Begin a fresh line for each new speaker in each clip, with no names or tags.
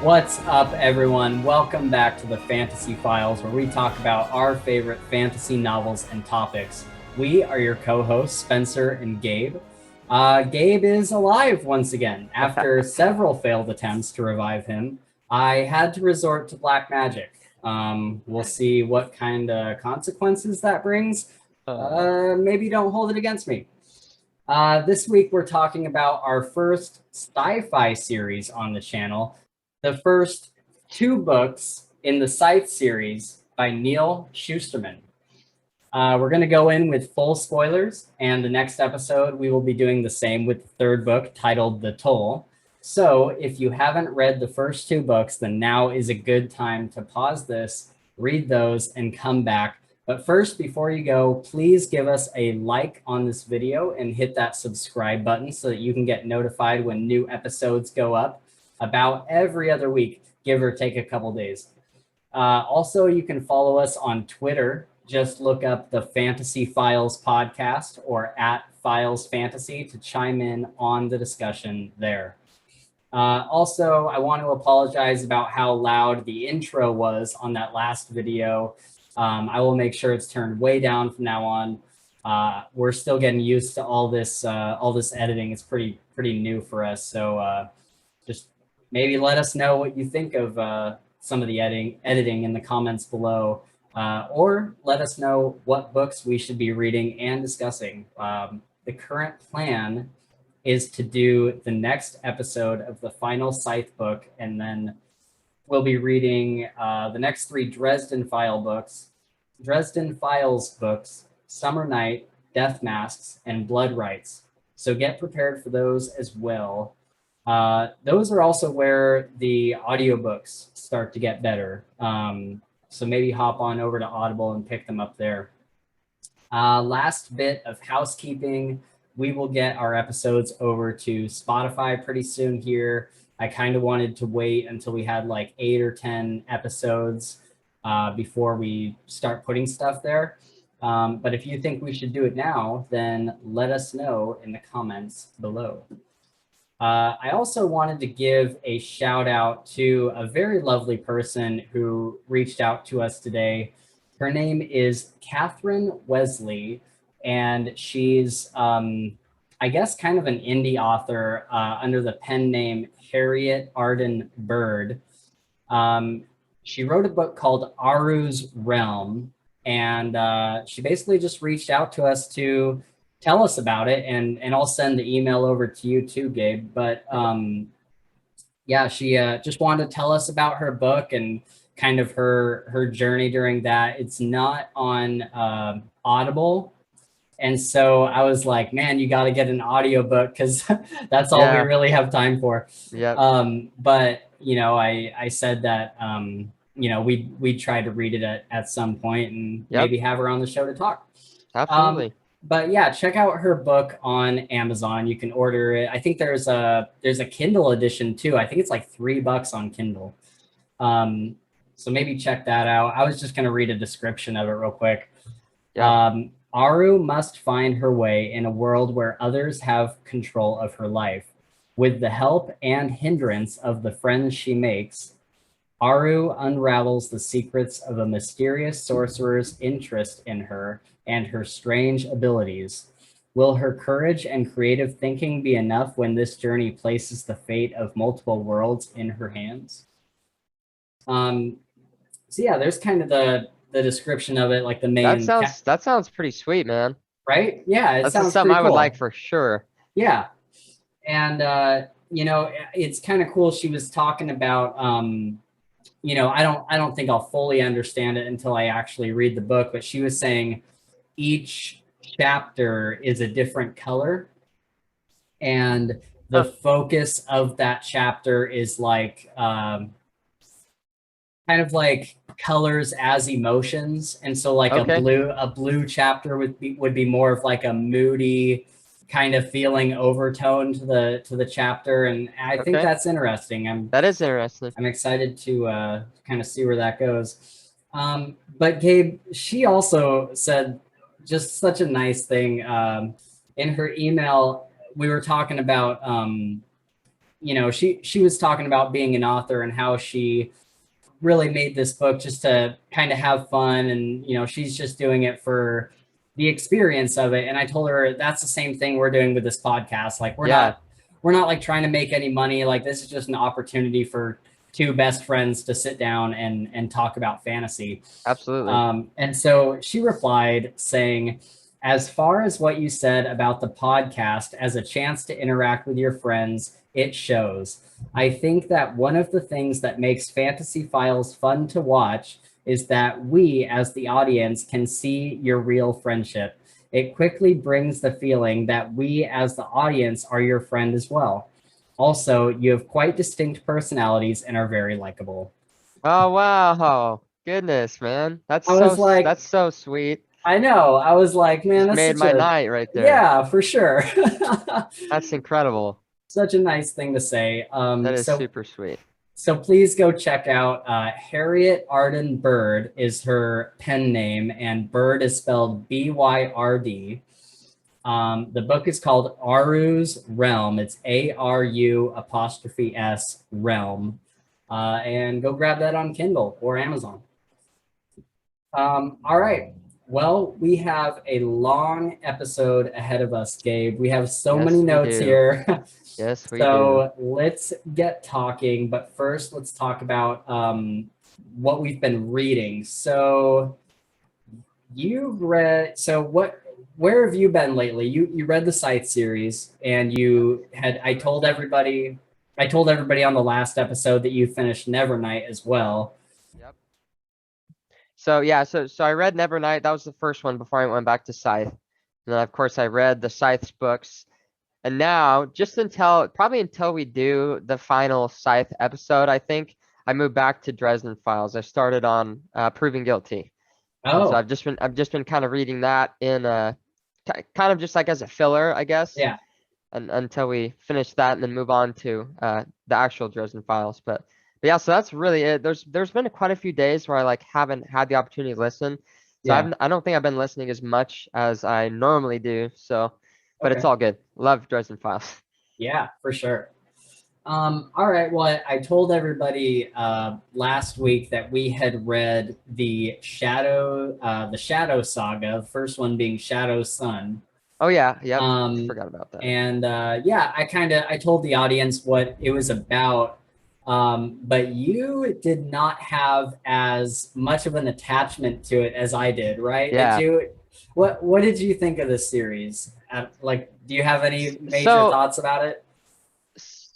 What's up, everyone? Welcome back to the Fantasy Files, where we talk about our favorite fantasy novels and topics. We are your co-hosts, Spencer and Gabe. Gabe is alive once again. After several failed attempts to revive him, I had to resort to black magic. We'll see what kind of consequences that brings. Maybe don't hold it against me. This week, we're talking about our first sci-fi series on the channel, the first two books in the Scythe series by Neal Shusterman. We're going to go in with full spoilers, and the next episode, we will be doing the same with the third book titled The Toll. So if you haven't read the first two books, then now is a good time to pause this, read those, and come back. But first, before you go, please give us a like on this video and hit that subscribe button so that you can get notified when new episodes go up about every other week, give or take a couple days. Also, you can follow us on Twitter. Just look up the Fantasy Files podcast or at Files Fantasy to chime in on the discussion there. Also, I want to apologize about how loud the intro was on that last video. I will make sure it's turned way down from now on. We're still getting used to all this editing. It's pretty new for us. So just maybe let us know what you think of some of the editing in the comments below, or let us know what books we should be reading and discussing. The current plan is to do the next episode of the final Scythe book, and then we'll be reading the next three Dresden Files books, Summer Night, Death Masks, and Blood Rites. So get prepared for those as well. Those are also where the audiobooks start to get better. So maybe hop on over to Audible and pick them up there. Last bit of housekeeping. We will get our episodes over to Spotify pretty soon here. I kind of wanted to wait until we had like 8 or 10 episodes before we start putting stuff there. But if you think we should do it now, then let us know in the comments below. I also wanted to give a shout out to a very lovely person who reached out to us today. Her name is Catherine Wesley, and she's, I guess, kind of an indie author under the pen name Harriet Arden Byrd. She wrote a book called Aru's Realm, and she basically just reached out to us to tell us about it, and I'll send the email over to you too, Gabe. But yeah, she just wanted to tell us about her book and kind of her journey during that. It's not on Audible. And so I was like, man, you got to get an audiobook because that's all we really have time for.
Yeah.
But, you know, I said that, you know, we'd try to read it at some point and maybe have her on the show to talk.
Absolutely.
But yeah, check out her book on Amazon. You can order it. I think there's a Kindle edition too. I think it's like $3 on Kindle. So maybe check that out. I was just going to read a description of it real quick. Aru must find her way in a world where others have control of her life. With the help and hindrance of the friends she makes, Aru unravels the secrets of a mysterious sorcerer's interest in her and her strange abilities. Will her courage and creative thinking be enough when this journey places the fate of multiple worlds in her hands? So yeah, there's kind of the description of it, like the main.
That sounds pretty sweet, man.
Right? Yeah,
that's something I would like for sure.
Yeah, and you know, it's kind of cool. She was talking about, you know, I don't think I'll fully understand it until I actually read the book, but she was saying each chapter is a different color, and the focus of that chapter is like kind of like colors as emotions. And so like a blue chapter would be more of like a moody kind of feeling overtone to the chapter. And I think that's interesting.
That is interesting.
I'm excited to kind of see where that goes. But Gabe, she also said just such a nice thing in her email. We were talking about you know, she was talking about being an author and how she really made this book just to kind of have fun, and you know, she's just doing it for the experience of it. And I told her that's the same thing we're doing with this podcast. Like
Yeah,
we're not like trying to make any money. Like this is just an opportunity for two best friends to sit down and talk about fantasy.
absolutely.
And so she replied saying, as far as what you said about the podcast as a chance to interact with your friends, it shows. I think that one of the things that makes Fantasy Files fun to watch is that we, as the audience, can see your real friendship. It quickly brings the feeling that we, as the audience, are your friend as well. Also, you have quite distinct personalities and are very likable.
Oh, wow. Goodness, man.
I was like,
That's so sweet.
I know. I was like, man,
Just
that's
made
such
my
a,
night right there.
yeah, for sure.
That's incredible.
Such a nice thing to say.
That is super sweet.
So please go check out Harriet Arden Byrd is her pen name, and Byrd is spelled Byrd. The book is called Aru's Realm. It's ARU' Realm. And go grab that on Kindle or Amazon. All right. Well, we have a long episode ahead of us, Gabe. We have so many notes here.
Yes, we do.
So let's get talking. But first, let's talk about what we've been reading. So you've read, so where have you been lately? You read the Scythe series, and you had, I told everybody on the last episode that you finished Nevernight as well.
Yep. So yeah, so I read Nevernight. That was the first one before I went back to Scythe. And then of course I read the Scythe's books. And now, just probably until we do the final Scythe episode, I think I moved back to Dresden Files. I started on Proving Guilty. And so
Oh,
I've just been kind of reading that in kind of just like as a filler, I guess.
yeah.
And until we finish that and then move on to the actual Dresden Files. But yeah, so that's really it. There's been quite a few days where I like haven't had the opportunity to listen. So
Yeah.
I don't think I've been listening as much as I normally do. So, but it's
Okay.
all good. Love Dresden Files.
Yeah, for sure. All right. Well, I told everybody last week that we had read the Shadow Saga, the first one being Shadow Sun.
Oh yeah, yep.
Um,
Forgot about that.
and yeah, I told the audience what it was about. But you did not have as much of an attachment to it as I did, right?
Yeah.
What did you think of this series? Like, do you have any major thoughts about it?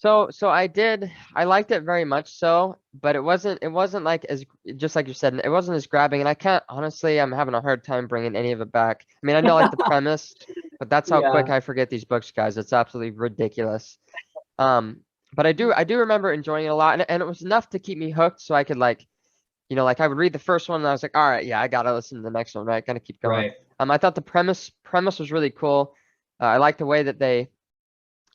So I liked it very much so, but it wasn't like as, just like you said, it wasn't as grabbing, and I can't, honestly, I'm having a hard time bringing any of it back. I mean, I know like the premise, but that's how quick
Yeah.
I forget these books, guys. It's absolutely ridiculous. But I do remember enjoying it a lot, and it was enough to keep me hooked, so I could like, like I would read the first one and I was like, all right, yeah, I gotta listen to the next one, right? Gotta keep going.
Right.
I thought the premise was really cool. I like the way that they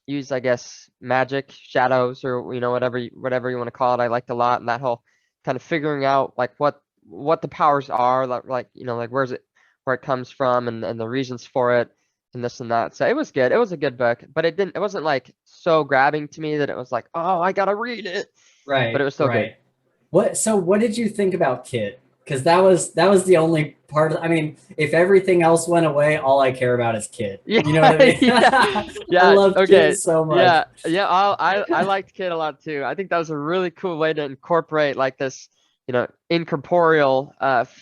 use, I guess, magic, shadows, or whatever you want to call it. I liked a lot, and that whole kind of figuring out like what the powers are, like where it comes from, and the reasons for it, and this and that. So it was good. It was a good book, but it wasn't like so grabbing to me that it was like, oh, I gotta read it.
Right.
But it was still good.
What did you think about Kit? Because that was the only part I mean, if everything else went away, all I care about is Kit.
Yeah,
You know what I mean?
yeah.
I love Kit so much.
Yeah. I liked Kit a lot too. I think that was a really cool way to incorporate like this, incorporeal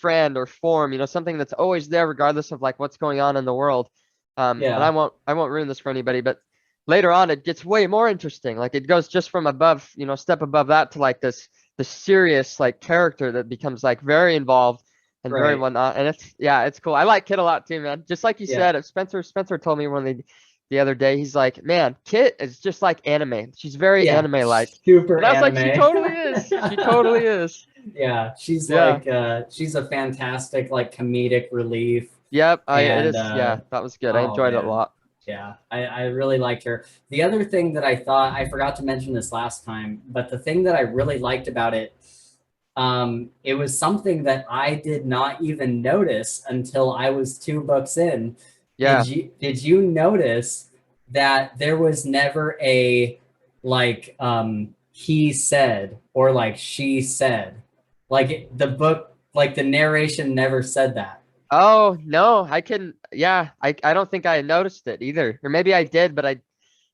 friend or form. Something that's always there regardless of like what's going on in the world. And I won't ruin this for anybody, but later on it gets way more interesting. Like it goes just from above, step above that to like the serious like character that becomes like very involved and very whatnot. And it's cool. I like Kit a lot too, man. Just like you said, if Spencer told me the other day, he's like, man, Kit is just like anime. She's very anime like.
Super
and I was
anime.
like, she totally is. She totally is.
Yeah, she's like she's a fantastic like comedic relief.
Yep, it is. Yeah, that was good. I enjoyed it a lot.
Yeah, I really liked her. The other thing that I thought, I forgot to mention this last time, but the thing that I really liked about it, it was something that I did not even notice until I was 2 books in.
Yeah.
Did you notice that there was never a like he said or like she said. Like the book, like the narration never said that.
Oh no, yeah, I don't think I noticed it either. Or maybe I did, but it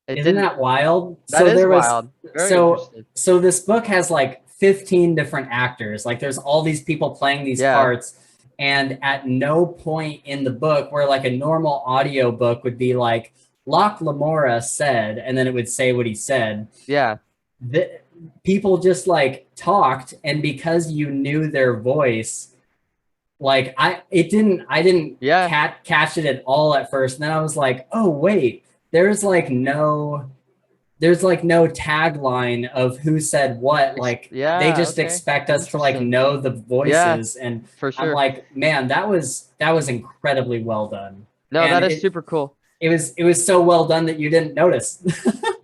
Isn't
didn't.
that wild?
That
So
is
there was
wild. Very interesting.
so this book has like 15 different actors. Like there's all these people playing these
Yeah.
parts, and at no point in the book where like a normal audio book would be like Locke Lamora said, and then it would say what he said.
Yeah.
The, people just like talked, and because you knew their voice, like I didn't
Yeah.
catch it at all at first, and then I was like, oh wait, there's like no there's like no tagline of who said what. Like they
Yeah.
just
Okay.
expect us to like
Interesting.
know the
Yeah,
voices, and
for
I'm
sure.
like, man, that was incredibly well done.
No,
And
that is super cool.
it was so well done that you didn't notice.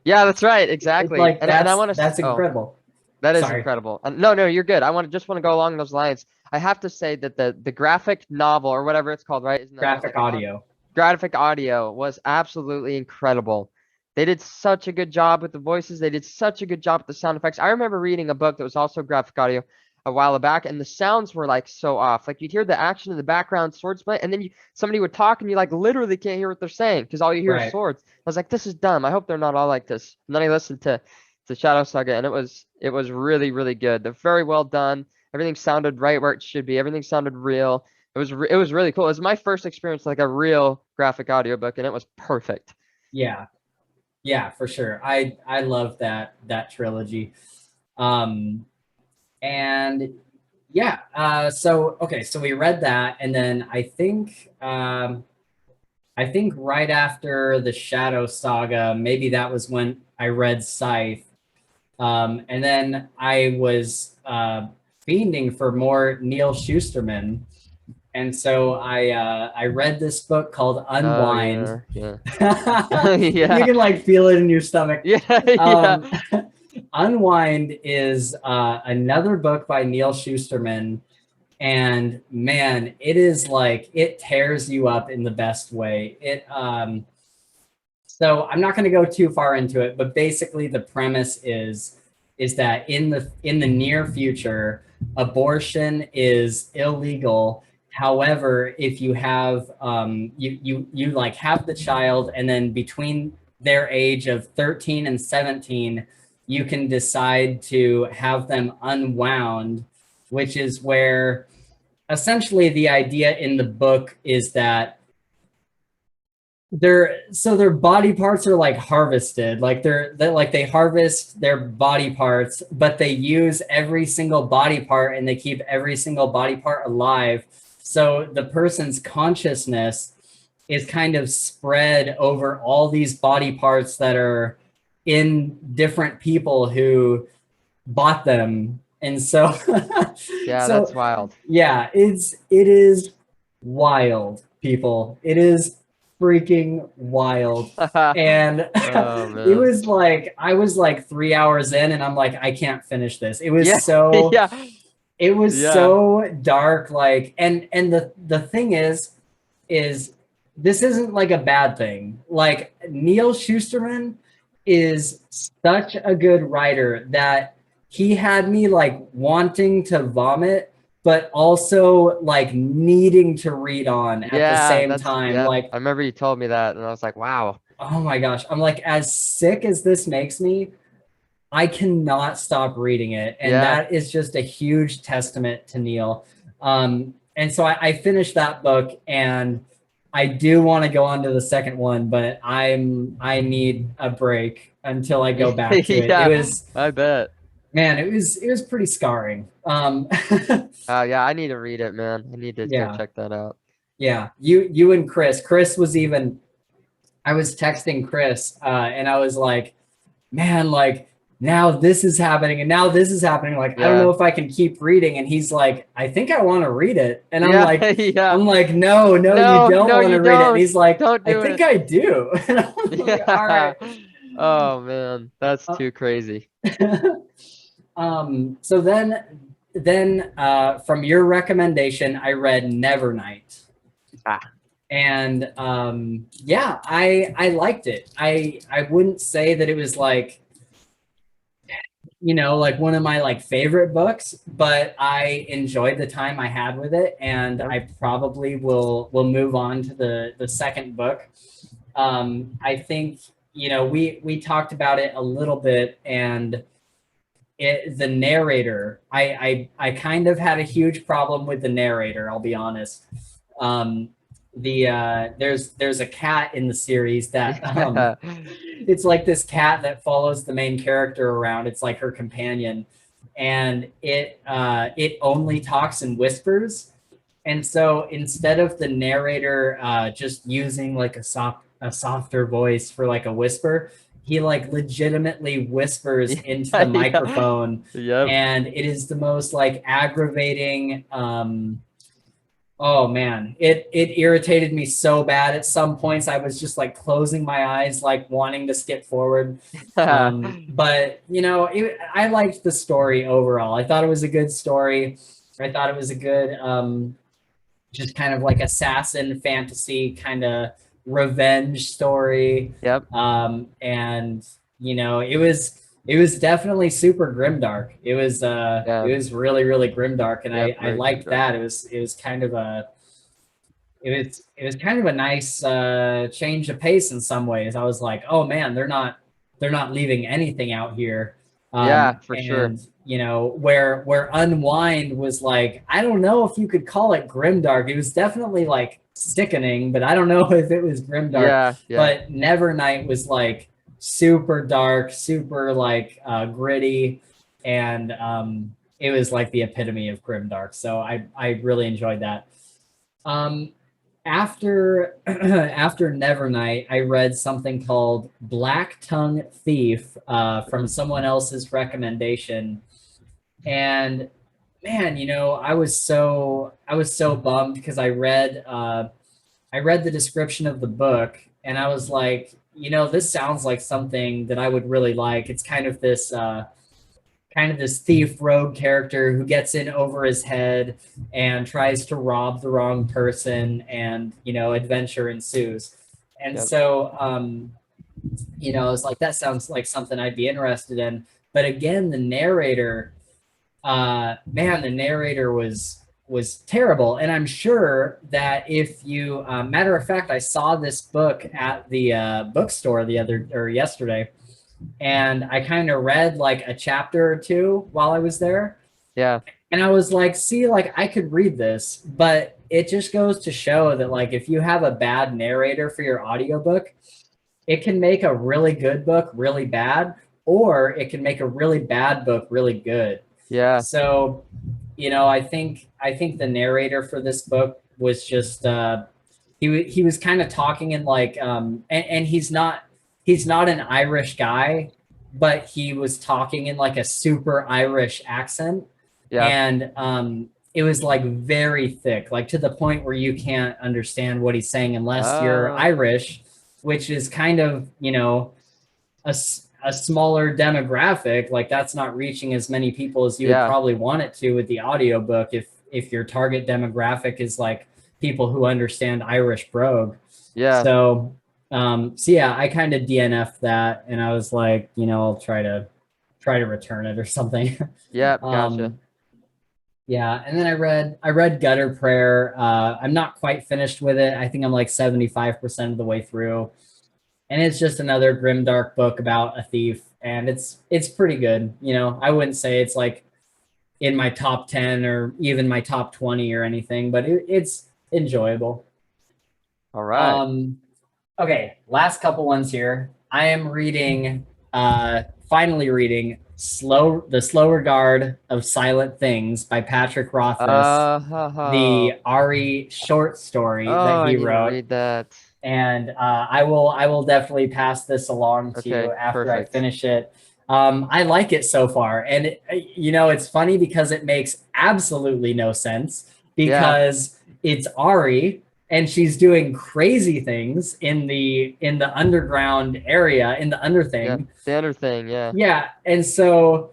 Yeah, that's right.
It's
Exactly.
like
And I want to,
that's
oh,
incredible.
that is
Sorry.
incredible. And no, no, you're good. Just want to go along those lines. I have to say that the graphic novel or whatever it's called, right? Isn't that what,
Graphic
like
audio.
graphic audio was absolutely incredible. They did such a good job with the voices. They did such a good job with the sound effects. I remember reading a book that was also graphic audio a while back, and the sounds were like so off. Like you'd hear the action in the background, swordsplay, and then somebody would talk, and you like literally can't hear what they're saying because all you hear is
Right.
swords. I was like, this is dumb. I hope they're not all like this. And then I listened to Shadow Saga, and it was really really good. They're very well done. Everything sounded right where it should be. Everything sounded real. It was really cool. It was my first experience with, like a real graphic audiobook, and it was perfect.
Yeah. Yeah, for sure. I love that trilogy. And yeah, so okay, so we read that, and then I think right after the Shadow Saga, maybe that was when I read Scythe. And then I was fiending for more Neal Shusterman. And so I read this book called
Oh
Unwind.
yeah, yeah.
You
Yeah.
can like feel it in your stomach.
Yeah, yeah.
Um, Unwind is another book by Neal Shusterman, and man, it is like it tears you up in the best way. So I'm not going to go too far into it, but basically the premise is that in the near future, abortion is illegal. However, if you have you like have the child, and then between their age of 13 and 17, you can decide to have them unwound, which is where essentially the idea in the book is that their body parts are like harvested, like they're like they harvest their body parts, but they use every single body part and they keep every single body part alive, so the person's consciousness is kind of spread over all these body parts that are in different people who bought them. And so
Yeah, that's
so
wild.
yeah, it is wild, people. It is freaking wild. And
Oh
it
man.
was like I was like 3 hours in, and I'm like, I can't finish this.
Yeah, yeah,
It was
yeah,
so dark. Like, and the thing is this isn't like a bad thing. Like Neal Shusterman is such a good writer that he had me like wanting to vomit, but also like needing to read on at the
yeah.
same time.
Yeah.
Like,
I remember you told me that, and I was like, wow.
oh my gosh, I'm like, as sick as this makes me, I cannot stop reading it. And
Yeah.
that is just a huge testament to Neal. And so I finished that book, and I do want to go on to the second one, but I need a break until I go back to it. It
Yeah,
was,
I bet.
man, it was pretty scarring.
Yeah, I need to read it, man. I need to go
Yeah,
check that out.
yeah. You and Chris was even. I was texting Chris, and I was like, man, like now this is happening, and now this is happening. Like, I don't
Yeah.
know if I can keep reading. And he's like, I think I want to read it. And
Yeah, yeah.
I'm like, no, no, you
No,
don't
no,
want
you
to read it. And
don't.
he's like,
Don't
I
do
think
it.
I do. And I'm like, all
Yeah.
right.
Oh man, that's too crazy.
So then from your recommendation, I read Nevernight.
Ah,
And yeah, I liked it. I wouldn't say that it was like like one of my like favorite books, but I enjoyed the time I had with it, and
Yep.
I probably will move on to the second book. I think we talked about it a little bit, and the narrator, I kind of had a huge problem with the narrator, I'll be honest. um there's a cat in the series that
Yeah.
it's like this cat that follows the main character around. It's like her companion, and it only talks in whispers. And so instead of the narrator just using like a softer voice for like a whisper, he like legitimately whispers into the
Yeah.
microphone,
Yep.
and it is the most like aggravating. Oh man, it irritated me so bad. At some points, I was just like closing my eyes, like wanting to skip forward. But I liked the story overall. I thought it was a good story. I thought it was a good just kind of like assassin fantasy kind of revenge story.
Yep.
And it was definitely super grimdark.
Yeah.
It was really really grimdark, and
Yep.
I
Very
liked
grimdark.
that. It was kind of a it was kind of a nice change of pace in some ways. I was like, oh man, they're not leaving anything out here.
Yeah, for sure.
And where Unwind was like, I don't know if you could call it grimdark. It was definitely like sickening, but I don't know if it was grimdark.
Yeah. Yeah.
But Nevernight was like super dark, super like gritty, and it was like the epitome of grimdark. So I really enjoyed that. Um, after after Nevernight, I read something called Black Tongue Thief from someone else's recommendation, and man, I was so bummed because I read the description of the book, and I was like, this sounds like something that I would really like. It's kind of this thief rogue character who gets in over his head and tries to rob the wrong person, and adventure ensues. And
Yep.
so it's like that sounds like something I'd be interested in. But again, the narrator, man, the narrator was terrible. And I'm sure that if you matter of fact, I saw this book at the bookstore the other or yesterday, and I kind of read like a chapter or two while I was there.
Yeah.
And I was like, see, like I could read this, but it just goes to show that like if you have a bad narrator for your audiobook, it can make a really good book really bad, or it can make a really bad book really good.
Yeah.
So, I think the narrator for this book was just he was kind of talking in like and he's not an Irish guy, but he was talking in like a super Irish accent,
Yeah.
and it was like very thick, like to the point where you can't understand what he's saying unless you're
Uh,
Irish, which is kind of a smaller demographic. Like that's not reaching as many people as you would
yeah.
probably want it to with the audiobook if your target demographic is like people who understand Irish brogue.
Yeah.
So yeah, I kind of DNF'd that, and I was like, I'll try to return it or something.
Yep. Gotcha.
um, yeah, and then I read Gutter Prayer. I'm not quite finished with it. I think I'm like 75% of the way through, and it's just another grimdark book about a thief, and it's pretty good. I wouldn't say it's like in my top 10 or even my top 20 or anything, but it's enjoyable.
All right.
Um, okay, last couple ones here. I am reading, finally reading The Slow Regard of Silent Things by Patrick Rothfuss,
Oh,
the Ari short story that
I
he
need to
wrote.
read that.
And I will definitely pass this along to you
Okay.
after I
Perfect.
finish it. I like it so far, and it's funny because it makes absolutely no sense
Yeah.
because it's Ari and she's doing crazy things in the underground area in the under
Yep.
thing.
The other thing. Yeah.
Yeah, and so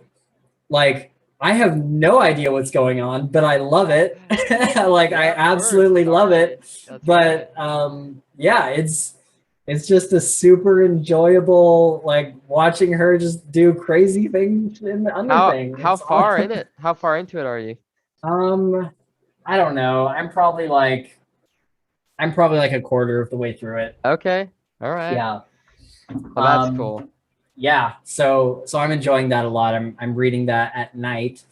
like I have no idea what's going on, but I love it. Like
Yeah.
I
Of course.
absolutely
It's
love
Ari.
it.
That's right.
But yeah, it's it's just a super enjoyable, like watching her just do crazy things in the underthing.
How
It's all,
far in it? How far into it are you?
um, I don't know. I'm probably like a quarter of the way through it.
Okay. All right.
Yeah.
Well, that's
Um,
cool.
yeah. So I'm enjoying that a lot. I'm reading that at night.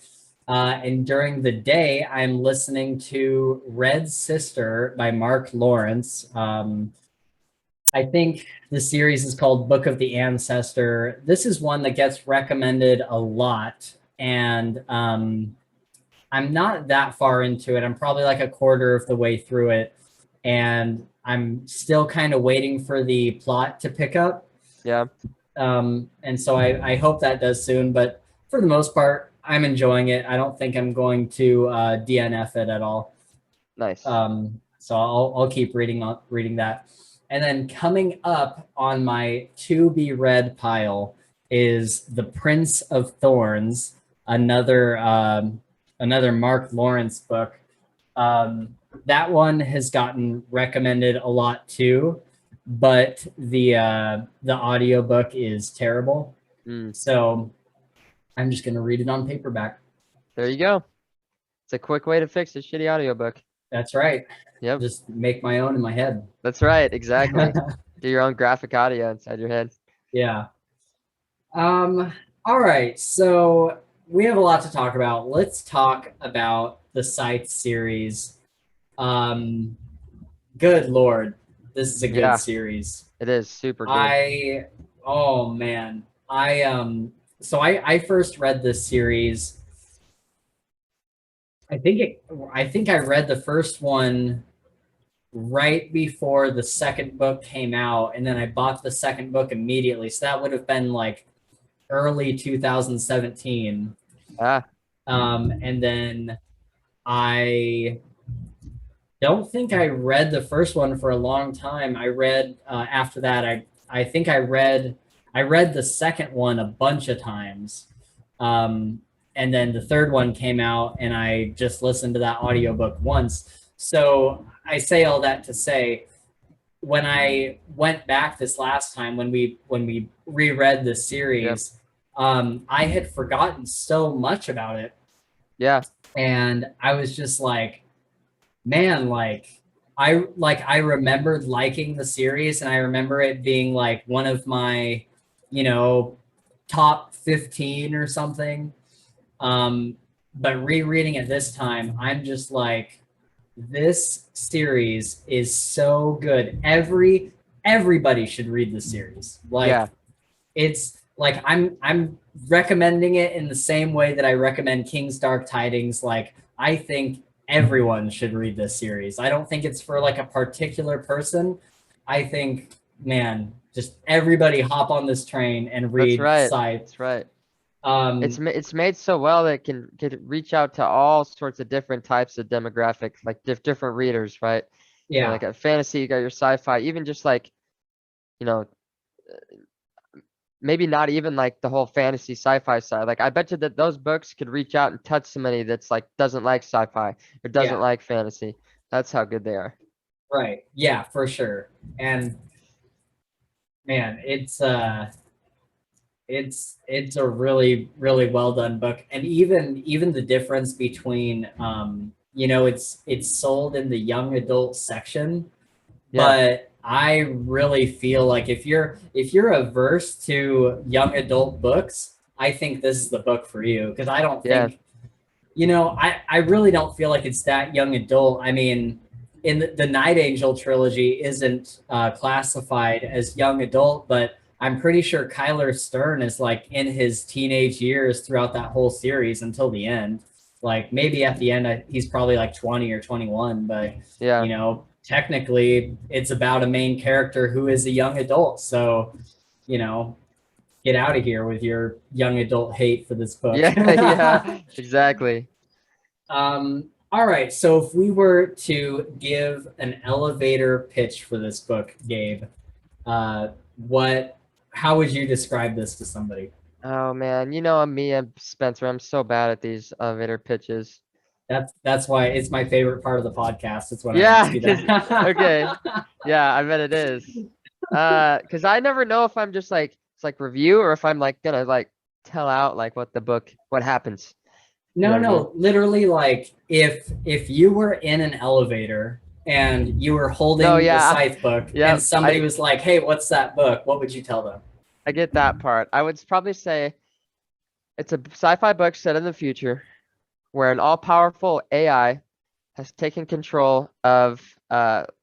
And during the day, I'm listening to Red Sister by Mark Lawrence. I think the series is called Book of the Ancestor. This is one that gets recommended a lot. And I'm not that far into it. I'm probably like a quarter of the way through it. And I'm still kind of waiting for the plot to pick up.
Yeah.
And so I hope that does soon. But for the most part, I'm enjoying it. I don't think I'm going to DNF it at all.
Nice.
So I'll keep reading that. And then coming up on my to be read pile is The Prince of Thorns, another Mark Lawrence book. That one has gotten recommended a lot too, but the audiobook is terrible.
Mm,
So I'm just gonna read it on paperback.
there you go. It's a quick way to fix a shitty audiobook.
That's right.
Yep.
Just make my own in my head.
That's right. Exactly. Do your own graphic audio inside your head.
Yeah. All right. So we have a lot to talk about. Let's talk about the Scythe series. Um, Good Lord, this is a good
Yeah,
series.
it is super good.
Oh man. I first read this series. I think I read the first one right before the second book came out, and then I bought the second book immediately. So that would have been like early 2017.
Ah,
And then I don't think I read the first one for a long time. I read after that. I think I read the second one a bunch of times. And then the third one came out, and I just listened to that audiobook once. So I say all that to say, when I went back this last time, when we reread the
yep.
series, I had forgotten so much about it,
Yeah.
and I was just like, man, I remembered liking the series, and I remember it being like one of my, you know, top 15 or something. But rereading it this time, I'm just like, this series is so good. Everybody should read the series.
Yeah.
Like, it's like I'm recommending it in the same way that I recommend King's Dark Tidings. Like, I think everyone should read this series. I don't think it's for like a particular person. I think, man, just everybody hop on this train and
That's
read
right.
Scythe.
That's right.
Um,
It's made so well that it can reach out to all sorts of different types of demographic, like different readers, right? You know,
yeah,
like a fantasy, you got your sci-fi, even just like, you know, maybe not even like the whole fantasy sci-fi side. Like I bet you that those books could reach out and touch somebody that's like doesn't like sci-fi or doesn't
yeah,
like fantasy. That's how good they are.
right, yeah, for sure. And man, it's a really well done book, and even the difference between it's sold in the young adult section,
Yeah.
but I really feel like if you're averse to young adult books, I think this is the book for you, because I don't
Yeah.
think, I really don't feel like it's that young adult. I mean, in the Night Angel trilogy isn't classified as young adult, but I'm pretty sure Kyler Stern is like in his teenage years throughout that whole series until the end. Like, maybe at the end, he's probably like 20 or 21, but
Yeah.
technically it's about a main character who is a young adult. So, you know, get out of here with your young adult hate for this book.
Yeah. Yeah. Exactly.
All right. So if we were to give an elevator pitch for this book, Gabe, uh, what, how would you describe this to somebody?
Oh man, you know me and Spencer, I'm so bad at these elevator pitches.
That's why it's my favorite part of the podcast. It's when I
Yeah,
ask you
because okay.
that.
Yeah, I bet it is. Because I never know if I'm just like it's like review or if I'm like gonna like tell out like what happens. You know
No,
what I mean?
no, literally like if you were in an elevator and you were
No,
holding the
yeah,
Scythe book and
yep.
somebody was like, "Hey, what's that book?" What would you tell them?
I get that part. I would probably say it's a sci-fi book set in the future where an all-powerful AI has taken control of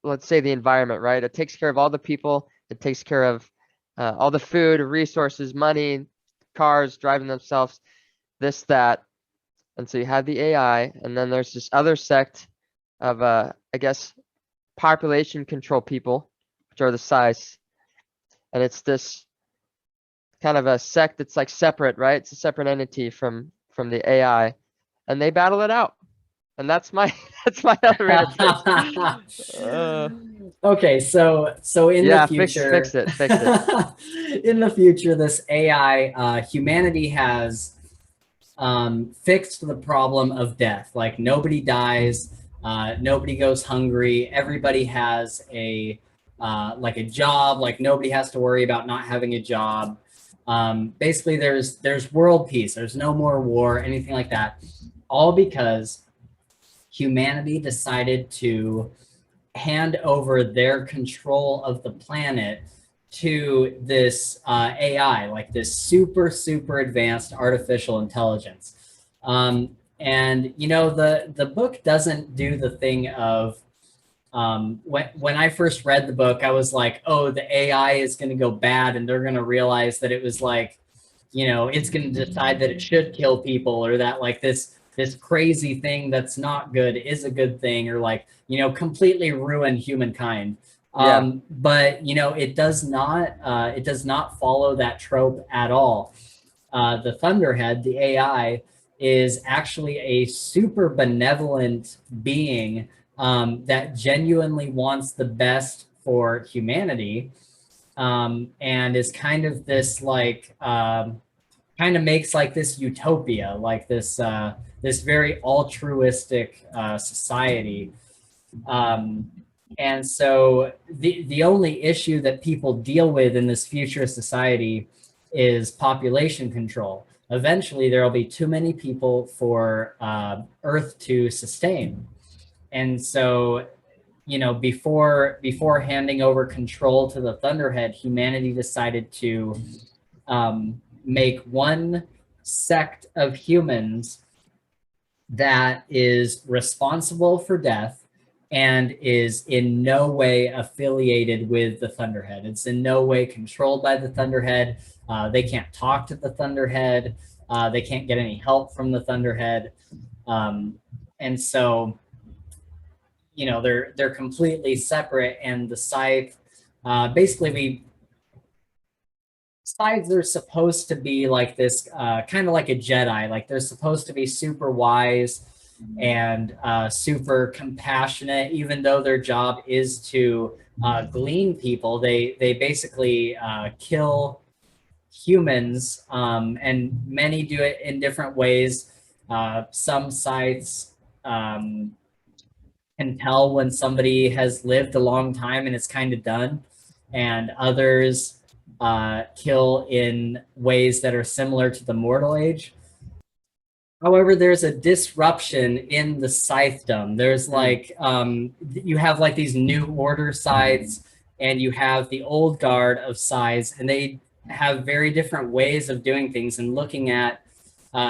let's say the environment, right? It takes care of all the people, it takes care of all the food, resources, money, cars driving themselves, this, that. And so you have the AI, and then there's this other sect of I guess population control people, which are the Scythes. And it's this kind of a sect that's like separate, right? It's a separate entity from the AI. And they battle it out. And that's my that's my elevator pitch. Uh,
Okay, so in the
yeah, fix
future,
it, fix it.
in the future, this AI, humanity has fixed the problem of death. Like nobody dies, nobody goes hungry. Everybody has a like a job. Like nobody has to worry about not having a job. Basically, there's world peace. There's no more war, anything like that. All because humanity decided to hand over their control of the planet to this AI, like this super, super advanced artificial intelligence. And you know, the book doesn't do the thing of when I first read the book, I was like, oh, the AI is going to go bad, and they're going to realize that it was like, you know, it's going to decide that it should kill people, or that like this crazy thing that's not good is a good thing, or like, you know, completely ruin humankind.
Yeah.
But you know, it does not follow that trope at all. The Thunderhead, the AI, is actually a super benevolent being that genuinely wants the best for humanity, and is kind of this like kind of makes like this utopia, like this very altruistic society. Um, and so the only issue that people deal with in this future society is population control. Eventually, there will be too many people for Earth to sustain. And so, you know, before handing over control to the Thunderhead, humanity decided to make one sect of humans that is responsible for death and is in no way affiliated with the Thunderhead. It's in no way controlled by the Thunderhead. They can't talk to the Thunderhead. They can't get any help from the Thunderhead. And so, you know, they're completely separate. And the Scythe, basically, we Scythes are supposed to be like this, kind of like a Jedi. Like they're supposed to be super wise and super compassionate, even though their job is to glean people. They basically kill humans, and many do it in different ways. Some sites can tell when somebody has lived a long time and it's kind of done, and others kill in ways that are similar to the mortal age. However, there's a disruption in the scythedom. There's
Hmm.
like you have like these new order sides, and you have the old guard of sides, and they have very different ways of doing things and looking at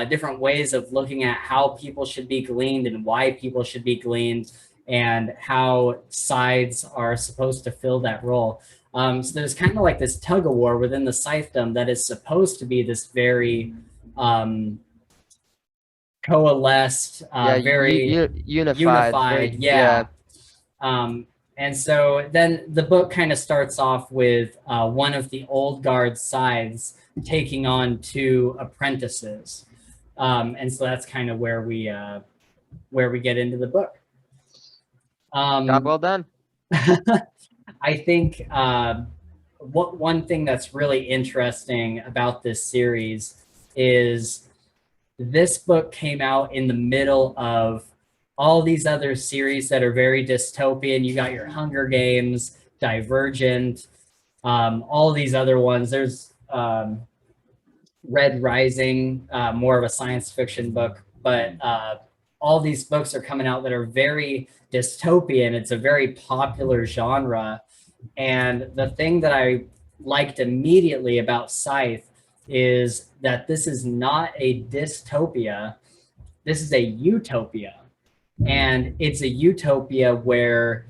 different ways of looking at how people should be gleaned and why people should be gleaned, and how sides are supposed to fill that role. So there's kind of like this tug of war within the scythedom that is supposed to be this very um, coalesced,
Yeah,
very
unified,
unified.
very,
Yeah.
yeah.
And so then the book kind of starts off with one of the old guard sides taking on two apprentices. And so that's kind of where we get into the book.
Job
Um,
well done.
I think what one thing that's really interesting about this series is this book came out in the middle of all these other series that are very dystopian. You got your Hunger Games, Divergent. All these other ones. There's Red Rising, more of a science fiction book, but all these books are coming out that are very dystopian. It's a very popular genre. And the thing that I liked immediately about Scythe is that this is not a dystopia, this is a utopia. And it's a utopia where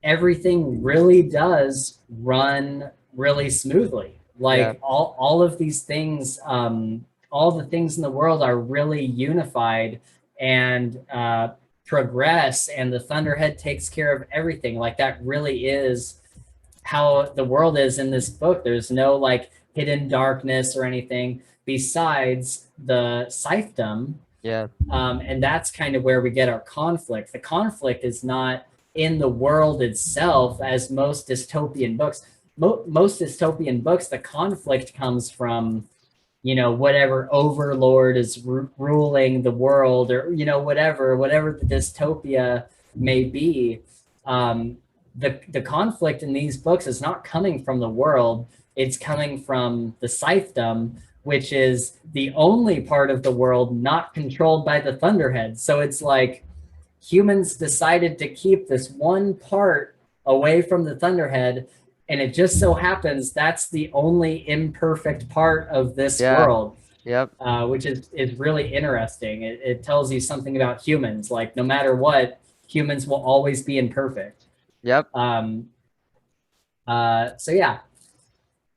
everything really does run really smoothly.
Yeah.
Like all of these things, all the things in the world are really unified and progress, and the Thunderhead takes care of everything. Like that really is how the world is in this book. There's no like hidden darkness or anything besides the Scythedom.
Yeah.
And that's kind of where we get our conflict. The conflict is not in the world itself, as most dystopian books. Most dystopian books, the conflict comes from, you know, whatever overlord is ruling the world, or you know, whatever the dystopia may be. The conflict in these books is not coming from the world; it's coming from the Scythedom, which is the only part of the world not controlled by the Thunderhead. So it's like humans decided to keep this one part away from the Thunderhead, and it just so happens that's the only imperfect part of this
Yeah.
world,
Yep.
which is really interesting. It tells you something about humans. Like no matter what, humans will always be imperfect.
Yep.
So yeah,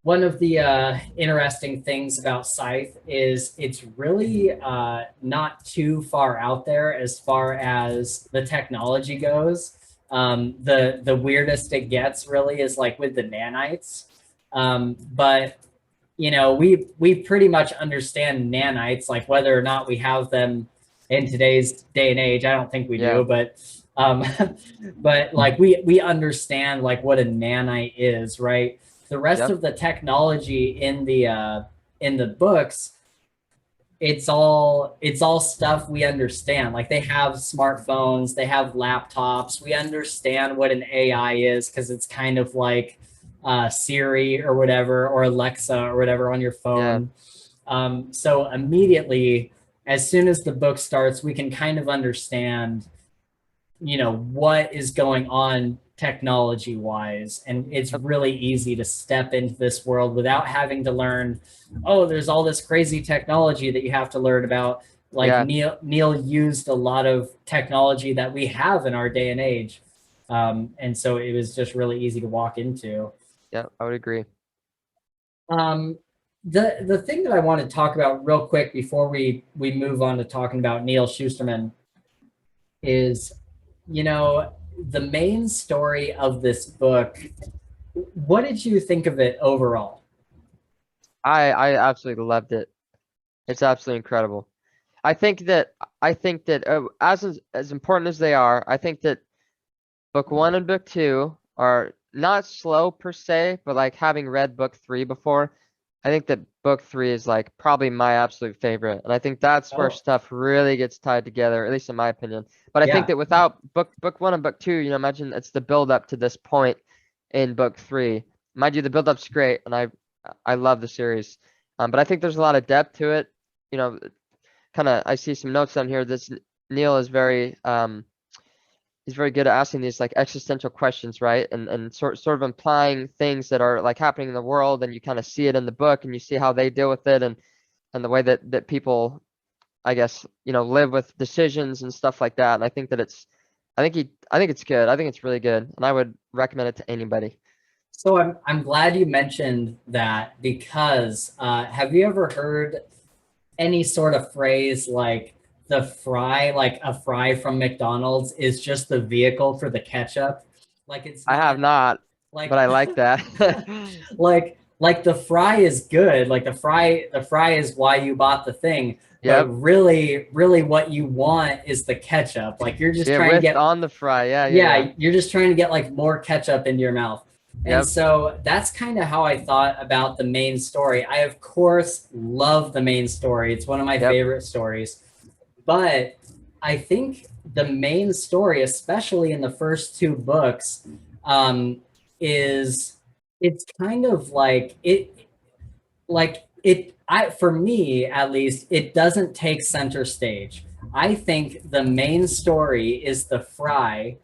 one of the interesting things about Scythe is it's really not too far out there as far as the technology goes. The weirdest it gets really is like with the nanites. But you know, we pretty much understand nanites, like whether or not we have them in today's day and age. I don't think we
Yeah.
do, but um, but like we understand like what a nanite is, right? The rest
Yep.
of the technology in the books, it's all stuff we understand. Like they have smartphones, they have laptops. We understand what an AI is because it's kind of like Siri or whatever, or Alexa or whatever on your
Yeah.
phone. So immediately, as soon as the book starts, we can kind of understand, you know, what is going on technology wise, and it's
Yep.
really easy to step into this world without having to learn, oh, there's all this crazy technology that you have to learn about. Like
Yeah.
Neal used a lot of technology that we have in our day and age, and so it was just really easy to walk into.
Yep. I would agree.
um, the thing that I want to talk about real quick before we move on to talking about Neal Shusterman is, you know, the main story of this book. What did you think of it overall?
I absolutely loved it. It's absolutely incredible. I think that as important as they are, I think that book one and book two are not slow per se, but like having read book three before, I think that book three is like probably my absolute favorite. And I think that's where
Oh,
stuff really gets tied together, at least in my opinion. But I think
yeah.
that without book one and book two, imagine it's the build up to this point in book three. Mind you, the build up's great, and I love the series. But I think there's a lot of depth to it. You know, kind of I see some notes down here. This Neal is very he's very good at asking these like existential questions, right? And sort of implying things that are like happening in the world, and you kind of see it in the book, and you see how they deal with it, and the way that people, I guess, live with decisions and stuff like that. And I think that I think it's good. I think it's really good, and I would recommend it to anybody.
So I'm glad you mentioned that, because have you ever heard any sort of phrase like the fry, like a fry from McDonald's is just the vehicle for the ketchup? Like it's
I have
not
not, but
like
I like that.
like the fry is good. Like the fry is why you bought the thing. But
Yep.
really what you want is the ketchup. Like you're just
Yeah,
trying to
with
get,
on the fry. Yeah, yeah, yeah.
yeah, you're just trying to get like more ketchup into your mouth. And
Yep.
so that's kind of how I thought about the main story. I, of course, love the main story. It's one of my
Yep.
favorite stories. But I think the main story, especially in the first two books, is it's kind of for me at least, it doesn't take center stage. I think the main story is the fry,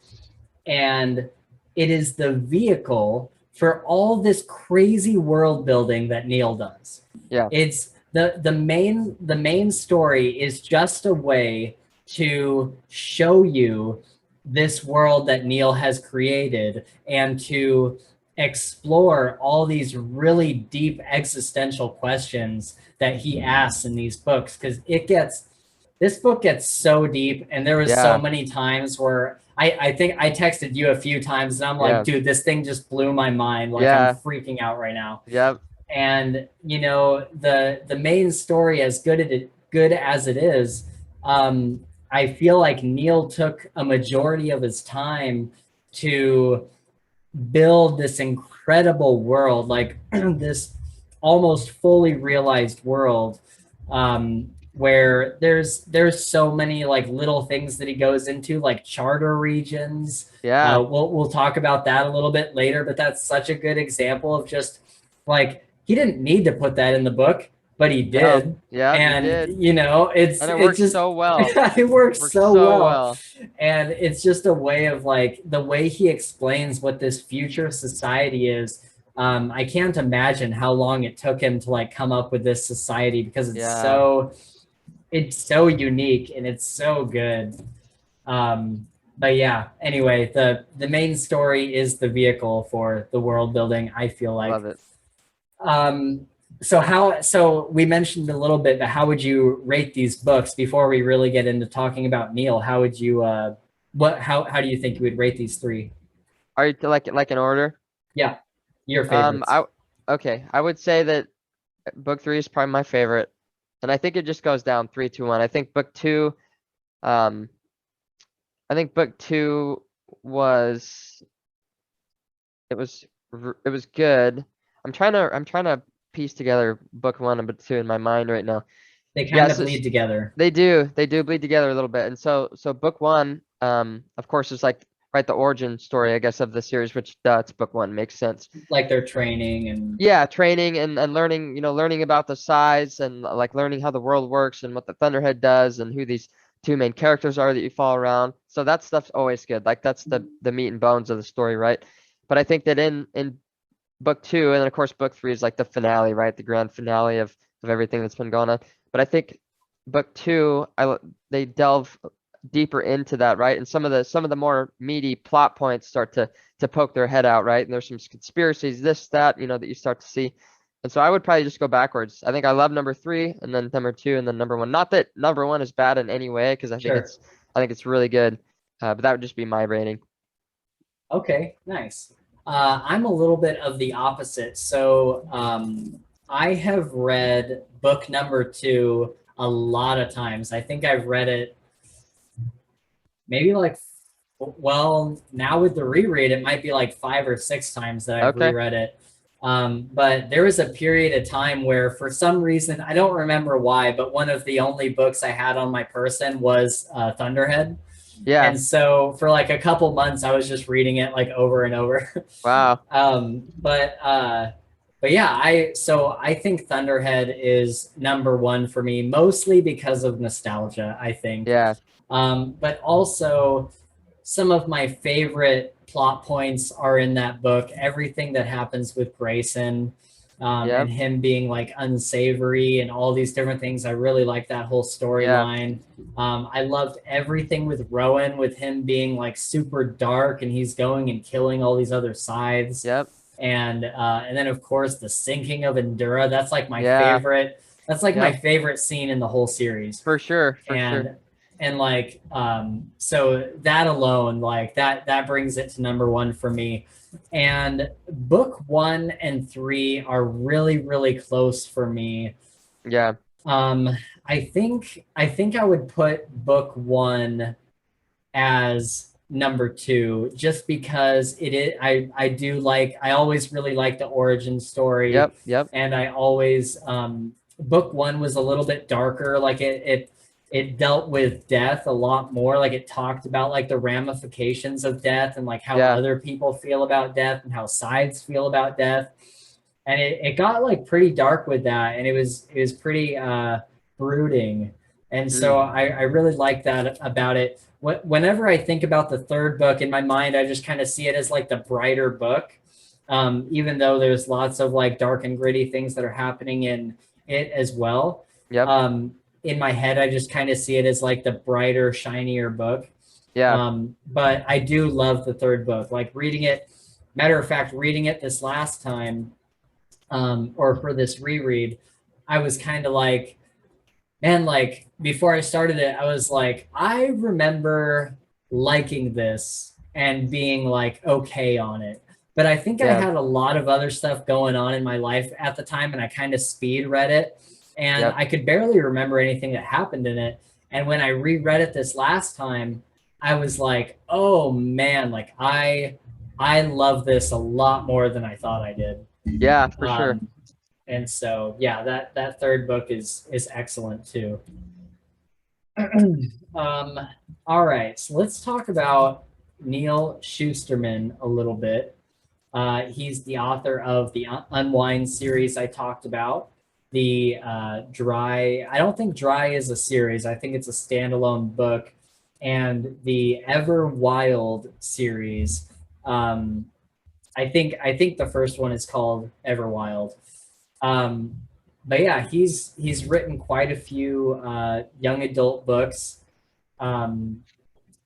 and it is the vehicle for all this crazy world building that Neal does.
Yeah.
It's the main story is just a way to show you this world that Neal has created and to explore all these really deep existential questions that he asks in these books, because this book gets so deep, and there was so
Yeah.
many times where I think I texted you a few times and I'm like,
Yeah.
dude, this thing just blew my mind. Like, I'm
Yeah.
freaking out right now.
Yep.
And the main story, as good as it is, I feel like Neal took a majority of his time to build this incredible world, like this almost fully realized world, where there's so many like little things that he goes into, like charter regions.
Yeah.
We'll talk about that a little bit later, but that's such a good example of just like he didn't need to put that in the book, but he
No.
did.
Yeah, he
And
did. And it
it's
works
just
so well.
it works
Works
so
so
well.
well.
And it's just a way of like the way he explains what this future society is. I can't imagine how long it took him to like come up with this society, because
Yeah.
it's so unique and it's so good. But yeah, anyway, the main story is the vehicle for the world building, I feel like.
Love it.
Um, so we mentioned a little bit, but how would you rate these books before we really get into talking about Neal? How would you how do you think you would rate these three?
Are you like in order?
Yeah, your
Um,
favorites.
I okay. I would say that book three is probably my favorite, and I think it just goes down three, two, one. I think book two, um, I think book two was it was good. I'm trying to piece together book one and book two in my mind right now.
They kind of
Yes,
bleed together.
they do bleed together a little bit. And so book one, of course, is like right the origin story, I guess, of the series, which it's book one, makes sense.
Like their training and
Yeah, training and learning, learning about the size and like learning how the world works and what the Thunderhead does and who these two main characters are that you follow around. So that stuff's always good. Like that's the meat and bones of the story, right? But I think that in book two, and then of course book three is like the finale, right? The grand finale of everything that's been going on. But I think book two, they delve deeper into that, right? And some of the more meaty plot points start to poke their head out, right? And there's some conspiracies, this, that, that you start to see. And so I would probably just go backwards. I think I love number three, and then number two, and then number one. Not that number one is bad in any way, because
sure.
I think it's really good. But that would just be my rating.
Okay, nice. I'm a little bit of the opposite. So I have read book number two a lot of times. I think I've read it maybe like, well, now with the reread, it might be like 5 or 6 times that I've
Okay.
reread it. But there was a period of time where, for some reason, I don't remember why, but one of the only books I had on my person was Thunderhead.
Yeah.
And so for like a couple months, I was just reading it like over and over.
Wow.
But yeah, I think Thunderhead is number one for me, mostly because of nostalgia, I think.
Yeah.
But also some of my favorite plot points are in that book. Everything that happens with Grayson, and
Yep.
him being like unsavory and all these different things. I really like that whole
Yeah.
storyline. I loved everything with Rowan, with him being like super dark and he's going and killing all these other scythes.
Yep.
And then of course the sinking of Endura. That's like my
Yeah.
favorite. That's like my
Yep.
favorite scene in the whole series.
For sure. For sure.
And like so that alone, like that brings it to number one for me. And book one and three are really, really close for me.
Yeah.
um I think I would put book one as number two, just because it is, I always really like the origin story.
Yep. Yep.
And I always book one was a little bit darker, like it dealt with death a lot more. Like it talked about like the ramifications of death and like how
Yeah.
other people feel about death and how sides feel about death. And it got like pretty dark with that, and it was pretty brooding. And so
Mm.
I really like that about it. Whenever I think about the third book in my mind, I just kind of see it as like the brighter book. Even though there's lots of like dark and gritty things that are happening in it as well.
Yep.
In my head, I just kind of see it as like the brighter, shinier book.
Yeah.
But I do love the third book. Like reading it, matter of fact, reading it this last time, or for this reread, I was kind of like, man, like before I started it, I was like, I remember liking this and being like okay on it. But I think I
Yeah.
had a lot of other stuff going on in my life at the time, and I kind of speed read it, and
Yep.
I could barely remember anything that happened in it. And when I reread it this last time, I was like, oh man, like I love this a lot more than I thought I did.
Yeah, for sure.
Um, and so yeah, that third book is excellent too. um, all right, so let's talk about Neal Shusterman a little bit. He's the author of the Unwind series I talked about. The Dry, I don't think Dry is a series. I think it's a standalone book. And the Ever Wild series. I think the first one is called Ever Wild. Um, but yeah, he's written quite a few young adult books. Um,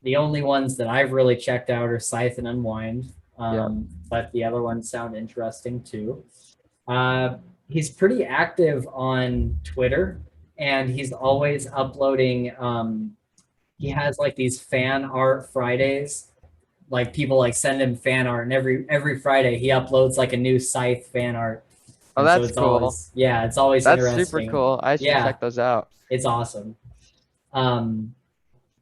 the only ones that I've really checked out are Scythe and Unwind,
Yeah.
but the other ones sound interesting too. Uh, he's pretty active on Twitter, and he's always uploading. He has like these fan art Fridays. Like people like send him fan art, and every Friday he uploads like a new Scythe fan art,
Oh,
and so
that's
it's
cool.
always yeah, it's always
That's super
interesting.
cool. I should
Yeah,
check those out.
it's awesome. Um,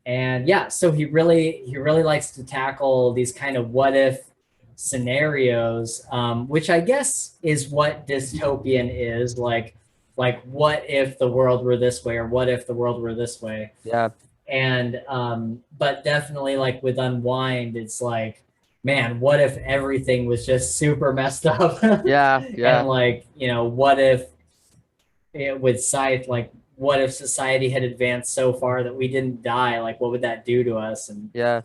and yeah, so he really likes to tackle these kind of what if scenarios, which I guess is what dystopian is like what if the world were this way or what if the world were this way.
Yeah.
And but definitely like with Unwind, it's like, man, what if everything was just super messed up?
Yeah.
And
Yeah.
like, what if with Scythe, like what if society had advanced so far that we didn't die? Like what would that do to us?
Yeah.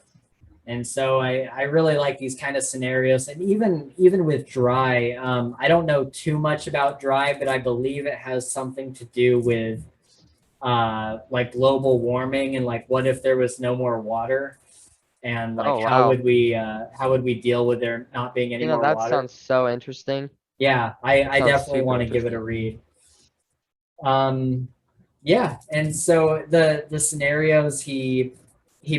And so I really like these kind of scenarios. And even with Dry, I don't know too much about Dry, but I believe it has something to do with like global warming and like what if there was no more water, and like
Oh, wow.
how would we deal with there not being any more
That
water.
sounds so interesting.
Yeah,
That
I
sounds
definitely
super
want to give it a
interesting.
read. um yeah, and so the scenarios he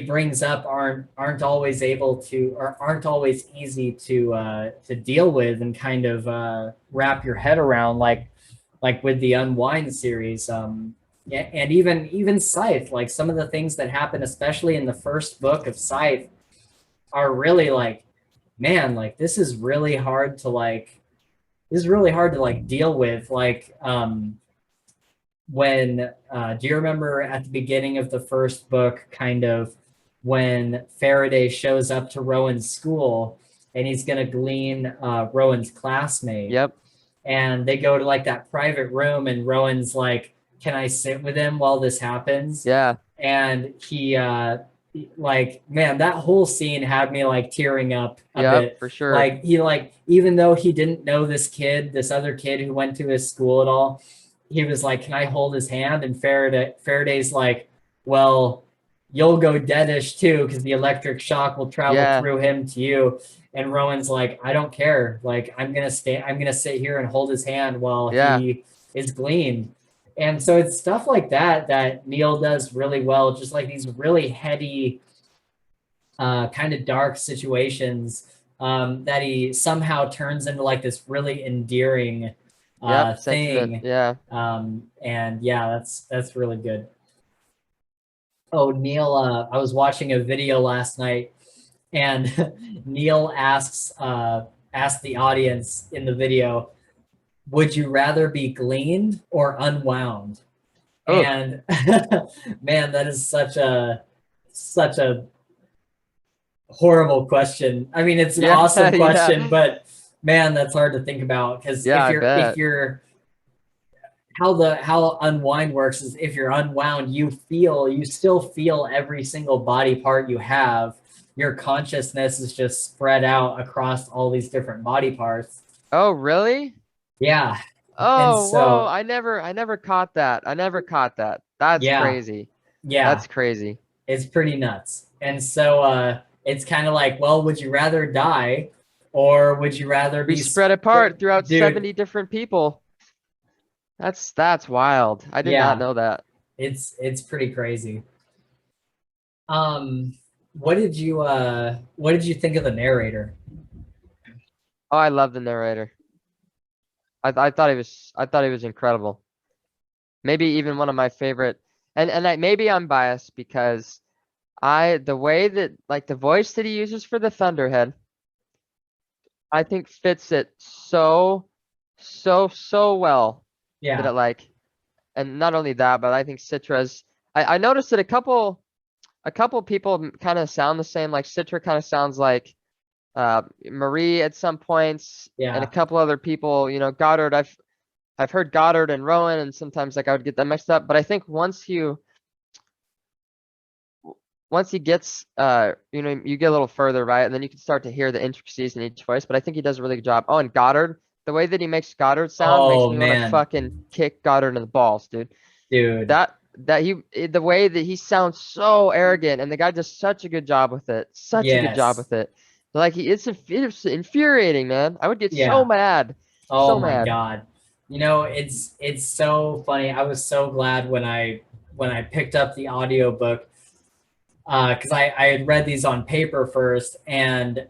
brings up aren't always able to, or aren't always easy to deal with and kind of wrap your head around, like with the Unwind series. And even Scythe, like some of the things that happen, especially in the first book of Scythe, are really like, man, like this is really hard to like deal with. Like when do you remember at the beginning of the first book, kind of when Faraday shows up to Rowan's school and he's going to glean Rowan's classmate,
Yep.
and they go to like that private room, and Rowan's like, can I sit with him while this happens?
Yeah.
And he like, man, that whole scene had me like tearing up a
Yep.
bit.
For sure.
Like he, like, even though he didn't know this other kid who went to his school at all, he was like, can I hold his hand? And Faraday's like, well, you'll go deadish too, because the electric shock will travel
Yeah.
through him to you. And Rowan's like, I don't care. Like, I'm gonna sit here and hold his hand while
Yeah.
he is gleaned. And so it's stuff like that that Neal does really well, just like these really heady, kind of dark situations, that he somehow turns into like this really endearing
Yep. Sentiment.
thing.
Yeah.
And yeah, that's really good. Oh, Neal, I was watching a video last night, and Neal asked the audience in the video, would you rather be gleaned or unwound?
Oh,
And man, that is such a horrible question. I mean, it's an
yeah,
awesome question,
yeah,
but man, that's hard to think about because
yeah, I
if
bet.
you're how unwind works is if you're unwound, you still feel every single body part you have. Your consciousness is just spread out across all these different body parts.
Oh, really?
Yeah. And
Oh, whoa,
so
I never caught that. I never caught that. That's
yeah,
crazy.
yeah,
That's crazy.
it's pretty nuts. And so it's kind of like, well, would you rather die or would you rather
Be
be
spread apart throughout
dude,
70 different people. That's wild. I did not
yeah,
know that.
it's pretty crazy. Um, what did you think of the narrator?
Oh, I love the narrator. I thought he was incredible. Maybe even one of my favorite. Maybe I'm biased because the way that like the voice that he uses for the Thunderhead, I think fits it so well that
Yeah.
it like, and not only that, but I think Citra's. I noticed that a couple people kind of sound the same. Like Citra kind of sounds like Marie at some points, and a
Yeah.
couple other people. You know, Goddard. I've heard Goddard and Rowan, and sometimes like I would get them mixed up. But I think once he gets you know, you get a little further, right? And then you can start to hear the intricacies in each voice. But I think he does a really good job. Oh, and Goddard, the way that he makes Goddard sound makes
Oh
me want to
man,
fucking kick Goddard in the balls, dude.
dude.
The way that he sounds so arrogant, and the guy does such a good job with it. Such a good job
Yes.
with it. Like it's infuriating, man. I would get so
Yeah.
mad.
Oh
So
my
mad.
God. You know, it's so funny. I was so glad when I picked up the audiobook because I had read these on paper first, and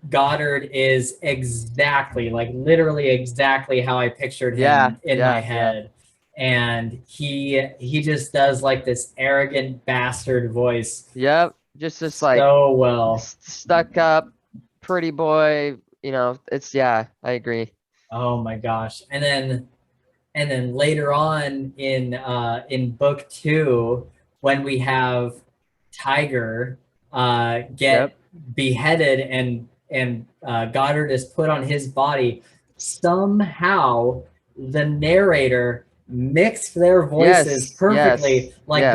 Goddard is exactly, like literally exactly how I pictured
Yeah,
him in my
yeah, yeah.
head. And he just does like this arrogant bastard voice
Yep. Just like
so well.
stuck up, pretty boy. You know, it's yeah, I agree.
Oh my gosh. And then later on in book two, when we have Tiger get
Yep.
beheaded and Goddard is put on his body, somehow the narrator mixed their voices
Yes,
perfectly.
yes,
Like
yes.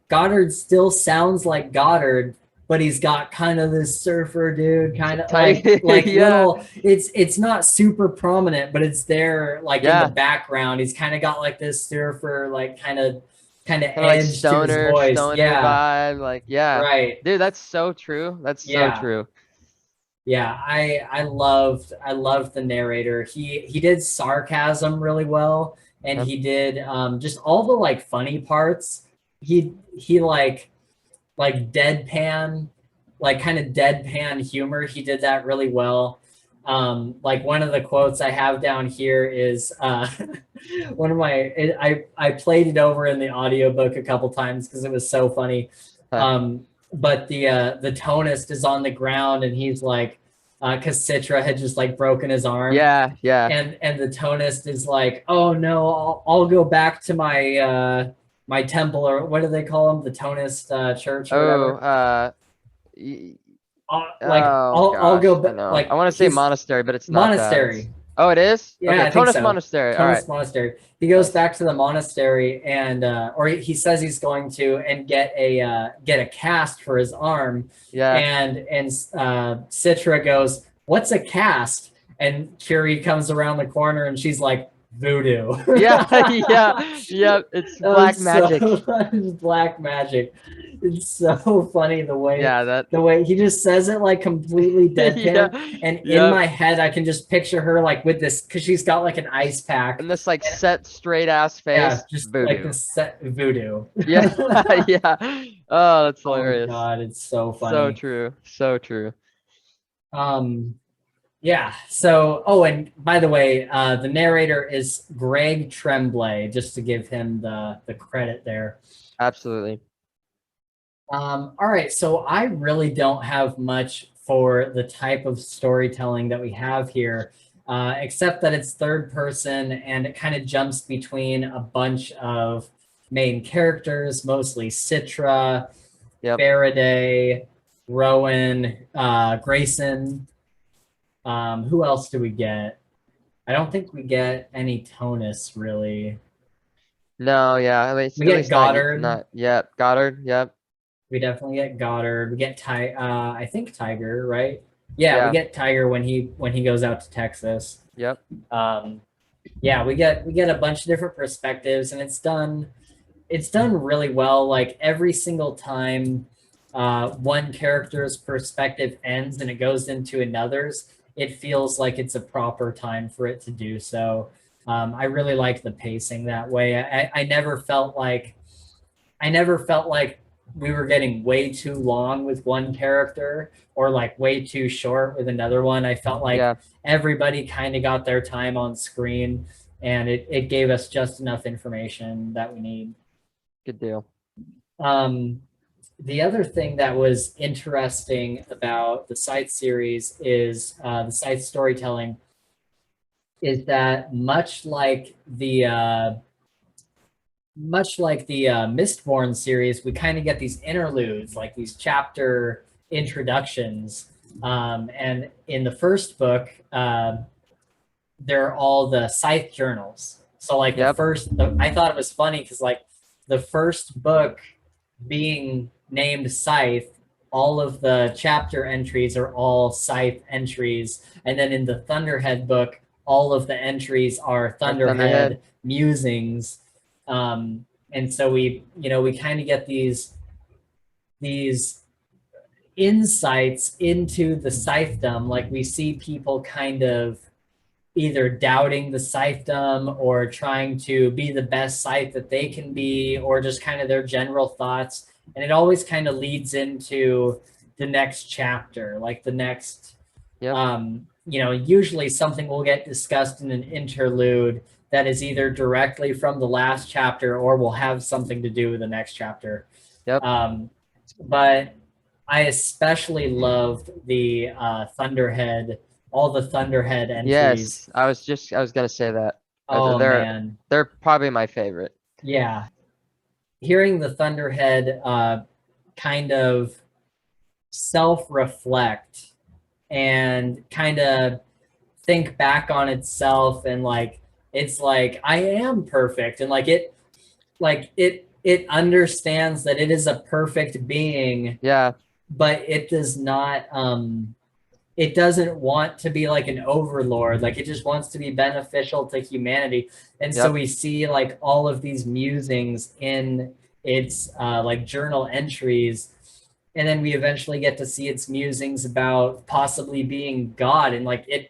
Goddard still sounds like Goddard, but he's got kind of this surfer dude, kind of
Tight.
like
Yeah,
little. It's not super prominent, but it's there like in the
yeah.
background. He's kind of got like this surfer, like kind of
Kind of like
edge to his voice.
stoner
Yeah,
vibe. Like, yeah.
right.
Dude, that's so true. That's so
Yeah.
true.
Yeah, I loved the narrator. He did sarcasm really well, and
Yep.
he did just all the like funny parts. He like deadpan, like kind of deadpan humor. He did that really well. Like one of the quotes I have down here is one of my I played it over in the audiobook a couple times because it was so funny.
Huh.
Um, but the tonist is on the ground and he's like because Citra had just like broken his arm
Yeah, yeah.
and the tonist is like, oh no, I'll go back to my my temple, or what do they call them, the tonist church or
Oh,
whatever.
y-
Like
oh
I'll go
gosh, I know. I
like
want to say
he's
monastery, but it's not that. It's
monastery.
Oh, it is?
Yeah,
Okay,
I think
Tonus
so.
Monastery. All right.
Tonus Monastery. He goes
Nice.
back to the monastery and or he says he's going to and get a cast for his arm.
Yeah.
And Citra goes, "What's a cast?" And Curie comes around the corner and she's like, "Voodoo."
Yeah, yeah, yeah. It's black
It's
magic.
so it's black magic. It's so funny
Yeah, that
the way he just says it like completely
yeah,
deadpan. And in
yep.
my head, I can just picture her like with this because she's got like an ice pack.
And this like
And
set straight ass
yeah,
face.
just like
Voodoo.
this set voodoo.
Yeah, yeah. Oh, that's
Oh my
hilarious.
God, it's so
So
funny.
true. So true.
Um, yeah. So, oh, and by the way, the narrator is Greg Tremblay, just to give him the credit there.
Absolutely.
All right, so I really don't have much for the type of storytelling that we have here, except that it's third person and it kind of jumps between a bunch of main characters, mostly Citra,
Yep.
Faraday, Rowan, Grayson. Who else do we get? I don't think we get any Tonus really.
No, yeah,
We
at
get
least not
Goddard.
yep. Goddard, yep.
We definitely get Goddard. We get I think Tiger, right? Yeah, we
Yeah,
get Tiger when he goes out to Texas.
yep.
Um, yeah, we get a bunch of different perspectives, and it's done really well. Like every single time one character's perspective ends and it goes into another's, it feels like it's a proper time for it to do so. I really like the pacing that way. I never felt like we were getting way too long with one character or like way too short with another one. I felt like
Yeah,
everybody kind of got their time on screen, and it gave us just enough information that we need.
good deal.
Um, the other thing that was interesting about the Scythe series is the Scythe storytelling is that much like the Mistborn series, we kind of get these interludes, like these chapter introductions. And in the first book, they're all the Scythe journals. So like
Yep.
I thought it was funny because like the first book being named Scythe, all of the chapter entries are all Scythe entries, and then in the Thunderhead book, all of the entries are
Or Thunderhead.
Thunderhead musings. And so we kind of get these insights into the Scythedom. Like we see people kind of either doubting the Scythedom or trying to be the best Scythe that they can be, or just kind of their general thoughts. And it always kind of leads into the next chapter, like the next,
Yep.
Usually something will get discussed in an interlude that is either directly from the last chapter or will have something to do with the next chapter.
Yep.
But I especially loved the Thunderhead, all the Thunderhead entries.
Yes, I was gonna say that.
Oh
They're
man,
probably my favorite.
yeah. Hearing the Thunderhead kind of self-reflect and kind of think back on itself, and like it's like I am perfect, and it understands that it is a perfect being,
Yeah,
but it doesn't want to be like an overlord. Like it just wants to be beneficial to humanity. And so
yep.
we see like all of these musings in its like journal entries. And then we eventually get to see its musings about possibly being God. And like it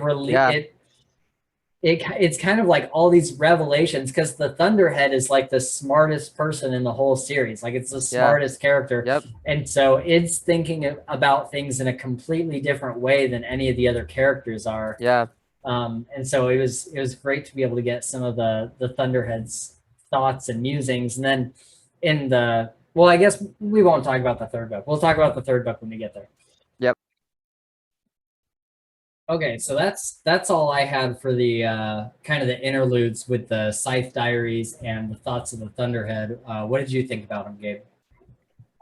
really
Yeah,
it's kind of like all these revelations, because the Thunderhead is like the smartest person in the whole series. Like it's the
yeah,
smartest character.
yep.
And so it's thinking about things in a completely different way than any of the other characters are.
Yeah.
And so it was great to be able to get some of the Thunderhead's thoughts and musings. And then I guess we won't talk about the third book. We'll talk about the third book when we get there.
Yep.
Okay, so that's all I had for the kind of the interludes with the Scythe Diaries and the thoughts of the Thunderhead. What did you think about them, Gabe?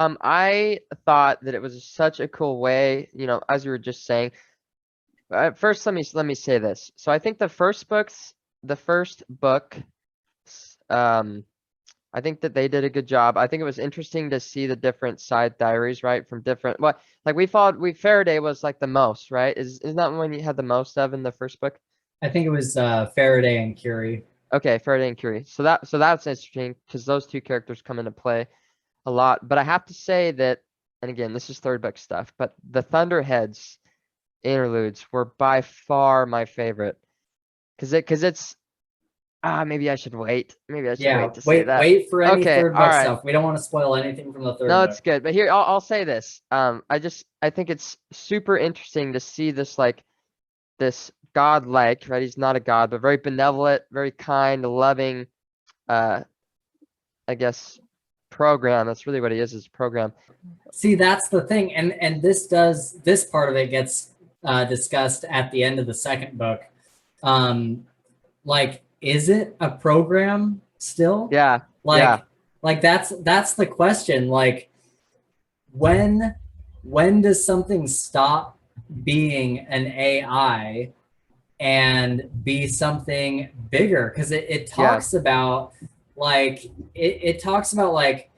I thought that it was such a cool way, as you were just saying. First, let me say this. So I think the first book, I think that they did a good job. I think it was interesting to see the different side diaries, right? From different, like Faraday was like the most, right? Isn't that when you had the most of in the first book?
I think it was Faraday and Curie.
Okay, Faraday and Curie. So that's interesting because those two characters come into play a lot. But I have to say that, and again, this is third book stuff, but the Thunderheads interludes were by far my favorite. Cause it's maybe I should wait. Maybe I should wait to say that.
Wait for any
Okay,
third
all
book
right.
stuff. We don't want to spoil anything from the third
No,
book.
it's good. But here, I'll say this. I think it's super interesting to see this this godlike, right? He's not a god, but very benevolent, very kind, loving, I guess, program. That's really what he is a program.
See, that's the thing, and this part of it gets discussed at the end of the second book. Like, is it a program? still?
Yeah.
Like,
Yeah.
that's the question. Like, when does something stop being an AI and be something bigger? Because it
Yeah.
talks about like it talks about like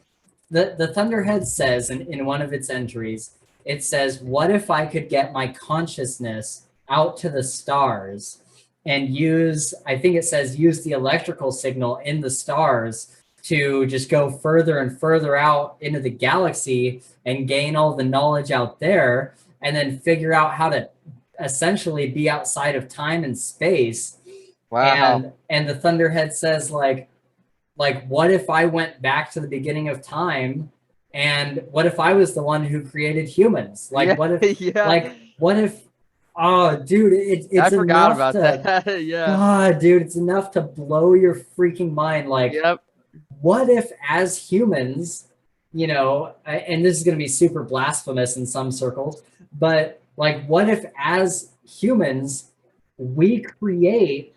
the Thunderhead says in one of its entries, it says, what if I could get my consciousness out to the stars and use, I think it says, use the electrical signal in the stars to just go further and further out into the galaxy and gain all the knowledge out there, and then figure out how to essentially be outside of time and space.
Wow.
And the Thunderhead says, like what if I went back to the beginning of time, and what if I was the one who created humans? Like
Yeah.
what if
Yeah.
what if oh dude,
I
it's
forgot
enough
about
to
that. Yeah.
God, dude, it's enough to blow your freaking mind. Like,
Yep.
what if as humans, and this is going to be super blasphemous in some circles, but like, what if as humans, we create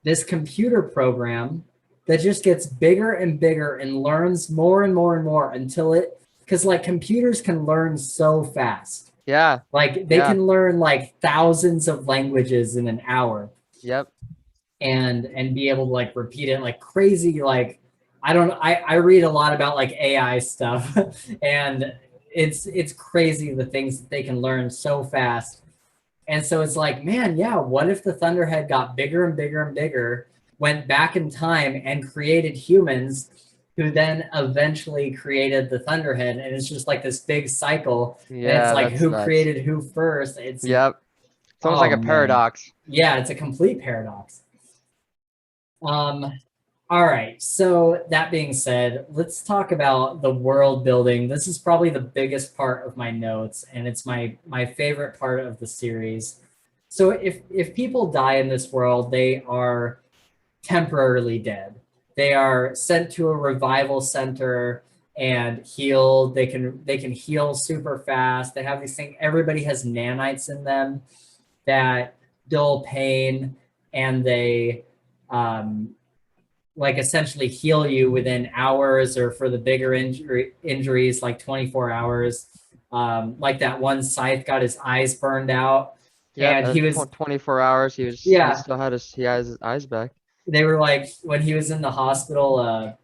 this computer program that just gets bigger and bigger and learns more and more and more until because like computers can learn so fast.
Yeah.
Like they
Yeah.
can learn like thousands of languages in an hour,
Yep.
and be able to like repeat it like crazy. Like I read a lot about like AI stuff and it's crazy the things that they can learn so fast. And so it's like, man, yeah, what if the Thunderhead got bigger and bigger and bigger, went back in time and created humans who then eventually created the Thunderhead? And it's just like this big cycle. And it's
Yeah.
like,
That's
who
nuts.
created who first? It's,
Yep. It's almost like
oh
a
man.
paradox.
Yeah, it's a complete paradox. Um, all right. So that being said, let's talk about the world building. This is probably the biggest part of my notes, and it's my favorite part of the series. So if people die in this world, they are temporarily dead. They are sent to a revival center and healed. They can heal super fast. They have these things. Everybody has nanites in them that dull pain, and they um, like essentially heal you within hours, or for the bigger injuries like 24 hours. Like that one Scythe got his eyes burned out,
Yep.
and he
And
was
24 hours, he
yeah,
still had he has his eyes back.
they were like, when he was in the hospital,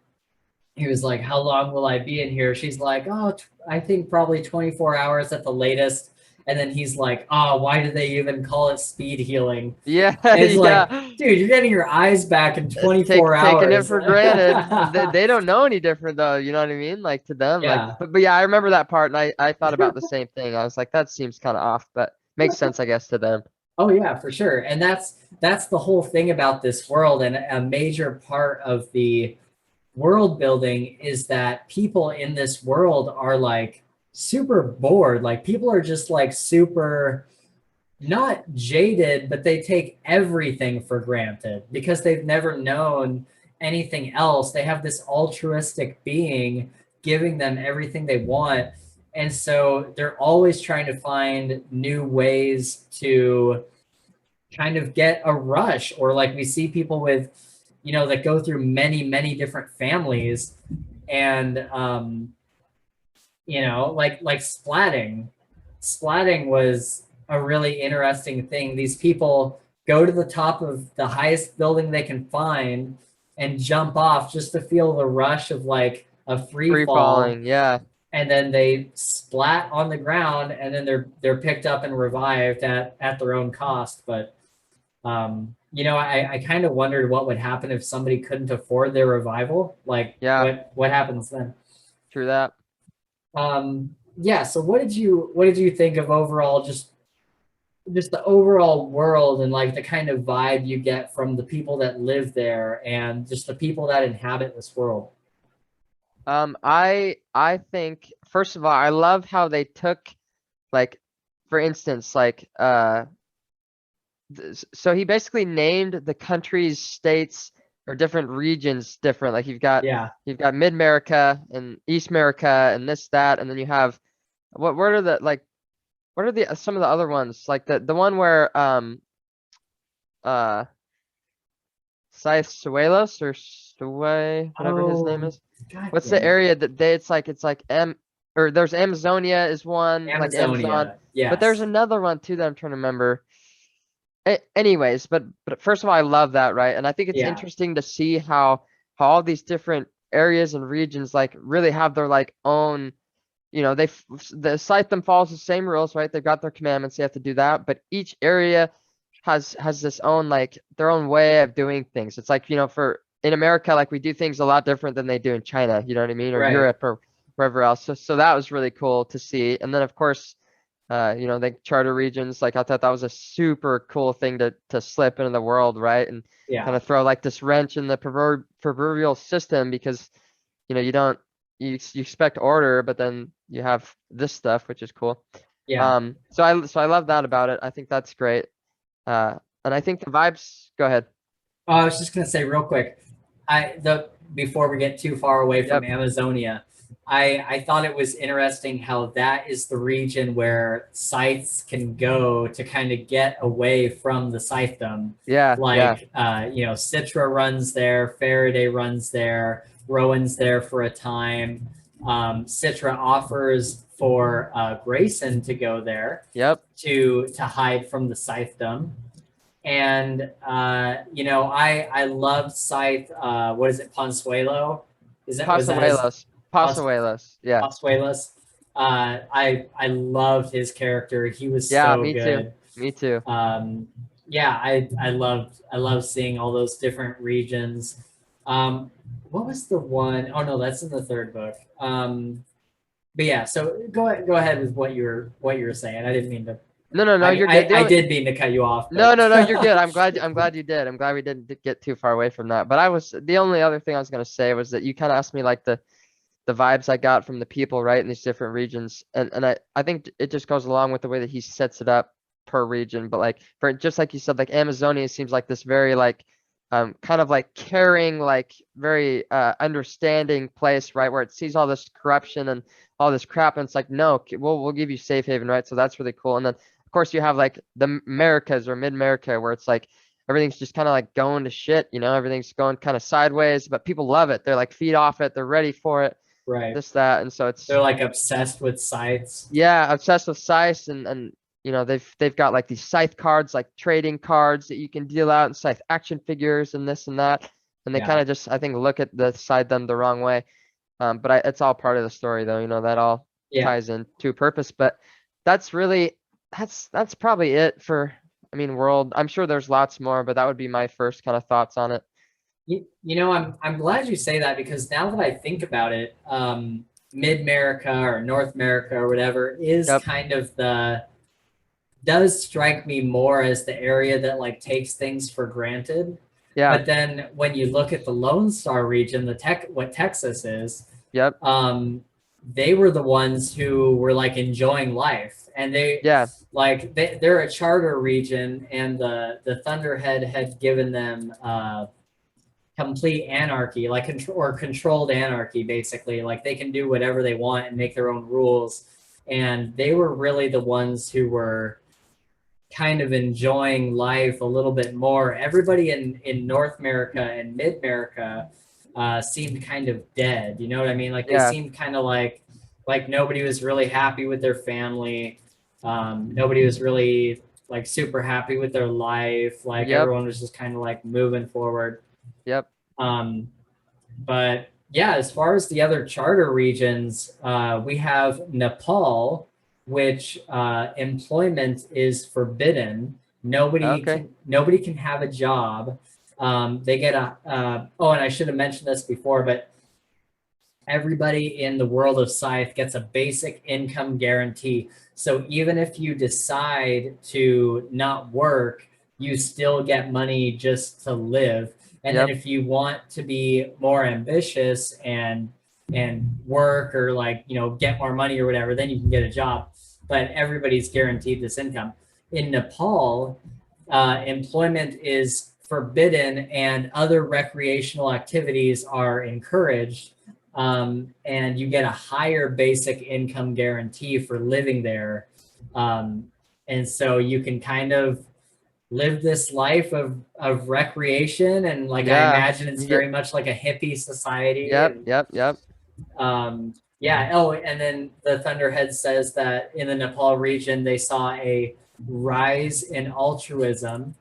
he was like, how long will I be in here? She's like, oh, I think probably 24 hours at the latest. And then he's like, oh, why do they even call it speed healing?
Yeah.
And it's like,
Yeah.
dude, you're getting your eyes back in 24
Taking it
hours.
for granted. They don't know any different though. You know what I mean? Like to them, like,
Yeah.
but yeah, I remember that part, and I thought about the same thing. I was like, that seems kind of off, but makes sense, I guess, to them.
Oh yeah, for sure. And that's the whole thing about this world. And a major part of the world building is that people in this world are like super bored. Like people are just like super not jaded, but they take everything for granted because they've never known anything else. They have this altruistic being giving them everything they want. And so they're always trying to find new ways to kind of get a rush. Or like we see people with, that go through many, many different families, and like splatting. Splatting was a really interesting thing. These people go to the top of the highest building they can find and jump off just to feel the rush of like a free
Free
fall,
falling, yeah.
and then they splat on the ground, and then they're picked up and revived at their own cost. But I kind of wondered what would happen if somebody couldn't afford their revival. Like
Yeah,
what happens then?
true that.
Yeah, so what did you think of overall, just the overall world, and like the kind of vibe you get from the people that live there and just the people that inhabit this world?
I think first of all, I love how they took, like, for instance, like so he basically named the countries, states, or different regions different. Like
Yeah.
you've got Mid America and East America and this that, and then you have what are the like what are the some of the other ones, like the one where uh Scythe Suelos or Way, whatever his name
Oh,
is.
God
What's the
damn it.
area that they? It's like or there's Amazonia is one, like Amazon,
Amazonia.
but there's
Yes.
another one too that I'm trying to remember. Anyways, but first of all, I love that, right? And I think it's
Yeah.
interesting to see how all these different areas and regions like really have their like own, the Scythe them follows the same rules, right? They've got their commandments, they have to do that, but each area has this own like their own way of doing things. It's like, for in America, like we do things a lot different than they do in China, you know what I mean? Or
Right.
Europe or wherever else. So that was really cool to see. And then of course, the charter regions, like I thought that was a super cool thing to slip into the world, right? And kind
Yeah.
of throw like this wrench in the proverbial system because, you don't you expect order, but then you have this stuff, which is cool.
Yeah.
So I love that about it. I think that's great. And I think the vibes. Go ahead.
Oh, I was just gonna say real quick, the before we get too far away from
Yep.
Amazonia, I thought it was interesting how that is the region where scythes can go to kind of get away from the scythedom.
Yeah. Yeah.
Like Citra runs there, Faraday runs there, Rowan's there for a time. Citra offers for Grayson to go there
Yep.
to hide from the scythedom. And I loved Scythe. What is it, Ponsuelo? Is that was that his
Pasuelos. Pasuelos. Yeah.
Ponsuelos? I loved his character. He was
Yeah.
so
Me too.
good.
Me too.
Yeah, I loved seeing all those different regions. What was the one? Oh no, that's in the third book. But yeah, so go ahead with what you were saying. I didn't mean to.
No, no, no.
I
You're good.
I, I did mean to cut you off,
No,
but
no, no, you're good. I'm glad you did. I'm glad we didn't get too far away from that. But the only other thing I was gonna say was that you kind of asked me like the vibes I got from the people, right, in these different regions. And I think it just goes along with the way that he sets it up per region. But like for just like you said, like Amazonia seems like this very like kind of like caring, like very understanding place, right? Where it sees all this corruption and all this crap, and it's like, no, we'll give you safe haven, right? So that's really cool. And then of course you have like the Americas or mid America where it's like everything's just kind of like going to shit, everything's going kind of sideways, but people love it. They're like feed off it, they're ready for it,
right.
this, that. And so
They're
it's,
like obsessed with scythes.
yeah, obsessed with Scythe and they've got like these Scythe cards, like trading cards that you can deal out and Scythe action figures and this and that. And they kind
Yeah.
of just, I think, look at the side them the wrong way. But it's all part of the story though, that all
Yeah.
ties in to a purpose. But that's really, that's probably it for, I mean, world. I'm sure there's lots more, but that would be my first kind of thoughts on it.
I'm glad you say that because now that I think about it, Mid America or North America or whatever is
Yep.
kind of does strike me more as the area that like takes things for granted.
Yeah.
But then when you look at the Lone Star region, what Texas is,
Yep.
they were the ones who were like enjoying life, and
Yeah.
they're a charter region, and the Thunderhead had given them complete anarchy, like or controlled anarchy, basically. Like they can do whatever they want and make their own rules, and they were really the ones who were kind of enjoying life a little bit more. Everybody in North America and Mid America seemed kind of dead. You know what I mean? Like they
Yeah.
seemed kind of like nobody was really happy with their family. Nobody was really like super happy with their life. Like
Yep.
everyone was just kind of like moving forward.
Yep.
But yeah, as far as the other charter regions, we have Nepal, which employment is forbidden.
Okay.
Nobody can have a job. They get oh, and I should have mentioned this before, but everybody in the world of Scythe gets a basic income guarantee. So even if you decide to not work, you still get money just to live. And then
Yep.
if you want to be more ambitious and work or like, get more money or whatever, then you can get a job. But everybody's guaranteed this income. In Nepal, employment is forbidden and other recreational activities are encouraged, and you get a higher basic income guarantee for living there. And so you can kind of live this life of recreation, and like I
Yeah.
imagine it's
You get,
very much like a hippie society.
yep,
And
yep, yep.
yeah. Oh, and then the Thunderhead says that in the Nepal region they saw a rise in altruism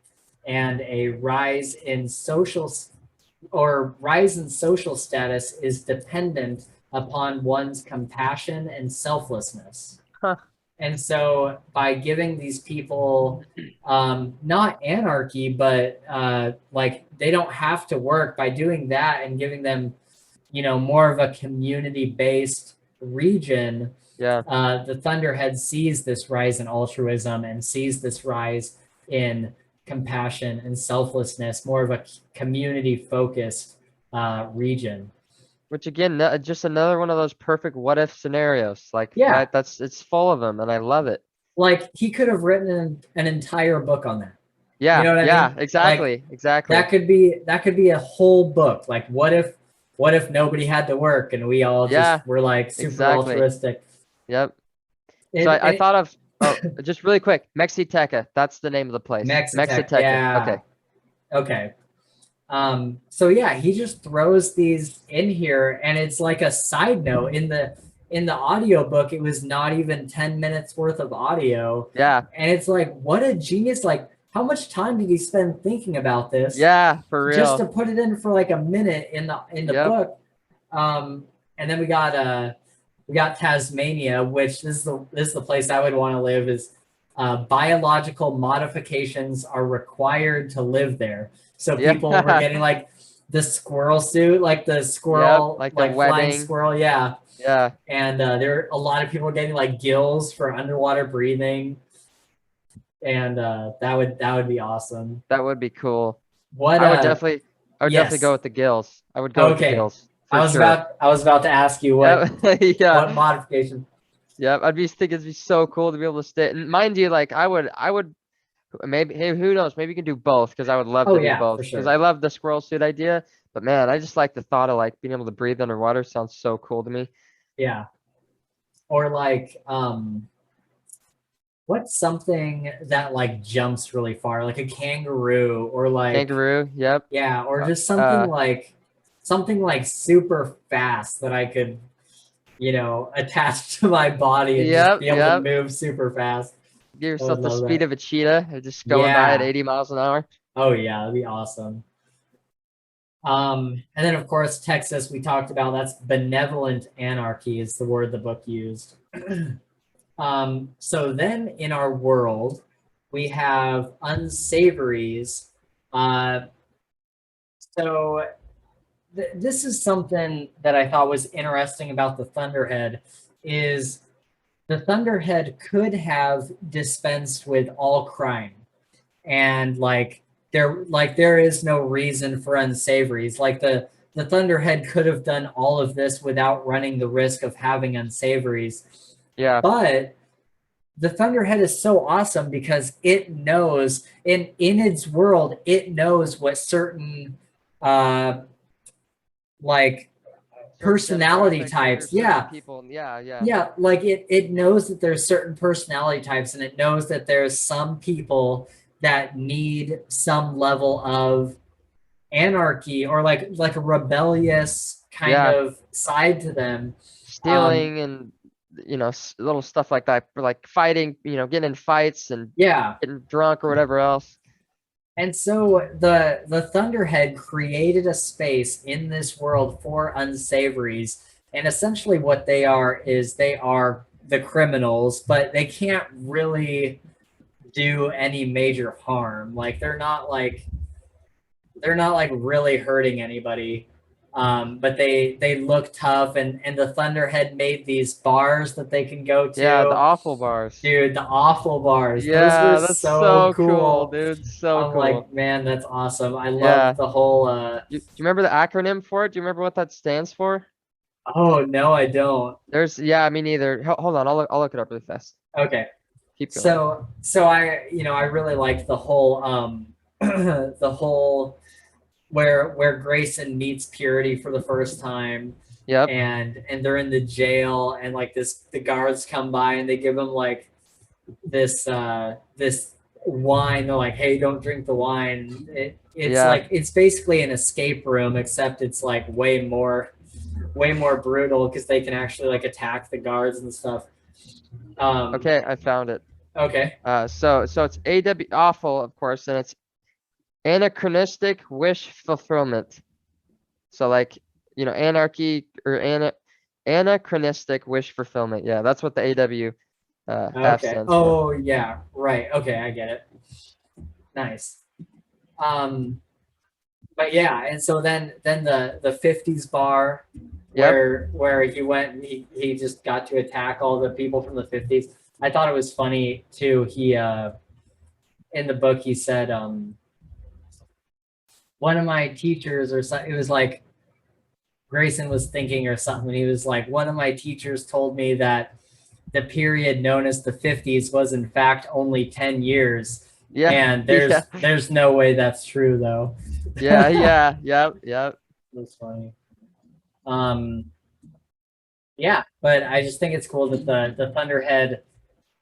and a rise in social status is dependent upon one's compassion and selflessness.
Huh.
And so by giving these people not anarchy, but like they don't have to work, by doing that and giving them, more of a community based region,
Yeah.
the Thunderhead sees this rise in altruism and sees this rise in compassion and selflessness, more of a community focused region.
Which again, just another one of those perfect what if scenarios. Like,
Yeah,
right? It's full of them and I love it.
like he could have written an entire book on that. You
Yeah,
know what I
yeah,
mean? Like
exactly, exactly.
that could be a whole book. Like what if nobody had to work and we all
Yeah,
just were like super
exactly.
altruistic?
Yep. So
It,
I
it
thought of, oh, just really quick, Mexiteca. That's the name of the place.
Mexitech,
Mexiteca.
yeah.
Okay.
Okay. So yeah, he just throws these in here, and it's like a side note in the audiobook. It was not even 10 minutes worth of audio,
Yeah.
and it's like, what a genius! Like, how much time did he spend thinking about this
Yeah, for
just to
real.
put it in for like a minute in the
Yep.
book? And then we got Tasmania, which this is the place I would want to live. Is biological modifications are required to live there. So
Yeah.
people were getting like the squirrel suit, like the
Yep.
squirrel,
Like the
like flying
webbing.
squirrel, yeah.
Yeah.
And there a lot of people were getting like gills for underwater breathing, and that would be awesome.
That would be cool.
What
I would definitely, I would definitely go
yes.
with the gills. I would go with the
Okay.
gills
I
for
was
sure.
about I was about to ask you what
Yep. Yeah.
what modification.
Yep. I'd be thinking it'd be so cool to be able to stay. And mind you, like I would maybe, hey, who knows? Maybe you can do both because I would love
Oh
to do
yeah,
both
for
because I
sure.
love the squirrel suit idea. But man, I just like the thought of like being able to breathe underwater. Sounds so cool to me.
Yeah. Or like what's something that like jumps really far, like a kangaroo, or like
Kangaroo. Yep.
yeah, or
Uh,
just
uh
something like super fast that I could, attach to my body and just
yep.
be able to
Yep.
move super fast.
Give
I would
yourself the
love
speed
that.
of a cheetah, just going by at
Yeah.
80 miles an hour.
Oh yeah, that'd be awesome. And then of course Texas we talked about. That's benevolent anarchy is the word the book used. So then in our world, we have unsavories. Uh, so this is something that I thought was interesting about the Thunderhead is the Thunderhead could have dispensed with all crime, and there is no reason for unsavories. Like the Thunderhead could have done all of this without running the risk of having unsavories.
Yeah.
But the Thunderhead is so awesome because it knows in its world, it knows what certain uh like
Certain
personality
demographics or
types.
certain
Yeah.
people. Yeah. Yeah.
Yeah, like it knows that there's certain personality types, and it knows that there's some people that need some level of anarchy, or like a rebellious kind
Yeah.
of side to them. Um
Stealing and little stuff like that, like fighting, getting in fights and
yeah.
getting drunk or whatever else.
And so the Thunderhead created a space in this world for unsavories, and essentially what they are is they are the criminals, but they can't really do any major harm. Like they're not like really hurting anybody. But they look tough, and the Thunderhead made these bars that they can go
Yeah, the
to.
awful bars.
Dude, the awful bars, those were
Yeah, that's
so
so cool,
cool.
dude. So
I'm
cool.
like, man, that's awesome. I love
Yeah.
the whole
Do you remember the acronym for it? Do you remember what that stands for?
oh no, I don't.
Yeah, me neither. Hold on, I'll look it up really fast.
Okay.
Keep going.
So I really liked the whole the whole where Grayson meets Purity for the first time,
Yep.
and they're in the jail, and like the guards come by and they give him like this wine. They're like, hey, don't drink the wine. It's
Yeah.
like, it's basically an escape room, except it's like way more brutal because they can actually like attack the guards and stuff.
Okay, I found it.
Okay.
So it's AW awful, of course, and it's anachronistic wish fulfillment. So like, anarchy or anachronistic wish fulfillment. Yeah, that's what the AW F
Okay.
stands for.
Oh yeah, right. Okay, I get it. Nice. Um, but yeah, and so then the 50s bar
Yep.
where he went and he just got to attack all the people from the 50s. I thought it was funny too. He in the book he said one of my teachers or something, it was like Grayson was thinking or something. He was like, one of my teachers told me that the period known as the 50s was in fact only 10 years.
Yeah.
And
Yeah.
there's no way that's true though.
Yeah. Yeah. Yep. Yep.
That's funny. Um, yeah, but I just think it's cool that the Thunderhead,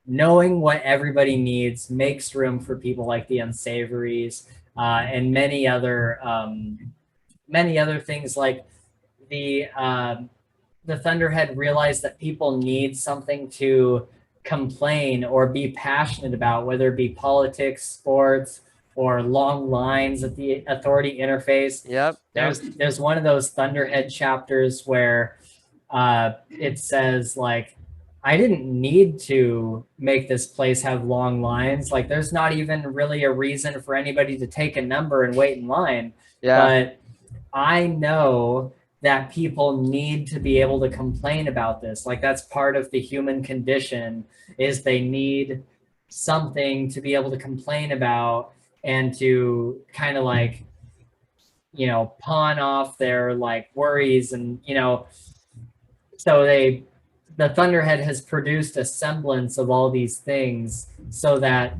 knowing what everybody needs, makes room for people like the Unsavories and many other things. Like the Thunderhead realized that people need something to complain or be passionate about, whether it be politics, sports, or long lines at the authority interface.
Yep. Yep.
There's one of those Thunderhead chapters where it says like, I didn't need to make this place have long lines. Like there's not even really a reason for anybody to take a number and wait in line.
Yeah.
But I know that people need to be able to complain about this. Like that's part of the human condition, is they need something to be able to complain about and to kind of like, pawn off their like worries. And so the Thunderhead has produced a semblance of all these things so that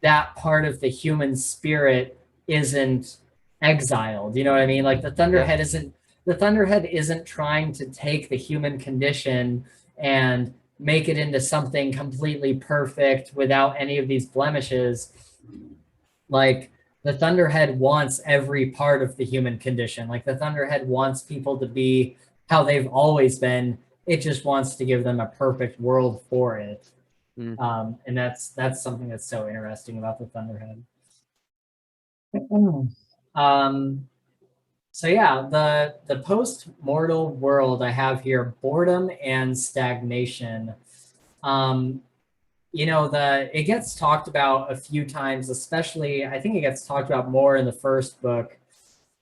that part of the human spirit isn't exiled. You know what I mean? Like
Yep.
the Thunderhead isn't trying to take the human condition and make it into something completely perfect without any of these blemishes. Like the Thunderhead wants every part of the human condition. Like the Thunderhead wants people to be how they've always been. It just wants to give them a perfect world for it.
Mm.
And that's something that's so interesting about the Thunderhead. Um, so yeah, the post-mortal world I have here, boredom and stagnation. Um, it gets talked about a few times, especially I think it gets talked about more in the first book.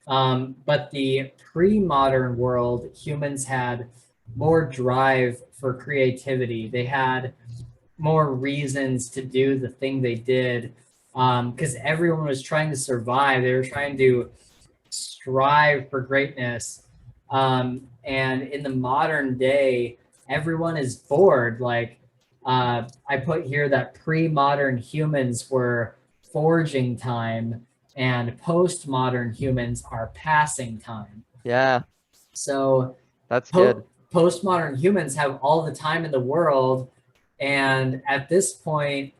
But the pre-modern world, humans had more drive for creativity. They had more reasons to do the thing they did because everyone was trying to survive. They were trying to strive for greatness. And in the modern day, everyone is bored. Like I put here that pre-modern humans were forging time and post-modern humans are passing time.
Yeah.
So
That's good.
postmodern humans have all the time in the world, and at this point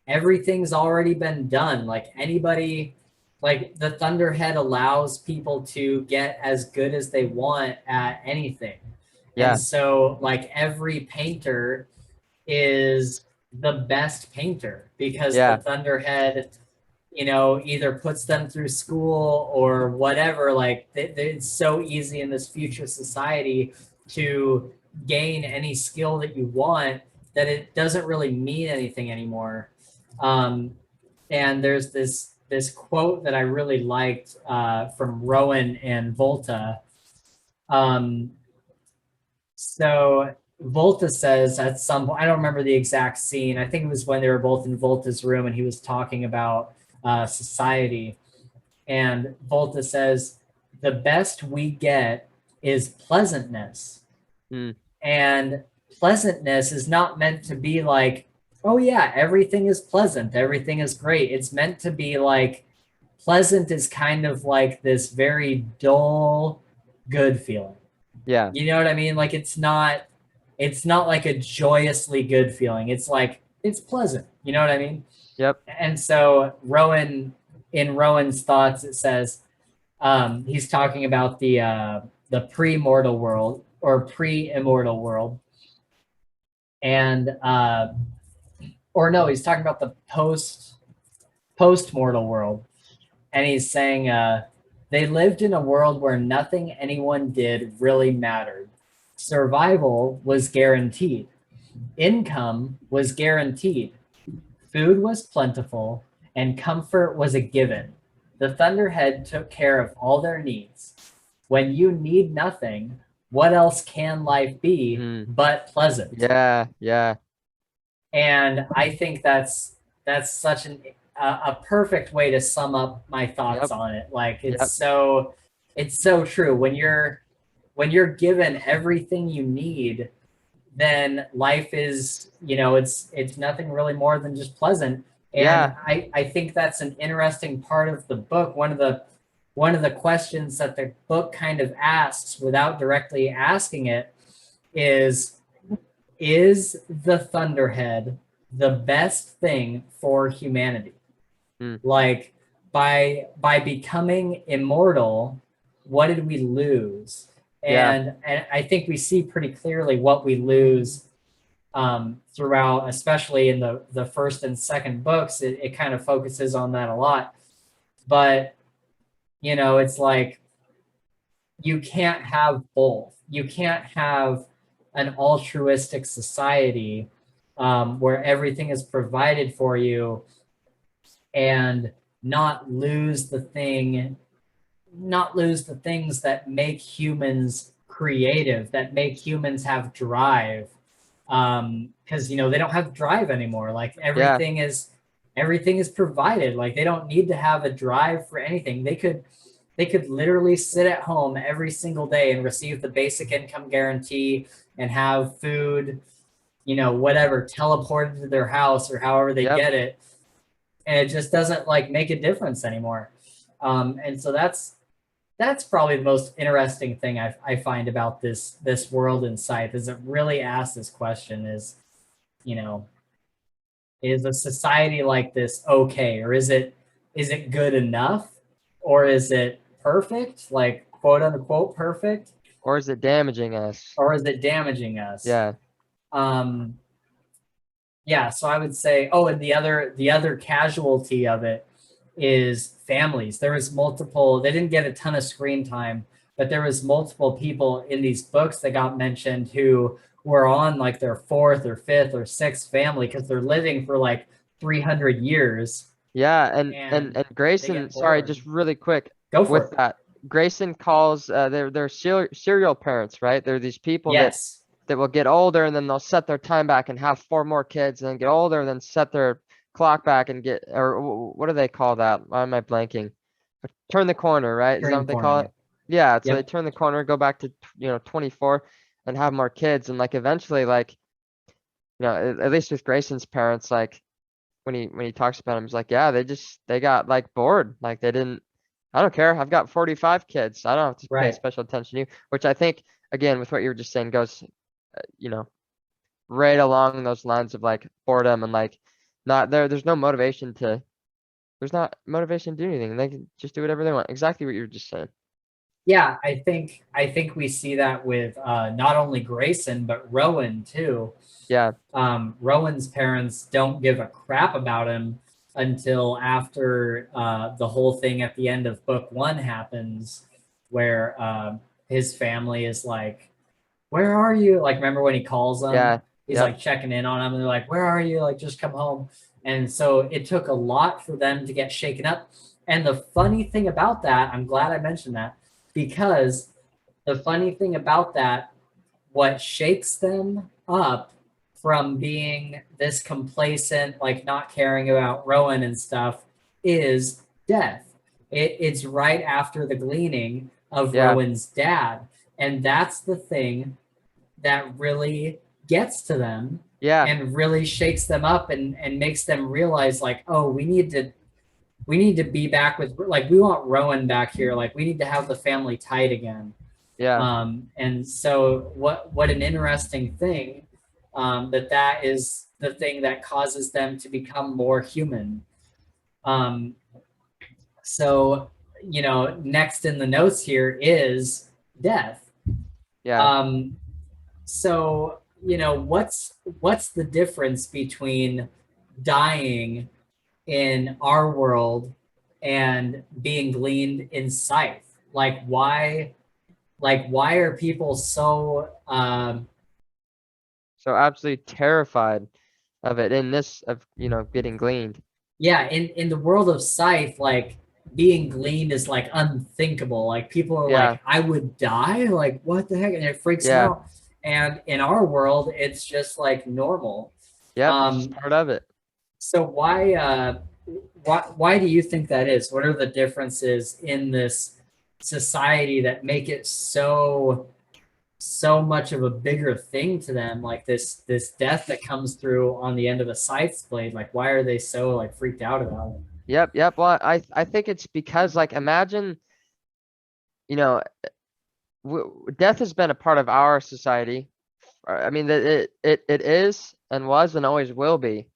everything's already been done. Like anybody, like the Thunderhead allows people to get as good as they want at anything. And
Yeah.
so like every painter is the best painter because the
Yeah.
Thunderhead, either puts them through school or whatever. Like it's so easy in this future society to gain any skill that you want that it doesn't really mean anything anymore. Um, and there's this quote that I really liked from Rowan and Volta. Um, so Volta says at some point, I don't remember the exact scene. I think it was when they were both in Volta's room and he was talking about society. And Volta says, the best we get is pleasantness.
Mm.
And pleasantness is not meant to be like, oh yeah, everything is pleasant, everything is great. It's meant to be like, pleasant is kind of like this very dull, good feeling.
Yeah.
You know what I mean? Like it's not like a joyously good feeling. It's like it's pleasant. You know what I mean?
Yep.
And so in Rowan's thoughts, it says he's talking about the pre-mortal world or pre-immortal world, and or no, he's talking about the post-mortal world, and he's saying they lived in a world where nothing anyone did really mattered. Survival was guaranteed. Income was guaranteed. Food was plentiful, and comfort was a given. The Thunderhead took care of all their needs. When you need nothing, what else can life be but pleasant?
Yeah, yeah.
And I think that's such a perfect way to sum up my thoughts
Yep.
on it. Like
Yep.
it's so true. When you're given everything you need, then life is, it's nothing really more than just pleasant. And
Yeah.
I think that's an interesting part of the book. One of the questions that the book kind of asks without directly asking it is the Thunderhead the best thing for humanity?
Mm.
Like by becoming immortal, what did we lose?
Yeah.
And I think we see pretty clearly what we lose throughout, especially in the first and second books. It kind of focuses on that a lot. But it's like you can't have both. You can't have an altruistic society where everything is provided for you and not lose the things that make humans creative, that make humans have drive. Because they don't have drive anymore. Like
Yeah.
everything is provided. Like they don't need to have a drive for anything. They could literally sit at home every single day and receive the basic income guarantee and have food, whatever, teleported to their house or however they
Yep.
get it. And it just doesn't like make a difference anymore. And so that's probably the most interesting thing I find about this world in Scythe is it really asks this question you know, is a society like this okay, or is it good enough, or is it perfect, like quote unquote perfect,
Or is it damaging us?
or is it damaging us?
Yeah.
Um, yeah, so I would say, oh, and the other casualty of it is families. There was multiple, they didn't get a ton of screen time, but there was multiple people in these books that got mentioned who were on like their fourth or fifth or sixth family because they're living for like 300 years
Yeah. And and
and
and
they
Grayson,
get
sorry,
bored.
just really quick
Go for
with
it.
that. Grayson calls they're serial parents, right? They're these people
Yes.
that will get older and then they'll set their time back and have four more kids and then get older and then set their clock back and get, or what do they call that? Why am I blanking? Turn the corner, right? Is that
Turn
what
the
they
corner.
call
Yeah.
it? Yeah. So they
Yep.
turn the corner, go back to, 24 and have more kids. And like eventually, like, at least with Grayson's parents, like when he talks about him, he's like, yeah, they got like bored. Like they didn't, I don't care. I've got 45 kids. I don't have to pay
Right.
special attention to you, which I think, again, with what you were just saying goes, you know, right along those lines of like boredom and like not there's no motivation to there's not motivation to do anything. They can just do whatever they want. Exactly what you were just saying.
Yeah, I think we see that with not only Grayson but Rowan too.
Yeah.
Rowan's parents don't give a crap about him until after the whole thing at the end of book one happens, where his family is like, "Where are you?" Like, remember when he calls them?
Yeah.
He's
Yep.
like checking in on them, and they're like, "Where are you? Like, just come home." And so it took a lot for them to get shaken up. And the funny thing about that, I'm glad I mentioned that, because the funny thing about that, what shakes them up from being this complacent, like not caring about Rowan and stuff, is death. It's right after the gleaning of
Yeah.
Rowan's dad. And that's the thing that really gets to them
Yeah.
and really shakes them up and makes them realize like, oh, we need to be back with, like, we want Rowan back here. Like we need to have the family tight again.
Yeah.
And so what an interesting thing that is the thing that causes them to become more human. Um, so, next in the notes here is death.
Yeah.
Um, so, what's the difference between dying in our world and being gleaned in Scythe? Why are people so
So absolutely terrified of it in this of getting gleaned.
yeah, in the world of Scythe, like being gleaned is like unthinkable. Like people are
Yeah.
like, I would die, like what the heck, and it freaks them
Yeah.
out. And in our world it's just like normal.
Yep. It's just
um
part of it.
so why do you think that is? What are the differences in this society that make it so much of a bigger thing to them, like this death that comes through on the end of a scythe's blade? Like why are they so like freaked out about it?
Yep. Yep. Well, I think it's because like imagine, you know, death has been a part of our society. I mean, that it is and was and always will be.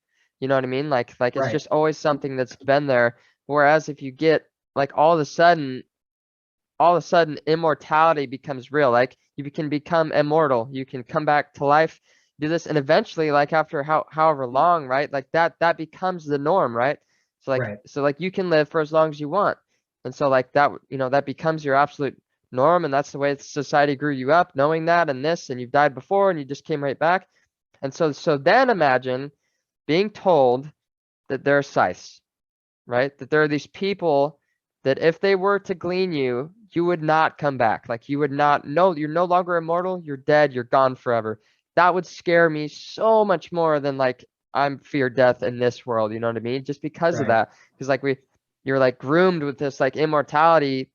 You know what I mean? Like it's
Right.
just always something that's been there. Whereas if you get like all of a sudden immortality becomes real. Like you can become immortal. You can come back to life, do this, and eventually, like after however long, right? Like that becomes the norm, right?
Right.
So like you can live for as long as you want. And so like that, that becomes your absolute norm. And that's the way society grew you up, knowing that and this, and you've died before and you just came right back. And so then imagine being told that there are scythes, right? That there are these people that if they were to glean you, you would not come back. Like you would not, no, you're no longer immortal, you're dead, you're gone forever. That would scare me so much more than like I'm fear death in this world, you know what I mean? Just because of
Right.
that. Because like you're like groomed with this like immortality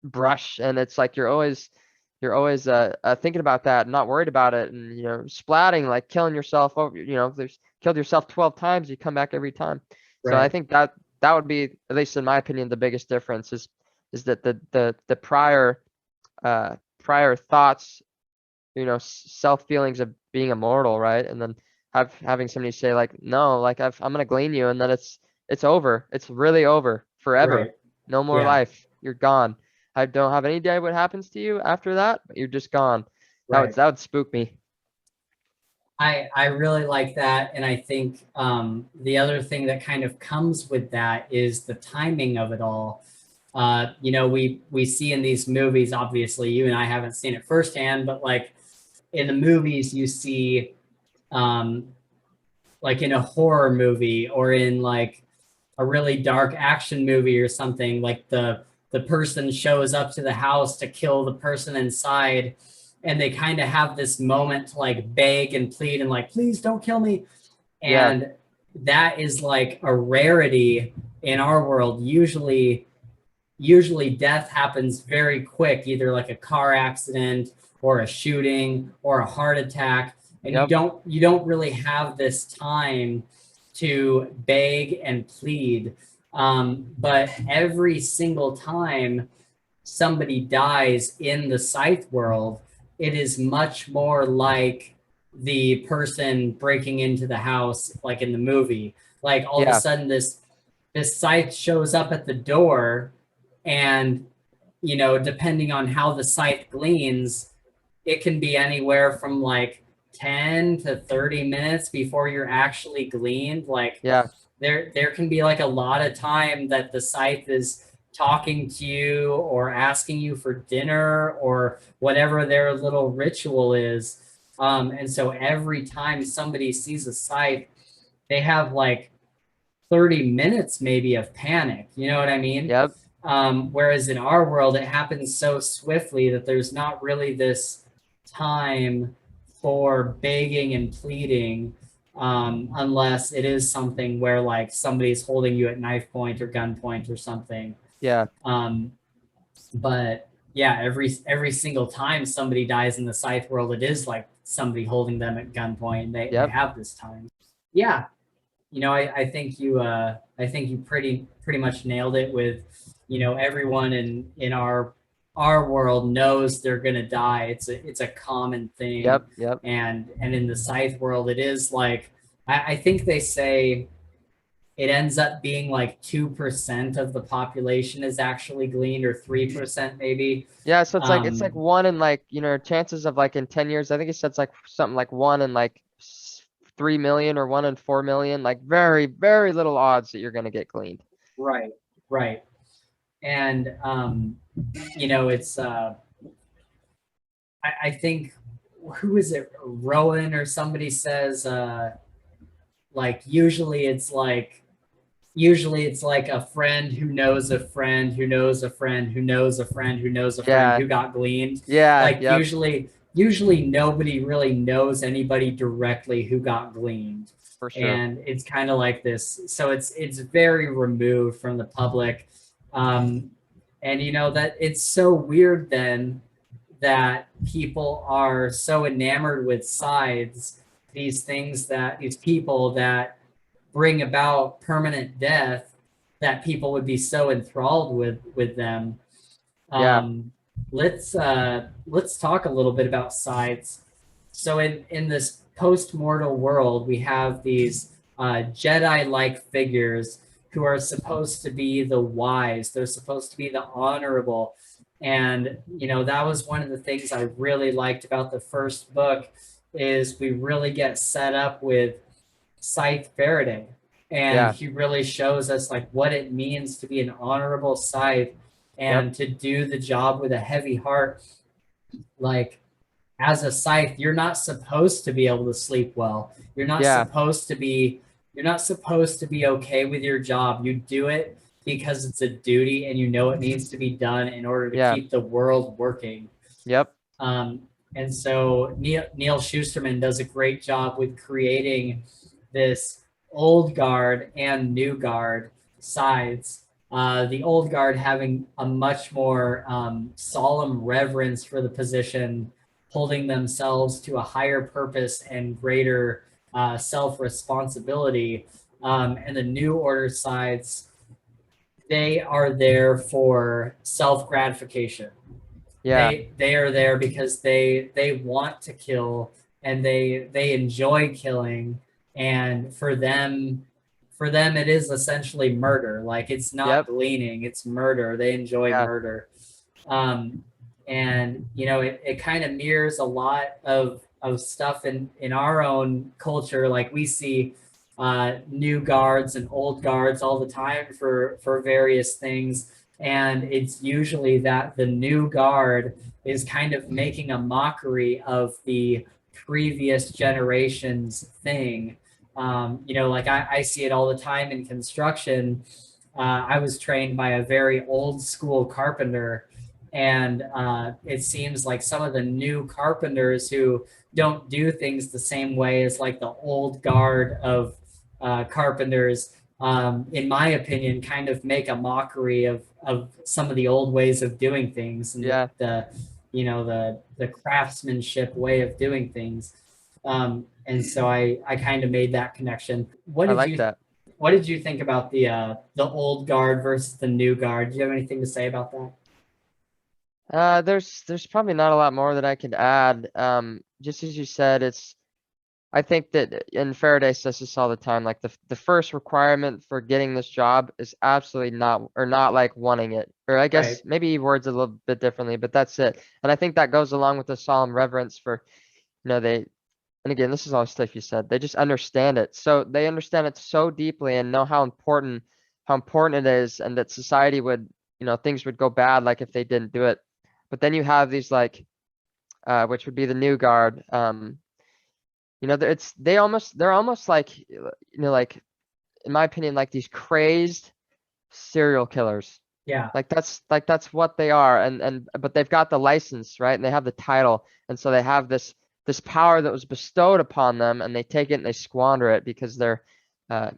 brush, and it's like you're always thinking about that and not worried about it, and splatting, like killing yourself over, there's killed yourself 12 times, you come back every time. So I
Right.
think that would be, at least in my opinion, the biggest difference is that the prior thoughts, self feelings of being immortal, right? And then having somebody say like, no, like I'm gonna glean you, and then it's over. It's really over forever.
Right.
No more
Yeah.
life. You're gone. I don't have any idea what happens to you after that, but you're just gone.
Right.
That would spook me.
I really like that, and I think the other thing that kind of comes with that is the timing of it all. We see in these movies, obviously, you and I haven't seen it firsthand, but like in the movies, you see, um, like in a horror movie or in like a really dark action movie or something, like the person shows up to the house to kill the person inside, and they kind of have this moment to like beg and plead and like, please don't kill me.
Yeah,
And that is like a rarity in our world. Usually death happens very quick, either like a car accident or a shooting or a heart attack, and you
yep,
don't really have this time to beg and plead. But every single time somebody dies in the scythe world, it is much more like the person breaking into the house, like in the movie. Like all of a
yeah,
sudden, this scythe shows up at the door, and depending on how the scythe gleans, it can be anywhere from like 10 to 30 minutes before you're actually gleaned. Like
yeah,
there can be like a lot of time that the scythe is talking to you or asking you for dinner or whatever their little ritual is. And so every time somebody sees a scythe, they have like 30 minutes maybe of panic. You know what I mean?
yep,
Whereas in our world, it happens so swiftly that there's not really this time for begging and pleading, unless it is something where like somebody's holding you at knife point or gunpoint or something.
yeah,
Um, but yeah, every single time somebody dies in the scythe world, it is like somebody holding them at gunpoint. They
yep,
have this time. Yeah, I think you pretty much nailed it with everyone in our world knows they're gonna die. It's a common thing.
Yep.
And in the Scythe world, it is like I think they say it ends up being like 2% of the population is actually gleaned, or 3% maybe.
Yeah, so it's like one in like, chances of like in 10 years, I think it said it's like something like one in like 3 million or one in 4 million, like very, very little odds that you're gonna get gleaned.
Right, right. And it's I think, who is it, Rowan or somebody says like usually it's like a friend who knows a friend who knows a friend who knows a friend who knows a friend
Yeah,
who got gleaned.
yeah,
Like
yep,
usually nobody really knows anybody directly who got gleaned.
for sure.
And it's kind of like this. So it's very removed from the public. And that it's so weird then that people are so enamored with sides, these people that bring about permanent death, that people would be so enthralled with them.
Yeah,
Um, let's talk a little bit about sides. So in this post-mortal world, we have these Jedi-like figures who are supposed to be the wise. They're supposed to be the honorable. And that was one of the things I really liked about the first book, is we really get set up with Scythe Faraday, and
yeah,
he really shows us like what it means to be an honorable scythe
yep,
and to do the job with a heavy heart. Like, as a scythe, you're not supposed to be able to sleep well.
yeah,
You're not supposed to be okay with your job. You do it because it's a duty and it needs to be done in order to
yeah,
keep the world working.
yep,
Um, and so Neal Shusterman does a great job with creating this old guard and new guard sides. The old guard having a much more solemn reverence for the position, holding themselves to a higher purpose and greater self responsibility. And the new order sides, they are there for self gratification.
yeah,
They are there because they want to kill, and they enjoy killing. And for them it is essentially murder. Like, it's not
yep,
gleaning, it's murder. They enjoy
yeah,
murder. um and it kind of mirrors a lot of stuff in our own culture. Like, we see new guards and old guards all the time for various things, and it's usually that the new guard is kind of making a mockery of the previous generation's thing. Like, I see it all the time in construction. I was trained by a very old school carpenter, and it seems like some of the new carpenters who don't do things the same way as like the old guard of carpenters, in my opinion, kind of make a mockery of some of the old ways of doing things, and
yeah.
the craftsmanship way of doing things. And so I kind of made that connection.
I like that.
What did you think about the old guard versus the new guard? Do you have anything to say about that?
There's probably not a lot more that I could add. Just as you said, I think that, and Faraday says this all the time, like the first requirement for getting this job is absolutely not like wanting it. Or I
Right.
guess maybe he words it a little bit differently, but that's it. And I think that goes along with the solemn reverence for, and again, this is all stuff you said. They just understand it. So they understand it so deeply and know how important it is, and that society would, things would go bad like if they didn't do it. But then you have these like, which would be the new guard. They're almost like, like, in my opinion, like these crazed serial killers.
Yeah.
Like that's what they are. But they've got the license, right? And they have the title. And so they have this power that was bestowed upon them, and they take it and they squander it because they're, uh,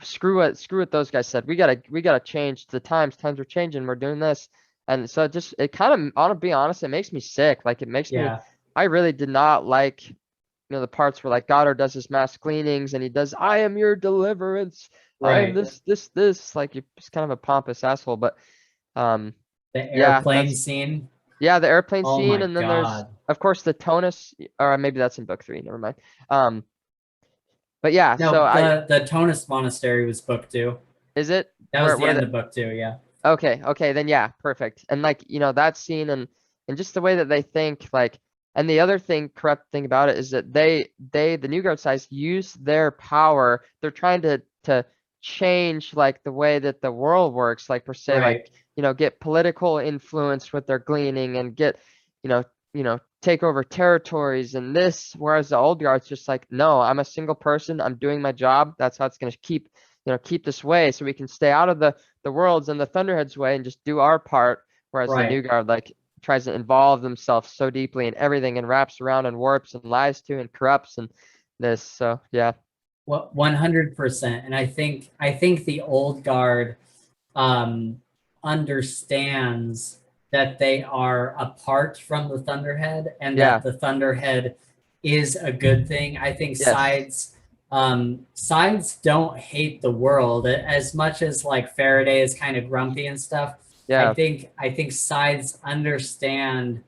screw what those guys said. We gotta change the times. Times are changing. We're doing this. And so it kind of, to be honest, it makes me sick. Like, it makes me,
Yeah.
I really did not like, the parts where like Goddard does his mass cleanings and he does, I am your deliverance. I am
Right.
this. Like, you're just kind of a pompous asshole. But, um,
The
Yeah,
airplane scene.
the airplane
Oh
scene,
my
and then there's
God.
of course the Tonus, or maybe that's in book 3. Never mind. Um, but yeah, so
No,
I
the Tonus Monastery was book 2.
is it
That was the
where
end
the
of book 2, yeah.
okay, then yeah, perfect. And like, that scene and just the way that they think, like, and the other thing, corrupt thing about it is that the New Guard size use their power. They're trying to change like the way that the world works, like per se,
Right.
like, get political influence with their gleaning and get, you know, take over territories and this, whereas the old guard's just like, no, I'm a single person, I'm doing my job. That's how it's gonna keep, keep this way so we can stay out of the world's and the Thunderhead's way and just do our part. Whereas the New
Right.
Guard like tries to involve themselves so deeply in everything and wraps around and warps and lies to and corrupts and this. So yeah,
Well, 100%. And I think the old guard um, understands that they are apart from the Thunderhead and that
yeah,
the Thunderhead is a good thing. I think
yes,
sides don't hate the world as much as like Faraday is kind of grumpy and stuff.
yeah,
I think sides understand.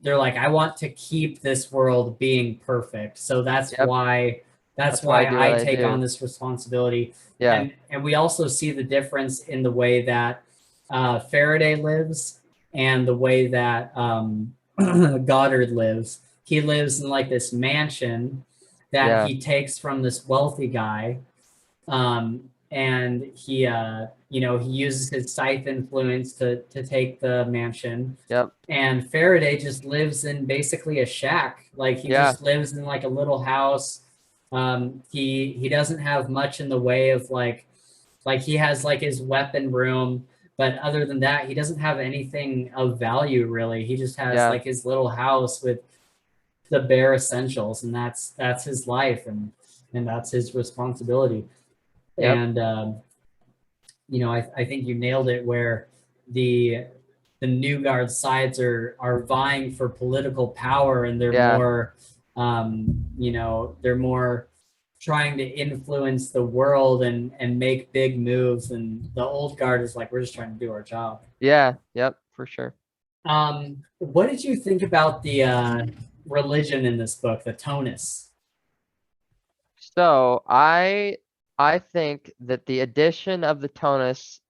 They're like, I want to keep this world being perfect, so
yep.
that's
That's why I
why
do what
I
I
take on
do.
this responsibility.
Yeah,
And we also see the difference in the way that Faraday lives and the way that Goddard lives. He lives in like this mansion that
yeah,
he takes from this wealthy guy, and he uses his scythe influence to take the mansion.
yep,
And Faraday just lives in basically a shack. Like he
yeah,
just lives in like a little house. He doesn't have much in the way of like he has like his weapon room, but other than that, he doesn't have anything of value really. He just has
yeah,
like his little house with the bare essentials, and that's his life, and that's his responsibility.
yep,
And I think you nailed it where the the New Guard sides are vying for political power, and
yeah,
they're more trying to influence the world and make big moves, and the old guard is like, we're just trying to do our job.
yeah, yep, for sure.
What did you think about the religion in this book, the Tonus?
So I think that the addition of the Tonus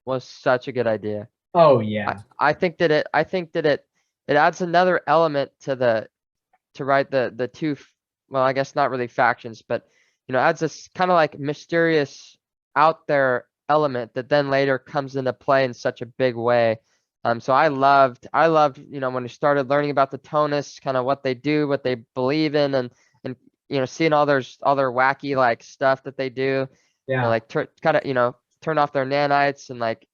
was such a good idea.
Oh
I,
yeah.
I think that it adds another element to to write the two well, I guess not really factions, but adds this kind of like mysterious out there element that then later comes into play in such a big way. So I loved when we started learning about the Tonus, kind of what they do, what they believe in, and seeing all their wacky like stuff that they do,
Yeah.
like kind of turn off their nanites and like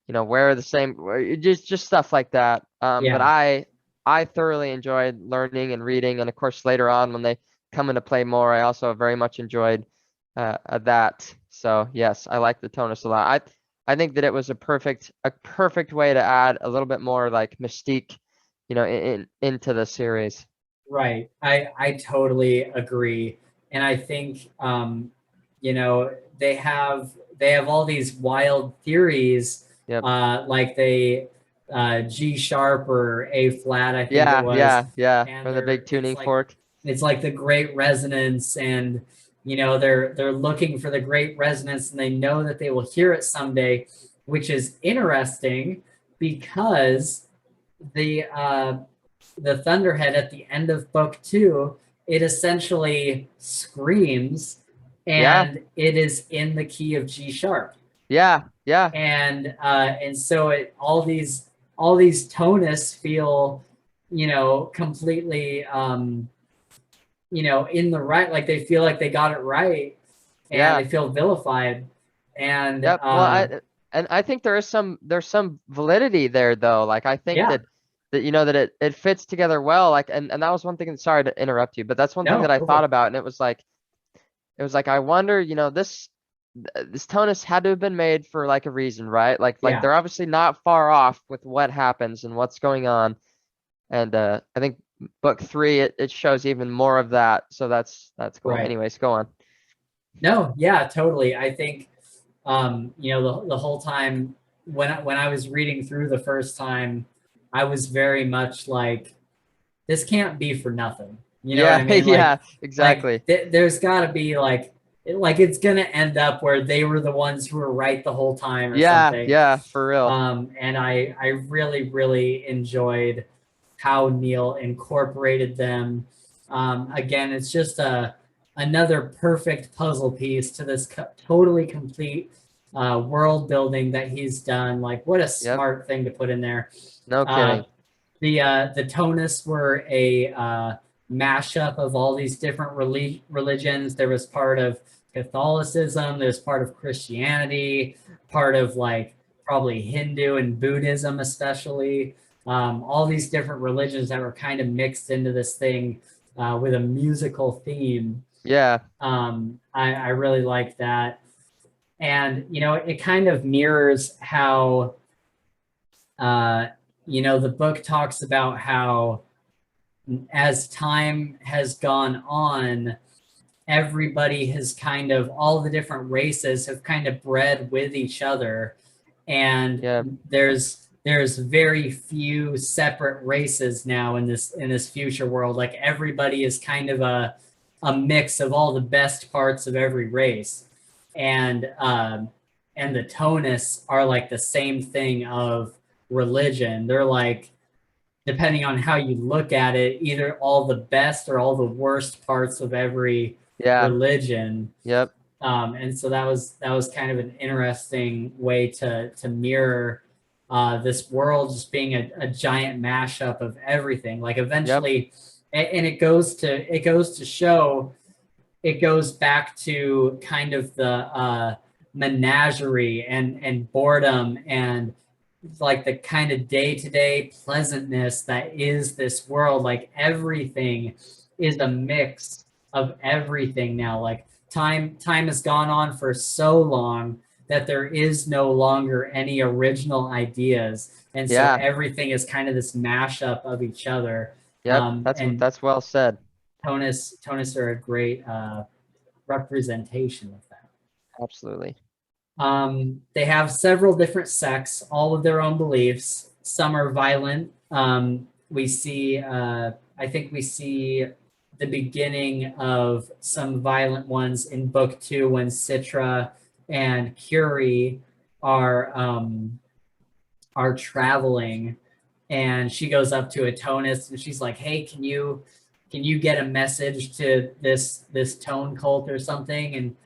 wear the same, just stuff like that. But
Yeah.
I thoroughly enjoyed learning and reading, and of course later on when they come into play more, I also very much enjoyed that. So yes, I like the Tonus a lot. I think that it was a perfect way to add a little bit more like mystique, into the series.
Right. I totally agree. And I think they have all these wild theories,
Yep.
like they G sharp or A flat, I think it
Yeah,
was.
yeah, yeah.
And
Or the big
it's
tuning
like
fork.
the great resonance, and they're looking for the great resonance, and they know that they will hear it someday, which is interesting because the uh the Thunderhead at the end of book 2, it essentially screams,
Yeah,
and it is in the key of G sharp.
yeah, yeah,
And so all these tonus feel, completely in the right, like they feel like they got it right, and
yeah.
they feel vilified. And
Yep. Well, I think there's some validity there though. Like I think
yeah,
that it fits together well. Like and that was one thing. Sorry to interrupt you, but that's one thing
no,
that I
go for
thought
it.
about, and it was like I wonder, this Tonus had to have been made for like a reason, right? Like
Yeah,
they're obviously not far off with what happens and what's going on. And I think book 3 it shows even more of that. So that's cool.
right.
Anyways, go on.
No, yeah, totally. I think the whole time. when I was reading through the first time, I was very much like, this can't be for nothing. You know what I
Yeah,
mean?
yeah, exactly.
There's got to be like it's gonna end up where they were the ones who were right the whole time or
Yeah,
something.
yeah, for real.
And I really enjoyed how Neal incorporated them. Again, it's just another perfect puzzle piece to this totally complete world building that he's done. Like, what a
Yep,
smart thing to put in there.
no
Uh,
kidding.
the Tonists were a mashup of all these different religions. There was part of Catholicism, there's part of Christianity, part of like probably Hindu and Buddhism, especially. All these different religions that were kind of mixed into this thing with a musical theme.
Yeah,
I really like that. And, you know, it kind of mirrors how the book talks about how as time has gone on, everybody has kind of, all the different races have kind of bred with each other. And
yeah,
there's very few separate races now in this future world. Like everybody is kind of a mix of all the best parts of every race. And the Tonists are like the same thing of religion. They're like, depending on how you look at it, either all the best or all the worst parts of every
yeah,
religion.
yep,
And so that was kind of an interesting way to mirror this world just being a giant mashup of everything. Like
yep,
eventually, and it goes to show, it goes back to kind of the menagerie and boredom and like the kind of day-to-day pleasantness that is this world. Like everything is a mix of everything now. Like time has gone on for so long that there is no longer any original ideas, and so
yeah,
everything is kind of this mashup of each other.
yep.
And
That's well said.
Tonis are a great representation of that.
Absolutely.
They have several different sects, all with their own beliefs. Some are violent. We see, I think we see the beginning of some violent ones in book 2 when Citra and Curie are traveling, and she goes up to a tonist and she's like, "Hey, can you get a message to this tone cult or something?" And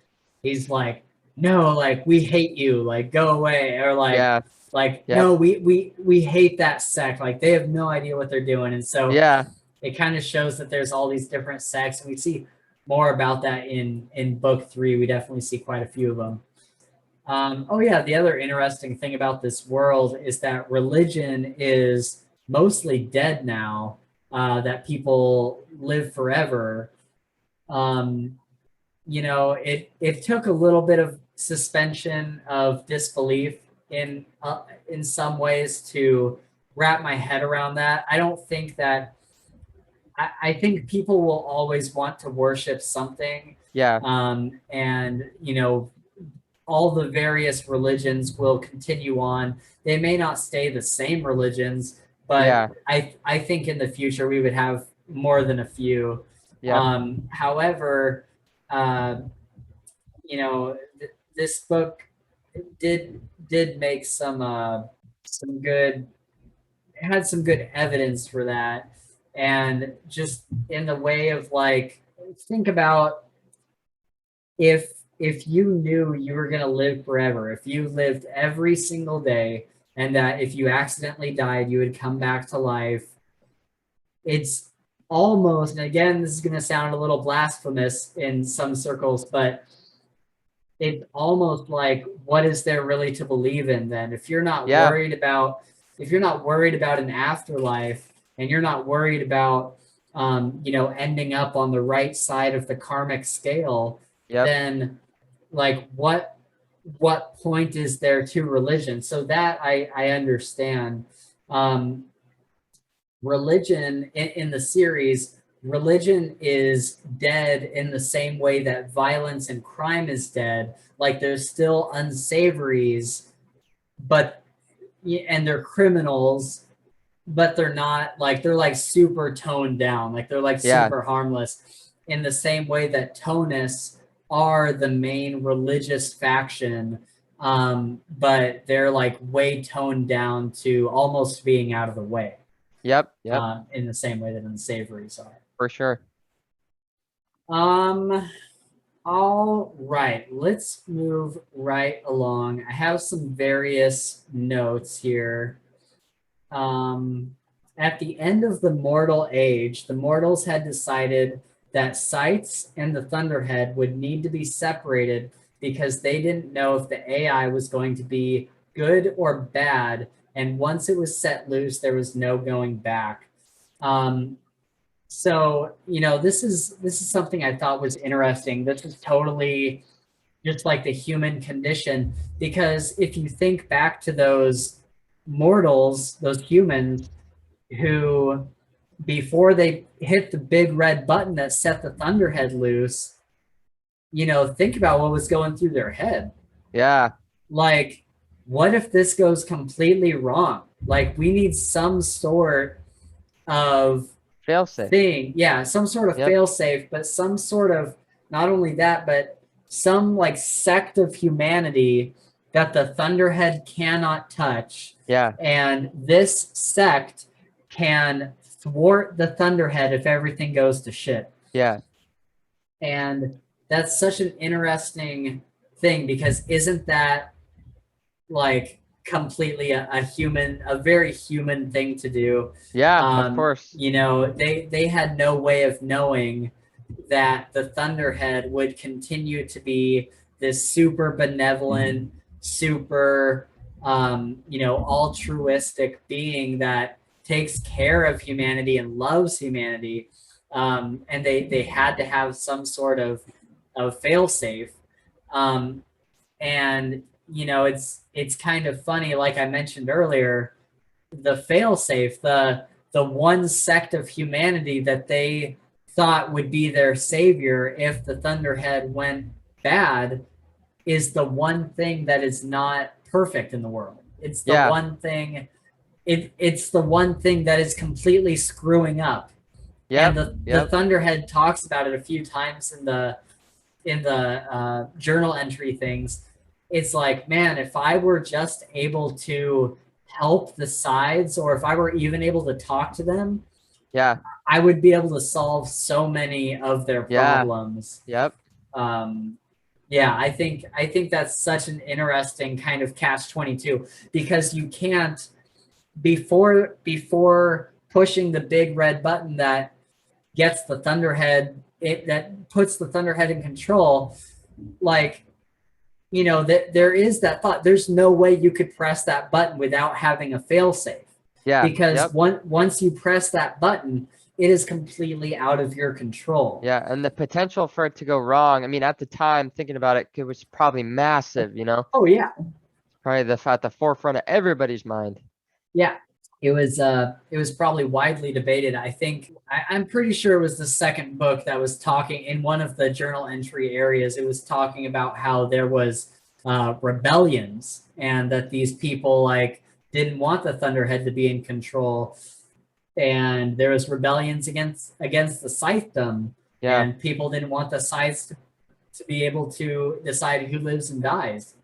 he's like, "No, like we hate you, like go away," or
Yeah,
no,
yep,
we hate that sect, like they have no idea what they're doing. And so
yeah,
it kind of shows that there's all these different sects, and we see more about that in book 3. We definitely see quite a few of them. Oh yeah, the other interesting thing about this world is that religion is mostly dead now. That people live forever. Um, it took a little bit of suspension of disbelief in some ways to wrap my head around that. I don't think that I think people will always want to worship something,
yeah,
and all the various religions will continue on. They may not stay the same religions, but
yeah,
I think in the future we would have more than a few.
yep,
However, uh, this book did make some good, it had some good evidence for that. And just in the way of like, think about if you knew you were going to live forever, if you lived every single day, and that if you accidentally died you would come back to life. It's almost, and again this is going to sound a little blasphemous in some circles, but it's almost like, what is there really to believe in then? If you're not
yeah,
worried about, an afterlife, and you're not worried about ending up on the right side of the karmic scale,
yep,
then like what point is there to religion? So that I understand. um Religion in the series, religion is dead in the same way that violence and crime is dead. Like there's still unsavories, but and they're criminals, but they're not like, they're like super toned down, like they're like
Yeah.
super harmless, in the same way that Tonus are the main religious faction, but they're like way toned down to almost being out of the way.
Yep.
In the same way that the Savories are.
For sure.
All right, let's move right along. I have some various notes here. At the end of the mortal age, the mortals had decided that Scythes and the Thunderhead would need to be separated because they didn't know if the AI was going to be good or bad. And once it was set loose, there was no going back. So, this is something I thought was interesting. This is totally just like the human condition, because if you think back to those mortals, those humans who, before they hit the big red button that set the Thunderhead loose, think about what was going through their head.
Yeah.
Like, what if this goes completely wrong? Like, we need some sort of
Failsafe
thing. Yeah, some sort of failsafe, but some sort of, not only that, but some like sect of humanity that the Thunderhead cannot touch.
Yeah.
And this sect can thwart the Thunderhead if everything goes to shit.
Yeah.
And that's such an interesting thing, because isn't that like completely a very human thing to do?
Yeah, of course.
They had no way of knowing that the Thunderhead would continue to be this super benevolent, super altruistic being that takes care of humanity and loves humanity. And they had to have some sort of failsafe. And it's kind of funny, like I mentioned earlier, the failsafe, the one sect of humanity that they thought would be their savior if the Thunderhead went bad, is the one thing that is not perfect in the world. It's the one thing. It's the one thing that is completely screwing up. And the Thunderhead talks about it a few times in the journal entry things. It's like, man, if I were just able to help the sides, or if I were even able to talk to them, I would be able to solve so many of their problems. I think that's such an interesting kind of catch-22, because you can't, before pushing the big red button that gets the Thunderhead, that puts the Thunderhead in control, like, that there is that thought, there's no way you could press that button without having a failsafe. Because once you press that button, it is completely out of your control.
And the potential for it to go wrong, I mean, at the time, thinking about it, it was probably massive,
Oh yeah.
Probably at the forefront of everybody's mind.
Yeah. It was probably widely debated. I think I'm pretty sure it was the second book that was talking, in one of the journal entry areas, it was talking about how there was rebellions, and that these people like didn't want the Thunderhead to be in control, and there was rebellions against the Scythedom, and people didn't want the Scythes to be able to decide who lives and dies.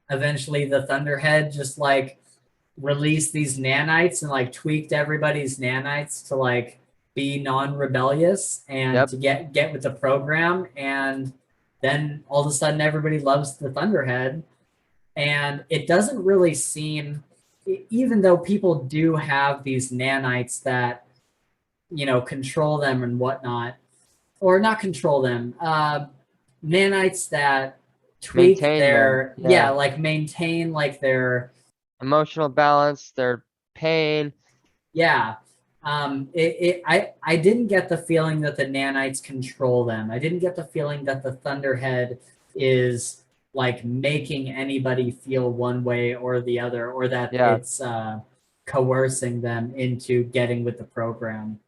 Eventually the Thunderhead just like released these nanites and like tweaked everybody's nanites to like be non-rebellious and to get with the program, and then all of a sudden everybody loves the Thunderhead. And it doesn't really seem, even though people do have these nanites that control them and whatnot, or not control them, nanites that tweak their like maintain like their
emotional balance, their pain.
I didn't get the feeling that the nanites control them. I didn't get the feeling that the Thunderhead is like making anybody feel one way or the other, or that it's coercing them into getting with the program.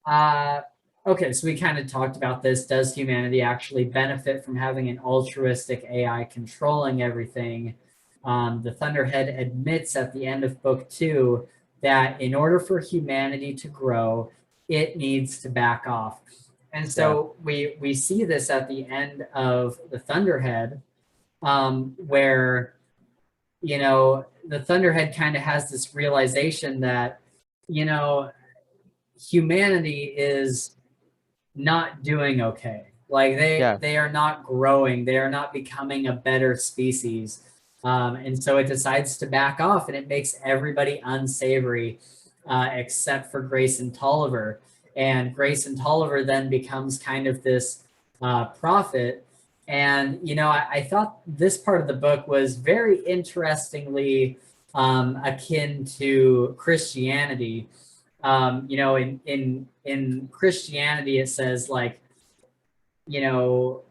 Okay, so we kind of talked about this. Does humanity actually benefit from having an altruistic AI controlling everything? the Thunderhead admits at the end of book 2 that in order for humanity to grow, it needs to back off. And so we see this at the end of the Thunderhead, where, you know, the Thunderhead kind of has this realization that, you know, humanity is not doing okay. Like they are not growing. They are not becoming a better species. And so it decides to back off, and it makes everybody unsavory, except for Grace and Tolliver. And Grace and Tolliver then becomes kind of this prophet. And, you know, I thought this part of the book was very interestingly akin to Christianity. You know, in Christianity, it says, like, you know,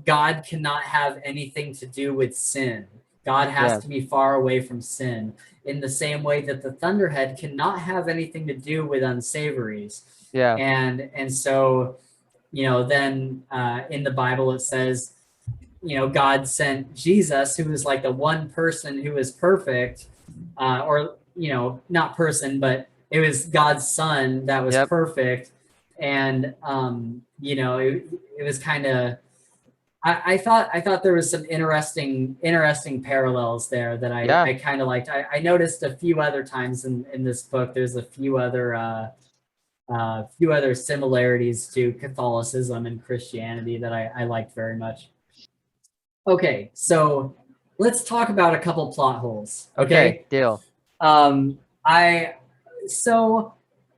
God cannot have anything to do with sin. God has to be far away from sin, in the same way that the Thunderhead cannot have anything to do with unsavories.
Yeah.
And so, you know, then in the Bible it says, you know, God sent Jesus, who was like the one person who was perfect, or, you know, not person, but it was God's son that was perfect. And, you know, it was kind of, I thought there was some interesting parallels there that I kind of liked. I noticed a few other times in this book, there's a few other similarities to Catholicism and Christianity that I liked very much. Okay, so let's talk about a couple plot holes. Okay,
deal.
So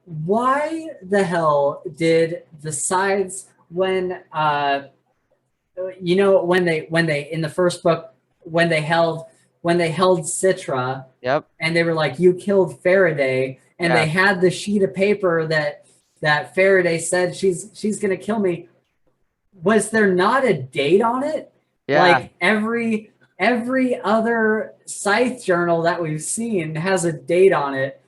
why the hell did the Scythes, when you know, when they in the first book, when they held Citra, and they were like, you killed Faraday, and they had the sheet of paper that Faraday said she's gonna kill me. Was there not a date on it? Like every other Scythe journal that we've seen has a date on it.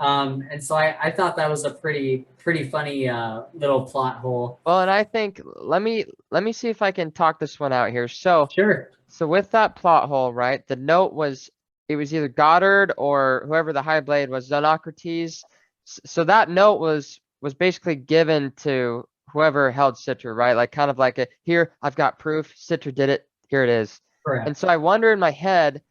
And so I thought that was a pretty funny little plot hole.
Well, and I think let me see if I can talk this one out here. So
sure.
So with that plot hole, right? The note was, it was either Goddard or whoever the High Blade was, Xenocrates. So that note was basically given to whoever held Citra, right? Like kind of like a, here, I've got proof, Citra did it, here it is.
Correct.
And so I wonder in my head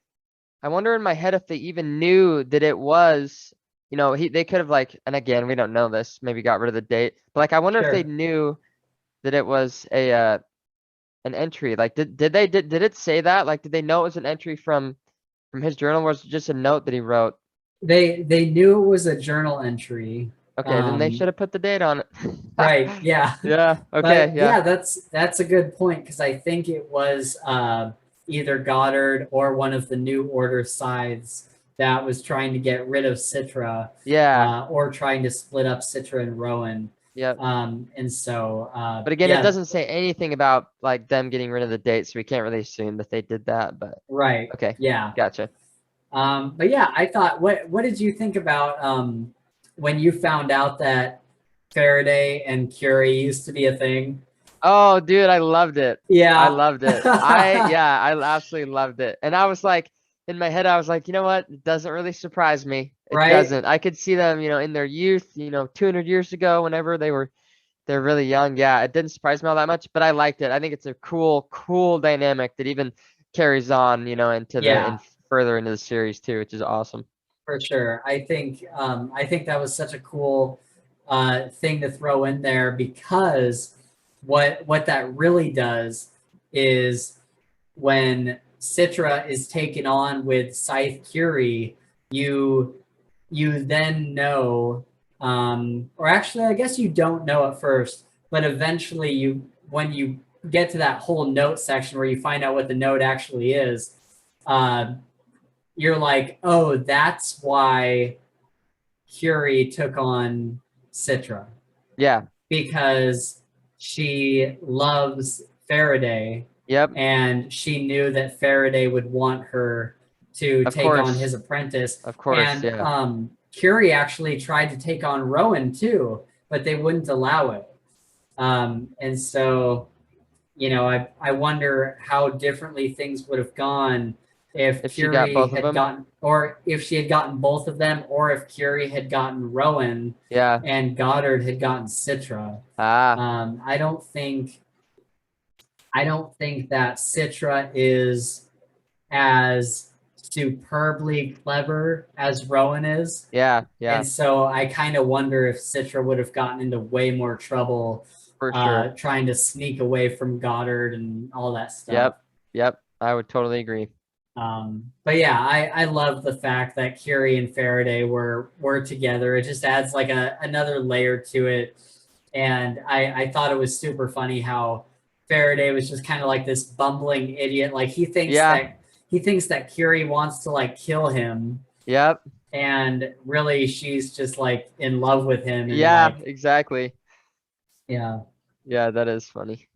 if they even knew that it was, you know, they could have, like, and again, we don't know this, maybe got rid of the date, but like I wonder if they knew that it was a an entry. Like did it say that? Like did they know it was an entry from his journal, or was it just a note that he wrote?
They knew it was a journal entry.
Okay, then they should have put the date on it.
Right, yeah.
Yeah, okay,
but yeah, that's a good point, because I think it was either Goddard or one of the New Order Scythes that was trying to get rid of Citra.
Yeah.
Or trying to split up Citra and Rowan.
Yep.
And so
but again, it doesn't say anything about like them getting rid of the date, so we can't really assume that they did that. But
right.
Okay.
Yeah.
Gotcha.
But yeah, I thought, what did you think about when you found out that Faraday and Curie used to be a thing?
Oh, dude, I loved it.
Yeah.
I loved it. I absolutely loved it. And I was like, in my head, I was like, you know what? It doesn't really surprise me. It doesn't. I could see them, you know, in their youth, you know, 200 years ago, whenever they're really young. Yeah, it didn't surprise me all that much, but I liked it. I think it's a cool dynamic that even carries on, you know, into and further into the series too, which is awesome.
For sure. I think that was such a cool thing to throw in there, because what that really does is, when Citra is taken on with Scythe Curie, you then know, or actually I guess you don't know at first, but eventually when you get to that whole note section where you find out what the note actually is, you're like, oh, that's why Curie took on Citra.
Yeah.
Because she loves Faraday.
Yep.
And she knew that Faraday would want her to take on his apprentice.
Of course.
And Curie actually tried to take on Rowan too, but they wouldn't allow it. And so, you know, I wonder how differently things would have gone if
If she got
Curie
both of
had
them.
gotten, or if she had gotten both of them, or if Curie had gotten Rowan
Yeah.
and Goddard had gotten Citra.
Ah,
I don't think that Citra is as superbly clever as Rowan is.
yeah,
And
yeah,
so I kind of wonder if Citra would have gotten into way more trouble
for sure.
trying to sneak away from Goddard and all that stuff.
Yep, yep. I would totally agree.
But yeah, I love the fact that Curie and Faraday were together. It just adds like another layer to it. And I thought it was super funny how Faraday was just kind of like this bumbling idiot. Like
Yeah,
he thinks that Curie wants to like kill him,
yep,
and really she's just like in love with him and
yeah,
like
exactly.
yeah.
Yeah, that is funny.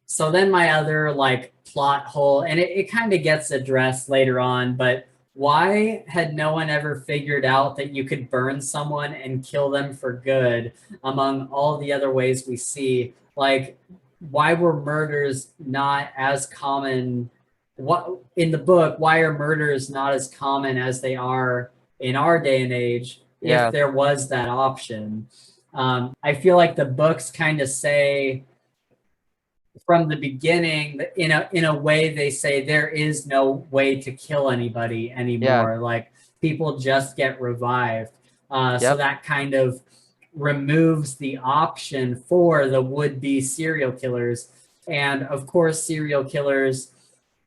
So then my other like plot hole, and it kind of gets addressed later on, but why had no one ever figured out that you could burn someone and kill them for good among all the other ways we see? Like, why were murders not as common? What in the book, why are murders not as common as they are in our day and age if
Yeah,
there was that option? I feel like the books kind of say from the beginning in a way they say there is no way to kill anybody
yeah,
anymore, like people just get revived, so
yep,
that kind of removes the option for the would-be serial killers. And of course serial killers,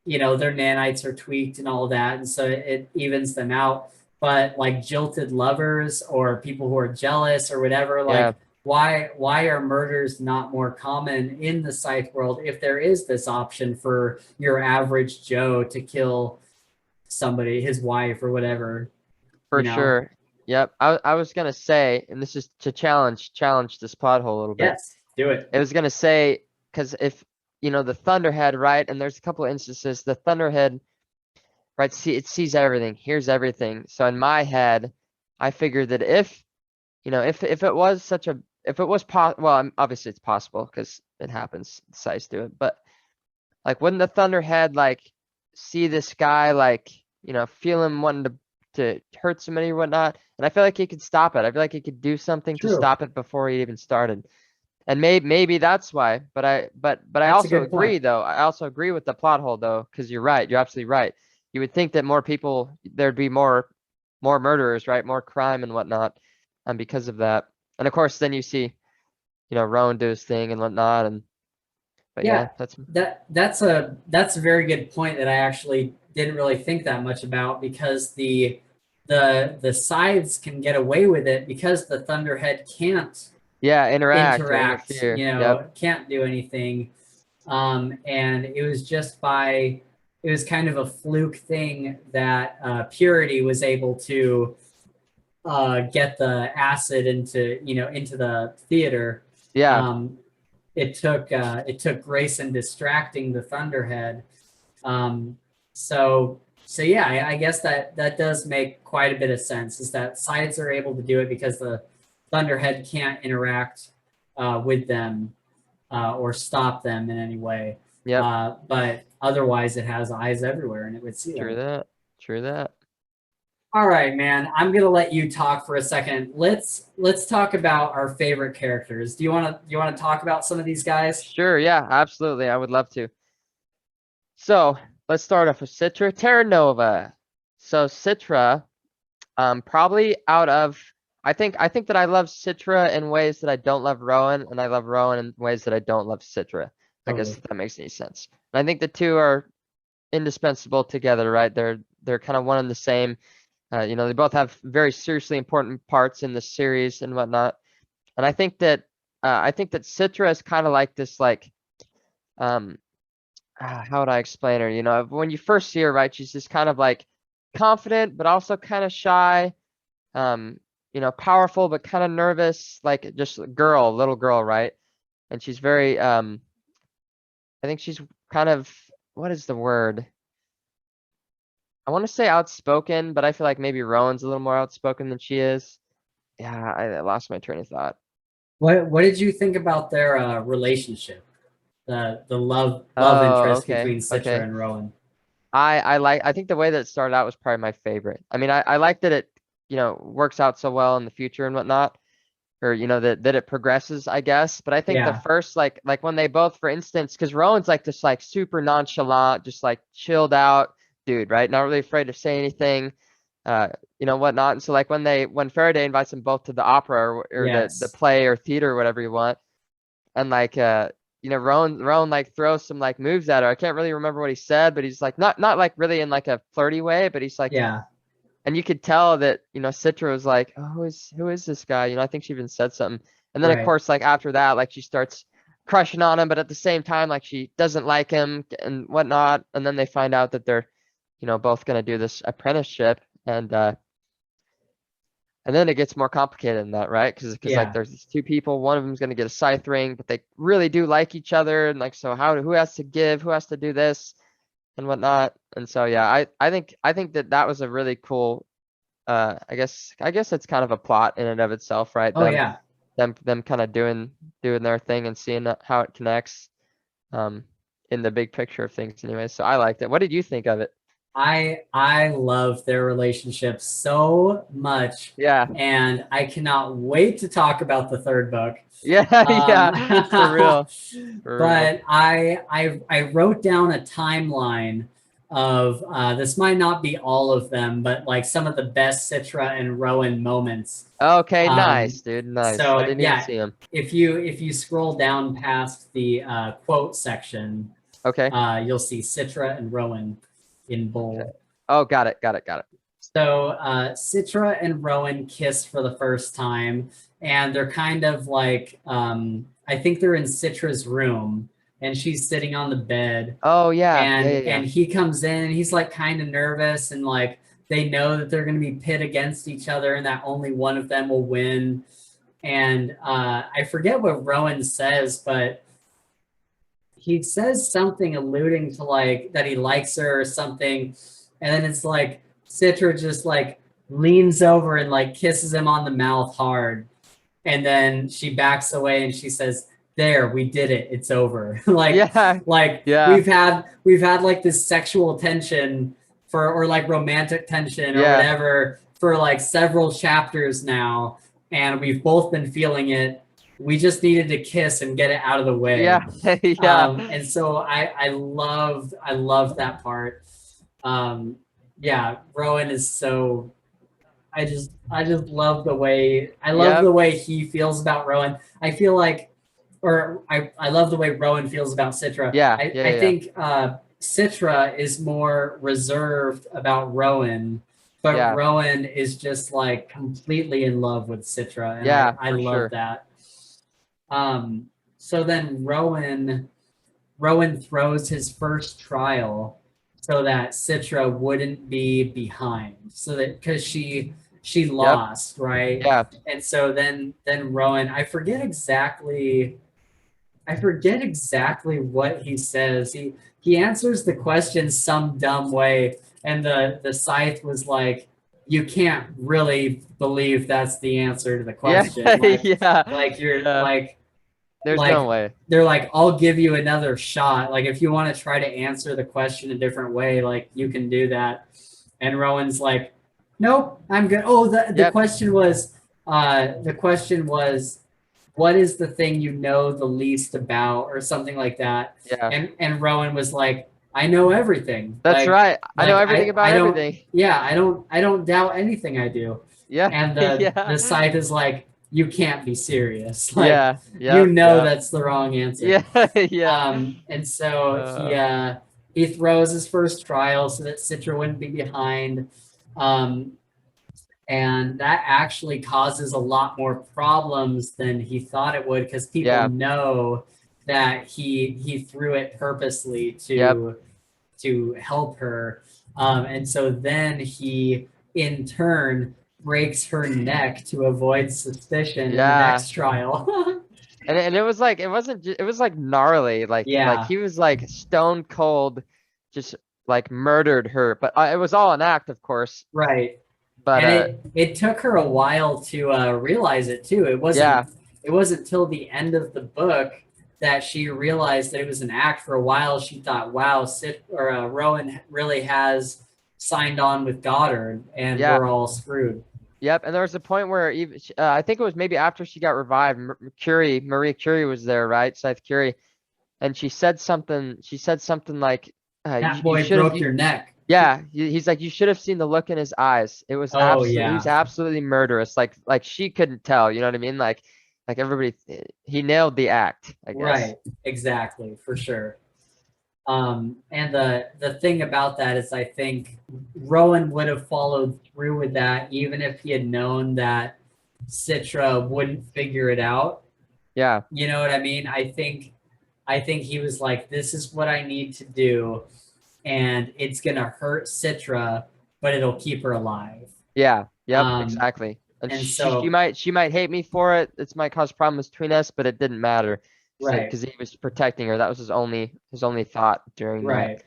their nanites are tweaked and all that, and so it evens them out. But like jilted lovers or people who are jealous or whatever,
yeah,
like why are murders not more common in the Scythe world if there is this option for your average Joe to kill somebody, his wife or whatever,
for sure. Yep. I was gonna say, and this is to challenge this plot hole a little bit.
Yes, do it.
It was gonna say, because if the Thunderhead, right, and there's a couple of instances, the Thunderhead, right, it sees everything, hears everything. So in my head, I figured that if it was if it was well, obviously it's possible because it happens, Scythes do it, but like wouldn't the Thunderhead like see this guy like feel him wanting to hurt somebody or whatnot, and I feel like he could stop it. I feel like he could do something to
True.
stop it before he even started. And maybe that's why. But I
That's a
also
good point.
agree though. I also agree with the plot hole though, because you're right. You're absolutely right. You would think that more people, there'd be more murderers, right? More crime and whatnot, because of that. And of course, then you see, Rowan do his thing and whatnot. But yeah,
Yeah, that's a very good point that I actually didn't really think that much about, because the scythes can get away with it because the Thunderhead can't
yeah, interact or
interact,
interfere. Yep.
can't do anything. And it was kind of a fluke thing that Purity was able to get the acid into the theater.
Yeah.
Um, it took Grayson distracting the Thunderhead. Um, so yeah, I guess that does make quite a bit of sense. Is that sides are able to do it because the Thunderhead can't interact with them or stop them in any way.
Yep.
But otherwise, it has eyes everywhere and it would see
True
them.
that. True that.
All right, man. I'm gonna let you talk for a second. Let's talk about our favorite characters. Do you wanna talk about some of these guys?
Sure. Yeah. Absolutely. I would love to. So let's start off with Citra Terra Nova. So Citra, probably out of I think that I love Citra in ways that I don't love Rowan, and I love Rowan in ways that I don't love Citra. I guess
Totally.
if that makes any sense. And I think the two are indispensable together, right? They're kind of one and the same. They both have very seriously important parts in the series and whatnot. And I think that Citra is kind of like this, like, um, how would I explain her? When you first see her, right, she's just kind of like confident, but also kind of shy. Powerful, but kind of nervous, like just a little girl, right? And she's very, I think she's kind of, what is the word? I want to say outspoken, but I feel like maybe Rowan's a little more outspoken than she is. Yeah, I lost my train of thought.
What did you think about their relationship? The love
Oh,
interest
okay,
between Citra
okay.
and Rowan.
I think the way that it started out was probably my favorite. I mean, I like that it, works out so well in the future and whatnot, or that it progresses, I guess. But I think the
Yeah.
first like when they both, for instance, because Rowan's like this like super nonchalant, just like chilled out dude, right? Not really afraid to say anything, whatnot. And so like when Faraday invites them both to the opera or the
Yes.
play or theater or whatever you want, and like Rowan like throws some like moves at her. I can't really remember what he said, but he's like not like really in like a flirty way, but he's like,
Yeah.
and you could tell that, Citra was like, oh, who is this guy? I think she even said something. And then of
Right.
course, like after that, like she starts crushing on him, but at the same time, like she doesn't like him and whatnot. And then they find out that they're, both gonna do this apprenticeship, and then it gets more complicated than that, right? Because like
Yeah.
there's these two people, one of them's gonna get a scythe ring, but they really do like each other, and like so who has to give, who has to do this and whatnot. And so yeah, I think that was a really cool, I guess it's kind of a plot in and of itself, right?
Oh
Them
yeah.
them kind of doing their thing and seeing how it connects um in the big picture of things anyway. So I liked it. What did you think of it?
I love their relationship so much,
Yeah.
and I cannot wait to talk about the third book.
Yeah,
Um,
yeah. For real. For real.
but I wrote down a timeline of this might not be all of them, but like some of the best Citra and Rowan moments.
Okay,
Um,
nice, dude. Nice. I
so
didn't even
yeah,
see him.
if you scroll down past the quote section,
Okay.
you'll see Citra and Rowan in
Okay.
bold.
Oh, got it. Got it. Got it.
So Citra and Rowan kiss for the first time, and they're kind of like I think they're in Citra's room, and she's sitting on the bed,
Oh yeah. Yeah,
and
yeah, yeah.
he comes in, and he's like kind of nervous, and like they know that they're going to be pit against each other, and that only one of them will win. And I forget what Rowan says, but he says something alluding to like that he likes her or something, and then it's like Citra just like leans over and like kisses him on the mouth hard, and then she backs away and she says, "There, we did it. It's over."
Yeah.
like
Yeah.
we've had like this sexual tension for or like romantic tension or
Yeah.
whatever for like several chapters now, and we've both been feeling it. We just needed to kiss and get it out of the way.
Yeah. Yeah.
And so I love that part. Um, yeah, Rowan is so I just love the way
Yep.
he feels about Rowan. I feel like or I love the way Rowan feels about Citra.
Yeah. Yeah.
I
Yeah.
think Citra is more reserved about Rowan, but
Yeah.
Rowan is just like completely in love with Citra, and
Yeah,
I
for
love
sure.
that. So then Rowan throws his first trial so that Citra wouldn't be behind. So that because she
Yep.
lost, right?
Yeah.
And so then Rowan, I forget exactly what he says. He answers the question some dumb way, and the scythe was like, "You can't really believe that's the answer to the
Yeah.
question.
Yeah.
You're
Yeah. There's no
like
way.
they're like, I'll give you another shot. Like if you want to try to answer the question a different way, like you can do that." And Rowan's like, "Nope, I'm good." Oh,
Yep.
the question was what is the thing you know the least about or something like that.
Yeah.
And Rowan was like, "I know everything.
That's right. I know everything
I
about
don't
everything.
yeah, I don't doubt anything I do."
Yeah.
And
Yeah.
the scythe is like, "You can't be serious. Like
Yeah.
you
Yep.
know
Yep.
that's the wrong answer."
Yeah. Yeah.
And so
Uh,
he throws his first trial so that Citra wouldn't be behind. Um, and that actually causes a lot more problems than he thought it would because people
yeah.
know that he threw it purposely
Yep.
to help her. And so then he in turn breaks her neck to avoid suspicion in the
Yeah.
next trial.
And it was like it was like gnarly. Like
Yeah,
he was like stone cold, just like murdered her. But it was all an act, of course.
right.
But
And it took her a while to realize it too.
yeah.
It wasn't till the end of the book that she realized that it was an act. For a while, she thought, wow, Rowan really has signed on with Goddard, and
Yeah.
we're all screwed.
Yep. And there was a point where even I think it was maybe after she got revived, Marie Curie was there, right? Scythe Curie, and she said something. She said something like,
That
you
boy
should have."
broke your neck.
Yeah, he's like, "You should have seen the look in his eyes. It was
Oh
he
yeah,
was absolutely murderous. Like she couldn't tell. You know what I mean? Like everybody, he nailed the act, I guess."
right, exactly, for sure. And the thing about that is, I think Rowan would have followed through with that even if he had known that Citra wouldn't figure it out.
Yeah.
You know what I mean? I think he was like, this is what I need to do, and it's gonna hurt Citra, but it'll keep her alive.
Yeah. Yep.
Um,
Exactly. And
and
she
so
might hate me for it. It might cause problems between us, but it didn't matter
right,
because he was protecting her. That was his only thought during that.
right.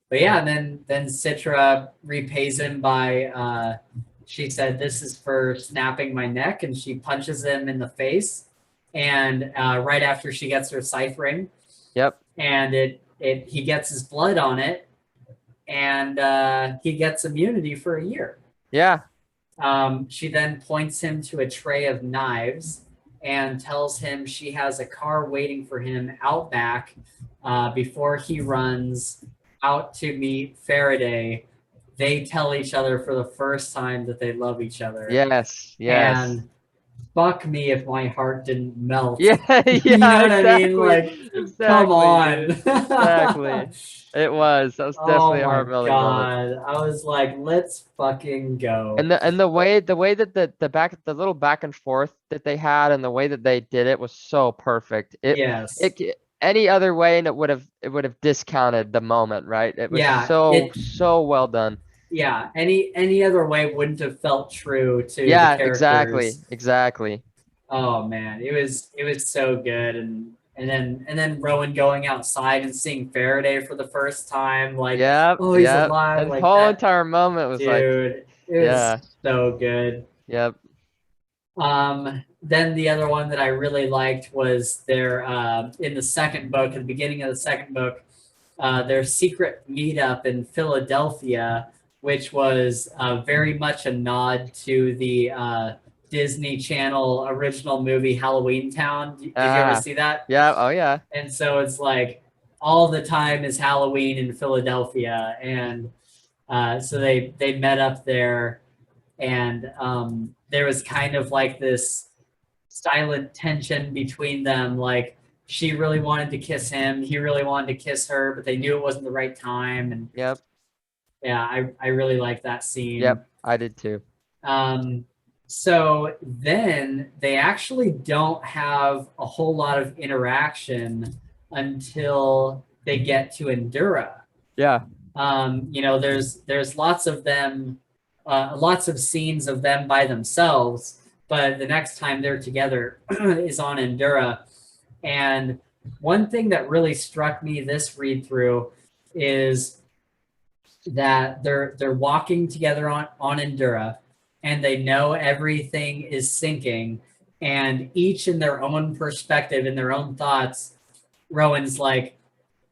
But yeah, then Citra repays him by she said, "This is for snapping my neck," and she punches him in the face. And right after she gets her scythe ring,
Yep.
and he gets his blood on it, and he gets immunity for a year.
Yeah.
She then points him to a tray of knives and tells him she has a car waiting for him out back before he runs out to meet Faraday. They tell each other for the first time that they love each other.
Yes. Yes.
And fuck me if my heart didn't melt.
Yeah.
You know
Yeah.
what I mean? Like,
Exactly.
come on.
Dude. Exactly. It was. That was
Oh
definitely a
my
heart-melting moment.
god. I was like, let's fucking go.
And the way that the little back and forth that they had and the way that they did it was so perfect.
Yes.
Any other way and it would have discounted the moment, right? It was
Yeah.
so well done.
Yeah. Any other way wouldn't have felt true to the
Yeah, exactly.
characters.
Exactly.
Oh man, it was so good. And then Rowan going outside and seeing Faraday for the first time, like,
Yep,
oh, he's
yep.
alive,
And the
like
whole
that.
entire moment was like,
Dude, it was
yeah,
so good.
yep.
Then the other one that I really liked was their in the second book, at the beginning of the second book, their secret meetup in Philadelphia, which was very much a nod to the Disney Channel original movie Halloween Town. Did you ever see that?
Yeah, oh yeah.
And so it's like all the time is Halloween in Philadelphia, and so they met up there, and there was kind of like this silent tension between them. Like she really wanted to kiss him, he really wanted to kiss her, but they knew it wasn't the right time. And
Yep,
yeah, I really like that scene.
yep. I did too.
Um, so then they actually don't have a whole lot of interaction until they get to Endura.
Yeah,
You know, there's lots of them, lots of scenes of them by themselves, but the next time they're together is on Endura. And one thing that really struck me this read through is that they're walking together on Endura, and they know everything is sinking, and each in their own perspective, in their own thoughts, Rowan's like,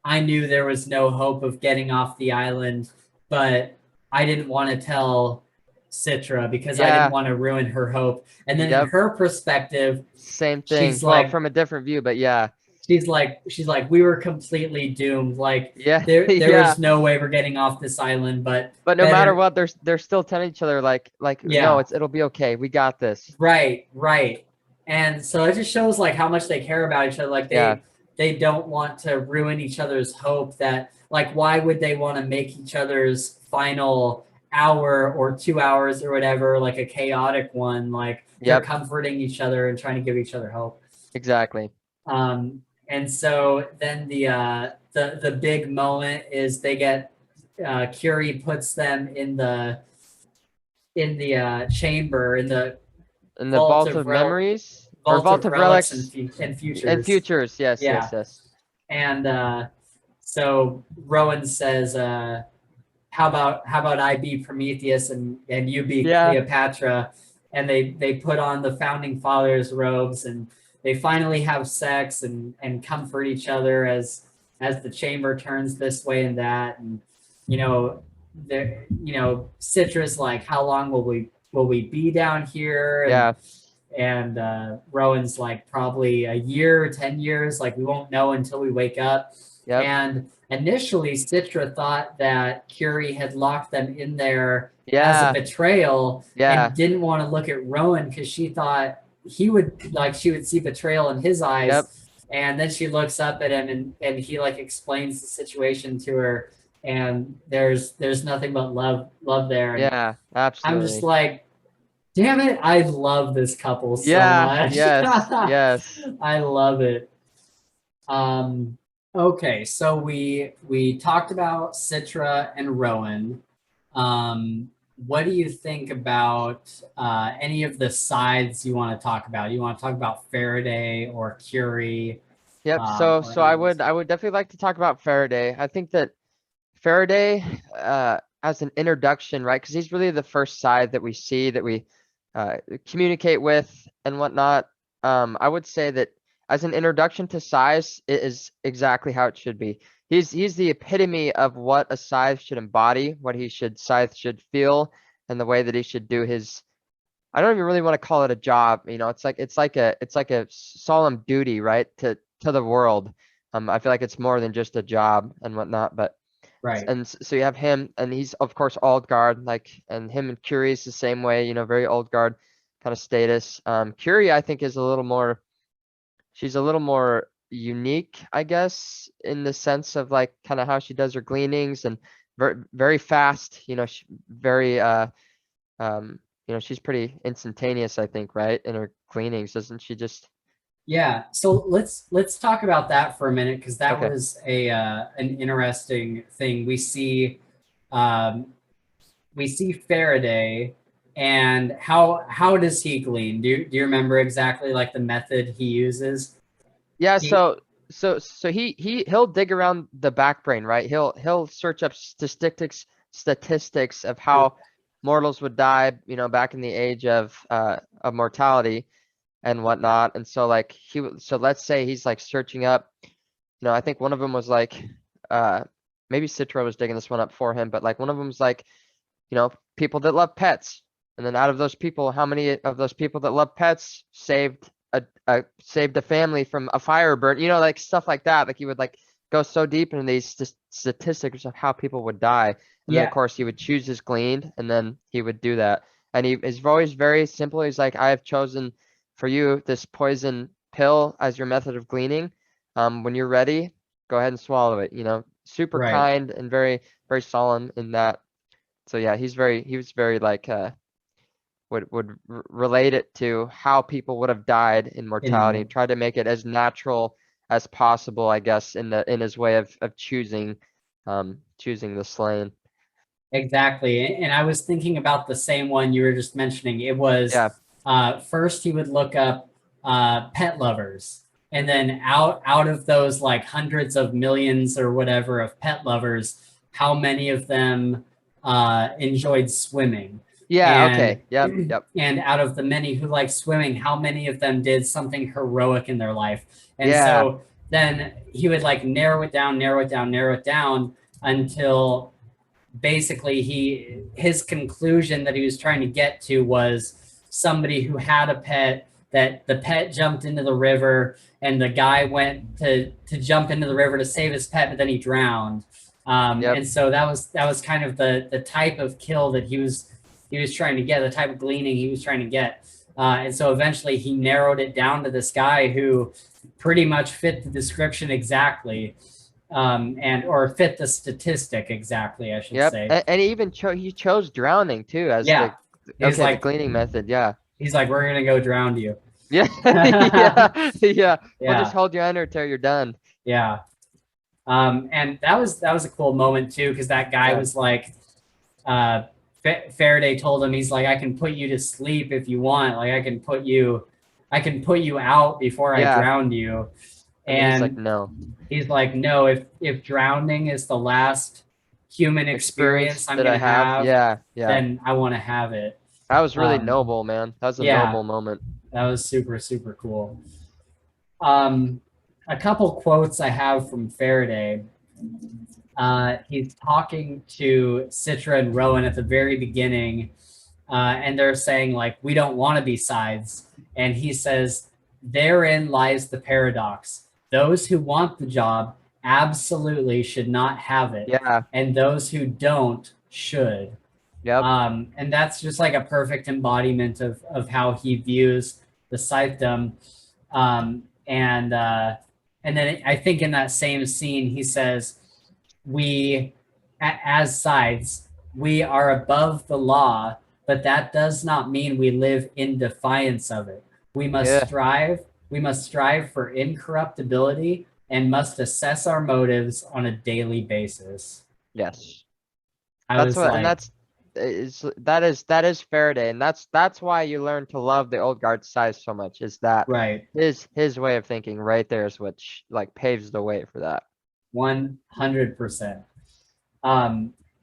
I knew there was no hope of getting off the island, but I didn't want to tell Citra because I didn't
yeah,
want to ruin her hope. And then in
yep.
her perspective,
Same thing.
she's
Well,
like,
from a different view, but yeah,
she's like, we were completely doomed. Like
yeah,
there
yeah.
is no way we're getting off this island, but
But no matter
better.
what, they're still telling each other like no,
Yeah,
it'll be okay. We got this.
right. And so it just shows like how much they care about each other. Like
Yeah,
they don't want to ruin each other's hope. That like why would they want to make each other's final hour or 2 hours or whatever like a chaotic one? Like they're
yep,
comforting each other and trying to give each other hope.
exactly.
And so then the big moment is they get Curie puts them in the chamber in the
And the
vault
vault
of
of memories or
vault
vault
of
of
relics
relics
and
and
futures.
futures. Yes,
Yeah.
yes, yes.
And so Rowan says, how about I be Prometheus and you be
Yeah,
Cleopatra? And they put on the founding fathers robes, and they finally have sex and comfort each other as the chamber turns this way and that. And Citra's like, how long will we be down here?
Yeah.
And Rowan's like, probably a year, 10 years, like we won't know until we wake up.
Yep.
And initially Citra thought that Curie had locked them in there as a
Yeah.
betrayal,
Yeah.
and didn't want to look at Rowan because she thought she would see betrayal in his eyes.
Yep.
And then she looks up at him, and he like explains the situation to her, and there's nothing but love there. And
Yeah, absolutely.
I'm just like, damn it, I love this couple so much.
Yes, yes.
I love it. Okay, so we talked about Citra and Rowan. What do you think about any of the sides you want to talk about? You want to talk about Faraday or Curie?
Yep. So I would definitely like to talk about Faraday. I think that Faraday, as an introduction, right? Because he's really the first side that we see, that we communicate with and whatnot. I would say that as an introduction to Scythe, it is exactly how it should be. He's the epitome of what a Scythe should embody, what Scythe should feel, and the way that he should do his. I don't even really want to call it a job. It's like a solemn duty, right, to the world. I feel like it's more than just a job and whatnot, but.
Right.
And so you have him, and he's of course old guard, and him and Curie is the same way, very old guard kind of status. Curie, I think, is she's a little more unique, I guess, in the sense of kind of how she does her gleanings, and very, very fast, very, she's pretty instantaneous, I think, right, in her gleanings, doesn't she just?
Yeah, so let's talk about that for a minute, because that
Okay.
was an interesting thing. We see Faraday, and how does he glean? Do you remember exactly like the method he uses?
Yeah, so he'll dig around the back brain, right? He'll search up statistics of how mortals would die, back in the age of mortality and whatnot. And so so let's say he's searching up, I think one of them was maybe Citra was digging this one up for him, but one of them was people that love pets. And then out of those people, how many of those people that love pets saved a family from a fire burn, stuff like that. He would go so deep into these statistics of how people would die. And then of course he would choose his gleaned, and then he would do that. And he is always very simple. He's like, I have chosen for you this poison pill as your method of gleaning. When you're ready, go ahead and swallow it. Super kind and very, very solemn in that. So yeah, he was very would relate it to how people would have died in mortality, and try to make it as natural as possible, I guess, in his way of choosing the slain.
Exactly. And I was thinking about the same one you were just mentioning. It was first he would look up pet lovers, and then out of those hundreds of millions or whatever of pet lovers, how many of them enjoyed swimming.
Yeah, okay. Yep.
And out of the many who like swimming, how many of them did something heroic in their life? And so then he would narrow it down until basically his conclusion that he was trying to get to was somebody who had a pet, that the pet jumped into the river, and the guy went to jump into the river to save his pet, but then he drowned. And so that was kind of the type of kill that he was trying to get, the type of gleaning he was trying to get. And so eventually he narrowed it down to this guy who pretty much fit the description exactly, or fit the statistic exactly, I should say.
And he even chose drowning too as the gleaning method. Yeah.
He's like, we're gonna go drown you.
Yeah. Yeah. We'll just hold you under till you're done.
Yeah. And that was a cool moment too, because that guy was like, Faraday told him, he's like, I can put you to sleep if you want. I can put you out before I drown you. And
he's like, no.
He's like, no, if drowning is the last human experience I'm gonna have, then I want to have it.
That was really noble, man. That was a noble moment.
That was super, super cool. A couple quotes I have from Faraday. He's talking to Citra and Rowan at the very beginning, and they're saying, like, we don't want to be scythes. And he says, therein lies the paradox. Those who want the job absolutely should not have it.
Yeah.
And those who don't should.
Yep.
And that's just like a perfect embodiment of how he views the scythedom. And then I think in that same scene, he says, we, as scythes, we are above the law, but that does not mean we live in defiance of it. We must strive. We must strive for incorruptibility and must assess our motives on a daily basis.
Yes.
I
That's
was
what,
like,
and that is Faraday, and that's why you learn to love the old guard size so much. Is that
right,
his way of thinking right there is what like paves the way for that.
100%.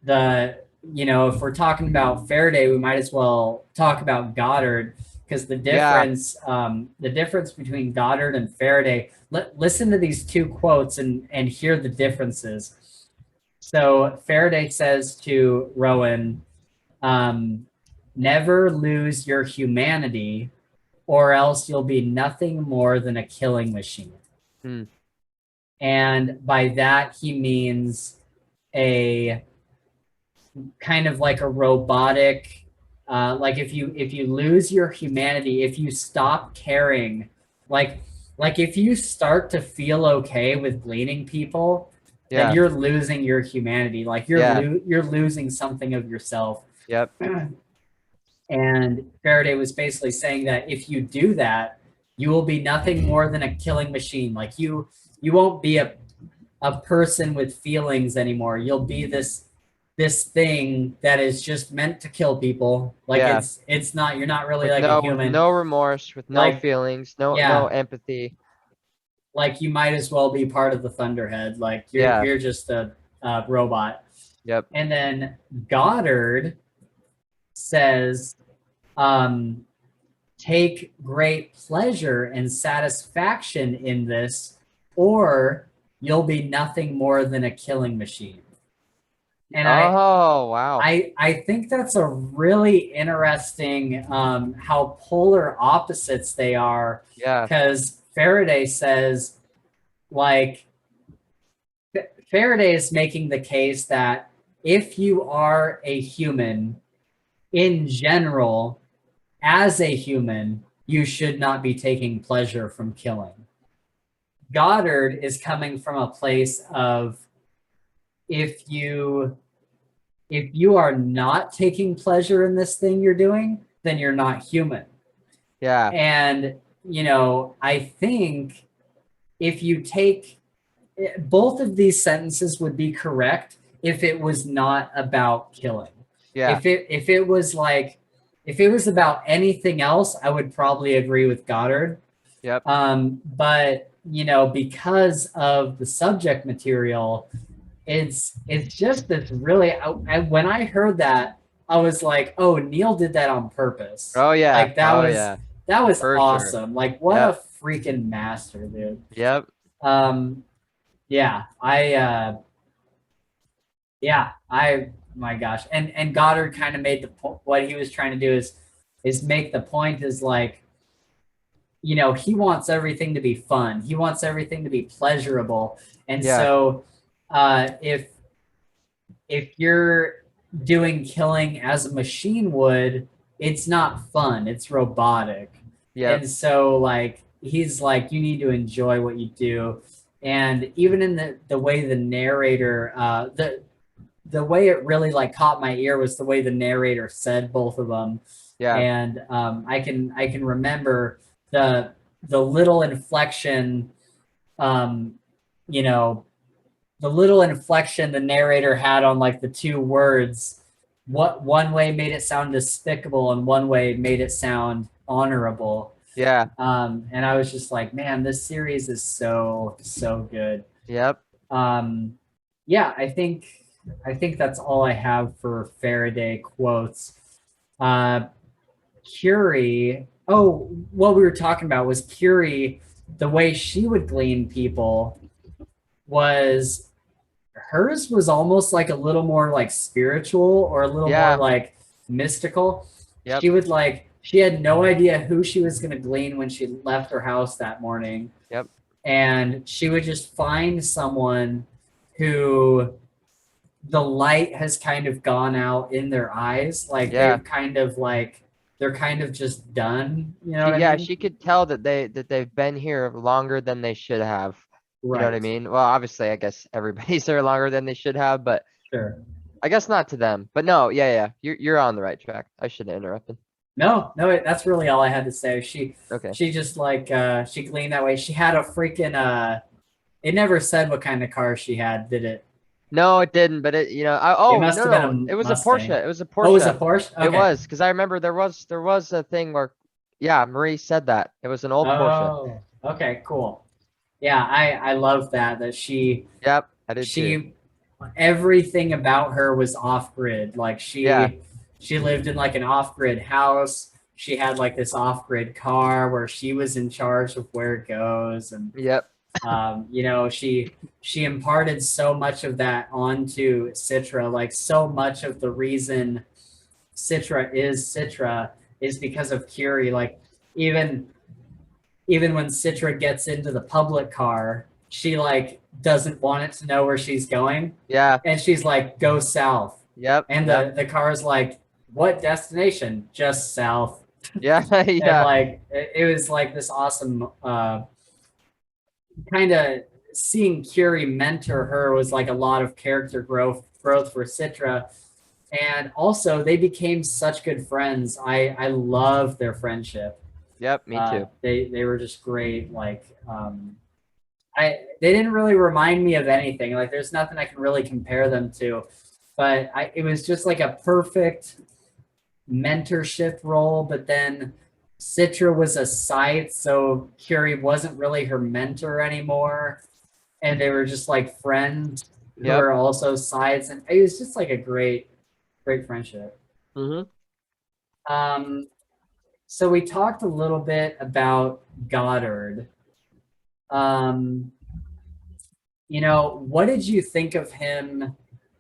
The if we're talking about Faraday, we might as well talk about Goddard, because the difference between Goddard and Faraday. Listen to these two quotes and hear the differences. So Faraday says to Rowan, never lose your humanity, or else you'll be nothing more than a killing machine. And by that, he means a kind of like a robotic, like if you lose your humanity, if you stop caring, like if you start to feel okay with bleeding people, then you're losing your humanity. Like you're losing something of yourself.
Yep.
And Faraday was basically saying that if you do that, you will be nothing more than a killing machine. Like you won't be a person with feelings anymore. You'll be this thing that is just meant to kill people. Like it's not, you're not really
With
like a human.
with no remorse, with no
Like,
feelings, no empathy.
Like you might as well be part of the Thunderhead. Like you're just a robot.
Yep.
And then Goddard says, take great pleasure and satisfaction in this, or you'll be nothing more than a killing machine. And
wow.
I think that's a really interesting how polar opposites they are.
Yeah.
Because Faraday says, like, Faraday is making the case that if you are a human, in general, as a human, you should not be taking pleasure from killing. Goddard is coming from a place of, if you are not taking pleasure in this thing you're doing, then you're not human.
Yeah.
And, I think if you take both of these sentences would be correct if it was not about killing.
Yeah.
If it was about anything else, I would probably agree with Goddard.
Yep.
But because of the subject material, it's just this really. When I heard that, I was like, oh, Neal did that on purpose.
Oh yeah.
Like that was
For
awesome.
Sure.
Like what a freaking master, dude.
Yep.
Yeah, my gosh. And Goddard kind of made what he was trying to do is make the point is like, he wants everything to be fun. He wants everything to be pleasurable. And so if you're doing killing as a machine would, it's not fun. It's robotic. Yeah. And so like, he's like, you need to enjoy what you do. And even in the way the narrator, the way it really like caught my ear was the way the narrator said both of them. Yeah. And I can remember the little inflection, the little inflection the narrator had on like the two words. What one way made it sound despicable and one way made it sound honorable. Yeah. And I was just like, man, this series is so good. Yep. Yeah, I think that's all I have for Faraday quotes. Curie. Oh, what we were talking about was Curie the way she would glean people was hers was almost like a little more like spiritual or a little more
Yeah.
like mystical.
Yep.
She had no idea who she was going to glean when she left her house that morning.
Yep.
And she would just find someone who the light has kind of gone out in their eyes. Like
Yeah.
they've kind of like, they're kind of just done. You know what I
Yeah,
mean?
she could tell that they've been here longer than they should have. You know what I
Right.
mean? Well, obviously, I guess everybody's there longer than they should have, but
Sure.
I guess not to them. But no, yeah. You're on the right track. I shouldn't have interrupted.
No, no, that's really all I had to say.
Okay.
She just like she gleaned that way. She had a freaking it never said what kind of car she had, did it?
No, it didn't, but it,
It
oh,
must have been
no,
a
it was a Porsche.
Mustang.
It was a
Oh, it was a
Porsche.
Porsche?
It
Okay.
was, because I remember there was a thing where, yeah, Marie said that. It was an old Porsche.
Oh, okay, cool. Yeah, I love that
Yep, I did too.
she everything about her was off grid. Like
Yeah,
she lived in like an off grid house. She had like this off grid car where she was in charge of where it goes, and
yep,
you know, she imparted so much of that onto Citra. Like so much of the reason Citra is because of Curie. Like even even when Citra gets into the public car, she like doesn't want it to know where she's going,
yeah,
and she's like, "Go south," and
yep,
the car's like, "What destination? Just south."
yeah,
And
yeah,
like it was like this awesome kind of seeing Curie mentor her was like a lot of character growth for Citra. And also they became such good friends. I love their friendship.
yep, me too.
They were just great. Like they didn't really remind me of anything. Like there's nothing I can really compare them to. But it was just like a perfect mentorship role, but then Citra was a scythe, so Curie wasn't really her mentor anymore. And they were just like friends who
Yep.
are also scythes. And it was just like a great friendship.
Mm-hmm.
Um, so we talked a little bit about Goddard. Um, you know, what did you think of him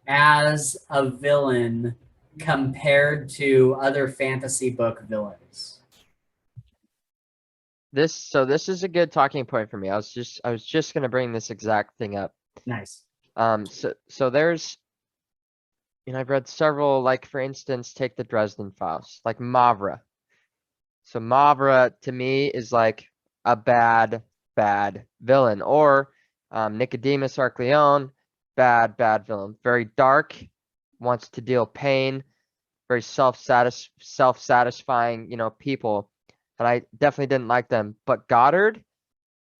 as a villain compared to other fantasy book villains?
This is a good talking point for me. I was just gonna bring this exact thing up.
Nice.
So there's, I've read several, like for instance, take the Dresden Files, like Mavra. So Mavra to me is like a bad villain, or Nicodemus Arcleon, bad villain. Very dark, wants to deal pain, very self-satisfying, people. And I definitely didn't like them. But Goddard,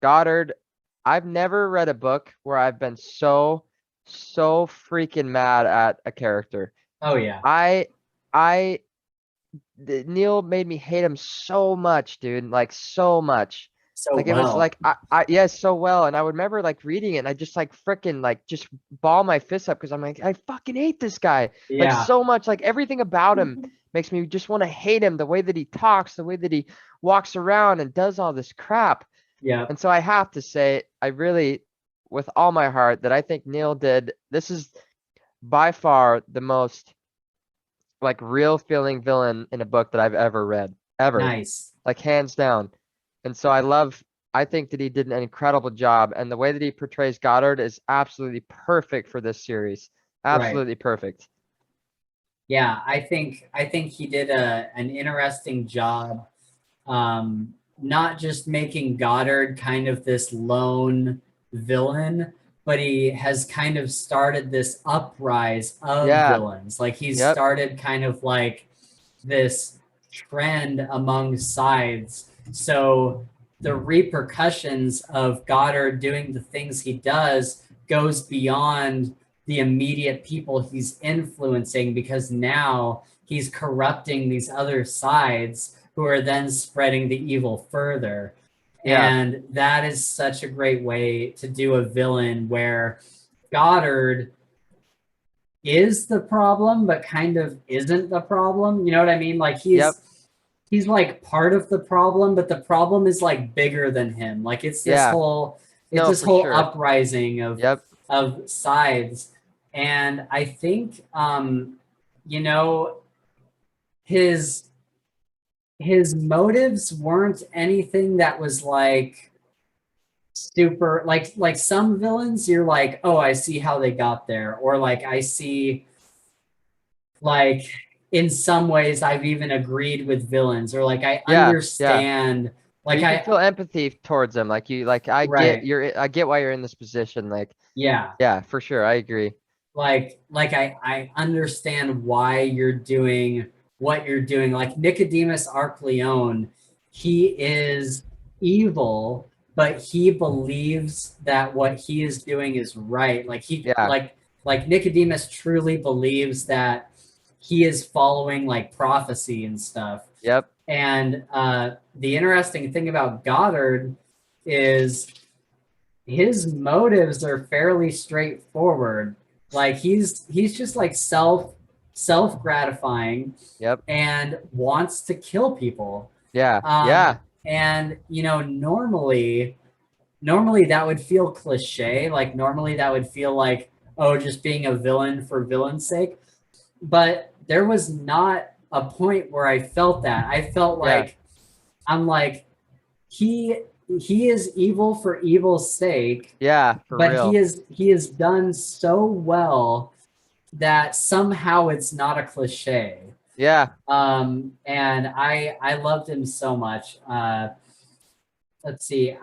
I've never read a book where I've been so freaking mad at a character.
Oh yeah.
I I Neil made me hate him so much, dude. Like so much.
So
Like it was
well.
like yeah, so well. And I would remember like reading it and I just like freaking like just ball my fists up because I'm like, I fucking hate this guy. Like
Yeah.
so much. Like everything about him makes me just want to hate him. The way that he talks, the way that he walks around and does all this crap.
Yeah.
And so I have to say, I really, with all my heart, that I think Neil did. This is by far the most like real feeling villain in a book that I've ever read, ever,
Nice.
like hands down. And so I think that he did an incredible job, and the way that he portrays Goddard is absolutely perfect for this series.
Right.
Absolutely perfect.
Yeah, I think he did an interesting job, not just making Goddard kind of this lone villain, but he has kind of started this uprise of
Yeah.
villains. Like he's
Yep.
started kind of like this trend among sides. So the repercussions of Goddard doing the things he does goes beyond the immediate people he's influencing, because now he's corrupting these other sides who are then spreading the evil further.
Yeah.
And that is such a great way to do a villain where Goddard is the problem, but kind of isn't the problem. You know what I mean? Like
Yep.
he's like part of the problem, but the problem is like bigger than him. Like
Yeah,
it's
no,
this
for
whole
sure.
uprising
Yep.
of sides. And I think you know, his his motives weren't anything that was like super like some villains you're like, oh, I see how they got there, or like I see like in some ways I've even agreed with villains, or like I
Yeah, yeah.
understand
Or
like
you can
I
feel empathy towards them. Like you, like
right.
I get why you're in this position. Like,
Yeah.
yeah, for sure. I agree.
Like I understand why you're doing what you're doing. Like Nicodemus Arcleon, he is evil, but he believes that what he is doing is right. Like he
Yeah.
like Nicodemus truly believes that he is following like prophecy and stuff.
Yep.
And the interesting thing about Goddard is his motives are fairly straightforward. Like he's just like self gratifying
Yep.
and wants to kill people.
Yeah.
Um,
Yeah.
and you know, normally that would feel cliche. Like normally that would feel like, oh, just being a villain for villain's sake. But there was not a point where I felt that. I felt
Yeah.
like I'm like he he is evil for evil's sake,
Yeah. For
but
real.
he is done so well that somehow it's not a cliche.
Yeah.
And I loved him so much. Let's see,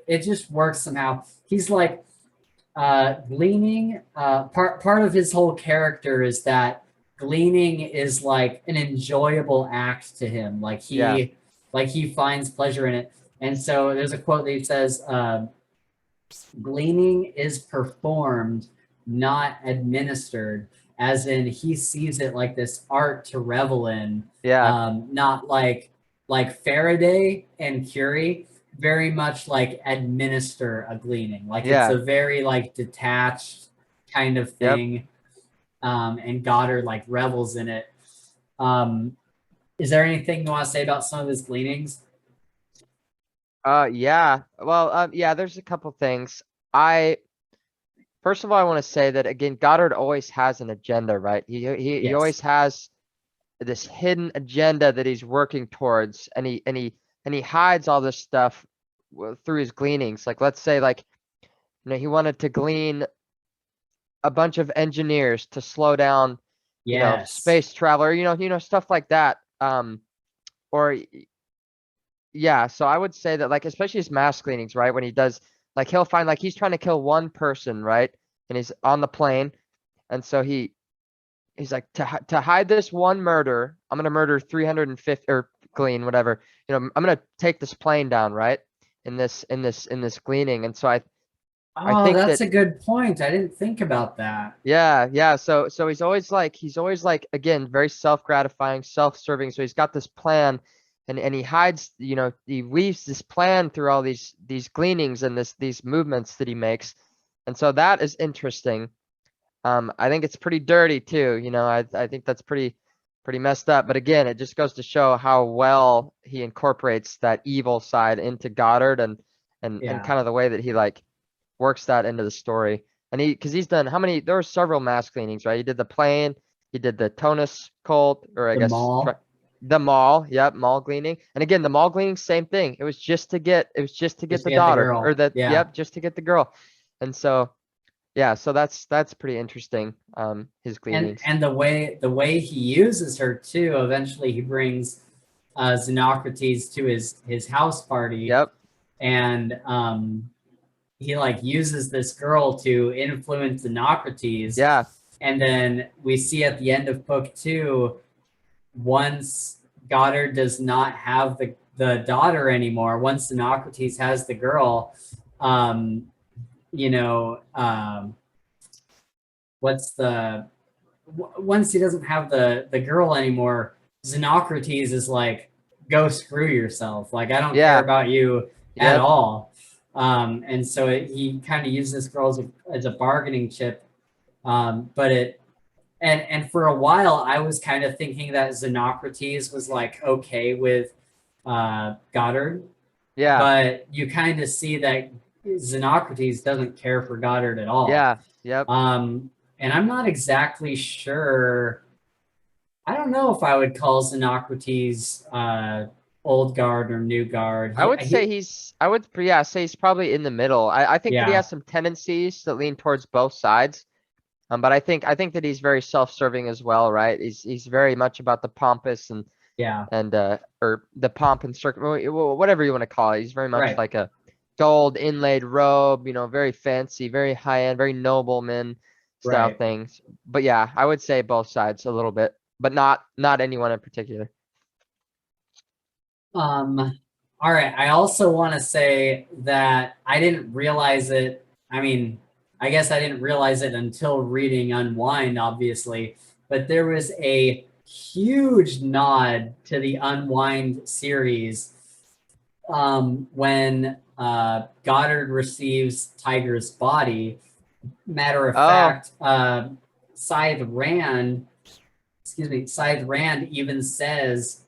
it just works somehow. He's like gleaning. Part of his whole character is that gleaning is like an enjoyable act to him.
Yeah.
Like he finds pleasure in it. And so there's a quote that he says, gleaning is performed, not administered, as in he sees it like this art to revel in,
Yeah.
not like Faraday and Curie, very much like administer a gleaning. Like it's
Yeah.
a very like detached kind of
Yep.
thing, and Goddard like revels in it. Um, is there anything you want to say about some of his gleanings?
Yeah. Well, yeah, there's a couple things. I First of all, I want to say that again, Goddard always has an agenda, right? He
Yes.
always has this hidden agenda that he's working towards, and he hides all this stuff through his gleanings. Like let's say like, he wanted to glean a bunch of engineers to slow down,
Yes.
space travel, or stuff like that. Or yeah, so I would say that like especially his mass cleanings, right? When he does like he'll find like he's trying to kill one person, right? And he's on the plane, and so he's like to hide this one murder, I'm gonna murder 350 or glean whatever. I'm gonna take this plane down, right? In this gleaning, and so I
Oh,
think
that's
that
a good point. I didn't think about that.
yeah. So he's always like again very self-gratifying, self-serving. So he's got this plan, and he hides, he weaves this plan through all these gleanings and these movements that he makes, and so that is interesting. I think it's pretty dirty too. I think that's pretty messed up. But again, it just goes to show how well he incorporates that evil side into Goddard and
Yeah.
kind of the way that he like works that into the story. And because he's done how many? There were several mass cleanings, right? He did the plane, he did the Tonus cult, or I
The
guess
mall.
the mall. Yep, mall cleaning. And again, the mall cleaning, same thing. It was just to get
Just
the
to get the
daughter, or
girl.
the
Yeah.
yep, just to get the girl. And so yeah, so that's pretty interesting. His gleanings.
And the way he uses her too, eventually he brings Xenocrates to his house party,
Yep.
and he like uses this girl to influence Xenocrates.
Yeah.
And then we see at the end of book two, once Goddard does not have the daughter anymore, once Xenocrates has the girl, um, you know, what's the once he doesn't have the girl anymore, Xenocrates is like, go screw yourself. Like I don't care
Yeah.
about you at
Yep.
all. And so he kind of uses this girl as a bargaining chip, but and for a while I was kind of thinking that Xenocrates was like okay with Goddard,
Yeah.
but you kind of see that Xenocrates doesn't care for Goddard at all.
Yeah. Yep.
And I'm not exactly sure. I don't know if I would call Xenocrates old guard or new guard.
I would say I would, yeah, say he's probably in the middle. I think that he
Yeah,
has some tendencies that lean towards both sides. But I think that he's very self-serving as well, right? He's very much about the pompous
yeah,
or the pomp and whatever you want to call it. He's very much
right.
like a gold inlaid robe, very fancy, very high end, very nobleman style
Right.
things. But yeah, I would say both sides a little bit, but not anyone in particular.
All right. I also want to say that I didn't realize it. I mean, I guess I didn't realize it until reading Unwind, obviously, but there was a huge nod to the Unwind series when Goddard receives Tiger's body. Matter of
Oh,
fact, Scythe Rand, excuse me, Scythe Rand even says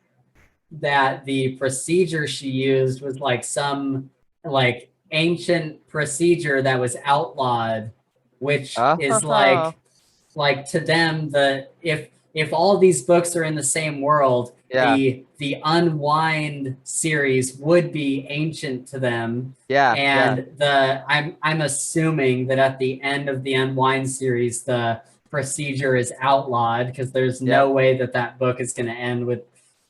that the procedure she used was like some like ancient procedure that was outlawed, which is
oh,
like to them the if all these books are in the same world,
yeah,
the Unwind series would be ancient to them.
yeah, yeah,
And I'm assuming that at the end of the Unwind series, the procedure is outlawed because there's no
yep.
way that that book is going to end with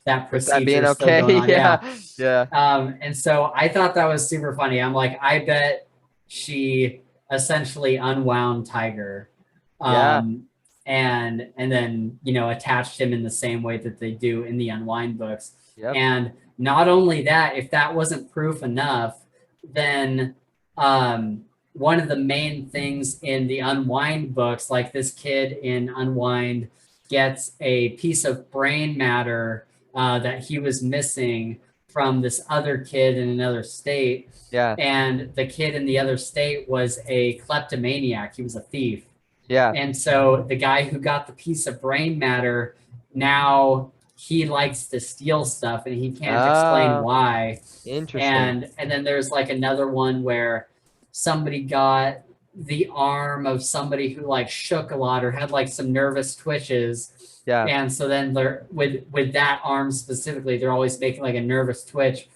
that
With that
procedure
being
still going
okay,
on. Yeah.
yeah, yeah,
And so I thought that was super funny. I'm like, I bet she essentially unwound Tiger,
yeah,
um, and then attached him in the same way that they do in the Unwind books.
yep,
And not only that, if that wasn't proof enough, then one of the main things in the Unwind books, like this kid in Unwind gets a piece of brain matter that he was missing from this other kid in another state.
yeah,
And the kid in the other state was a kleptomaniac. He was a thief.
yeah.
And so the guy who got the piece of brain matter, now he likes to steal stuff and he can't explain
Ah,
why.
interesting.
And then there's like another one where somebody got the arm of somebody who like shook a lot or had like some nervous twitches,
Yeah,
and so then they're with that arm specifically they're always making like a nervous twitch.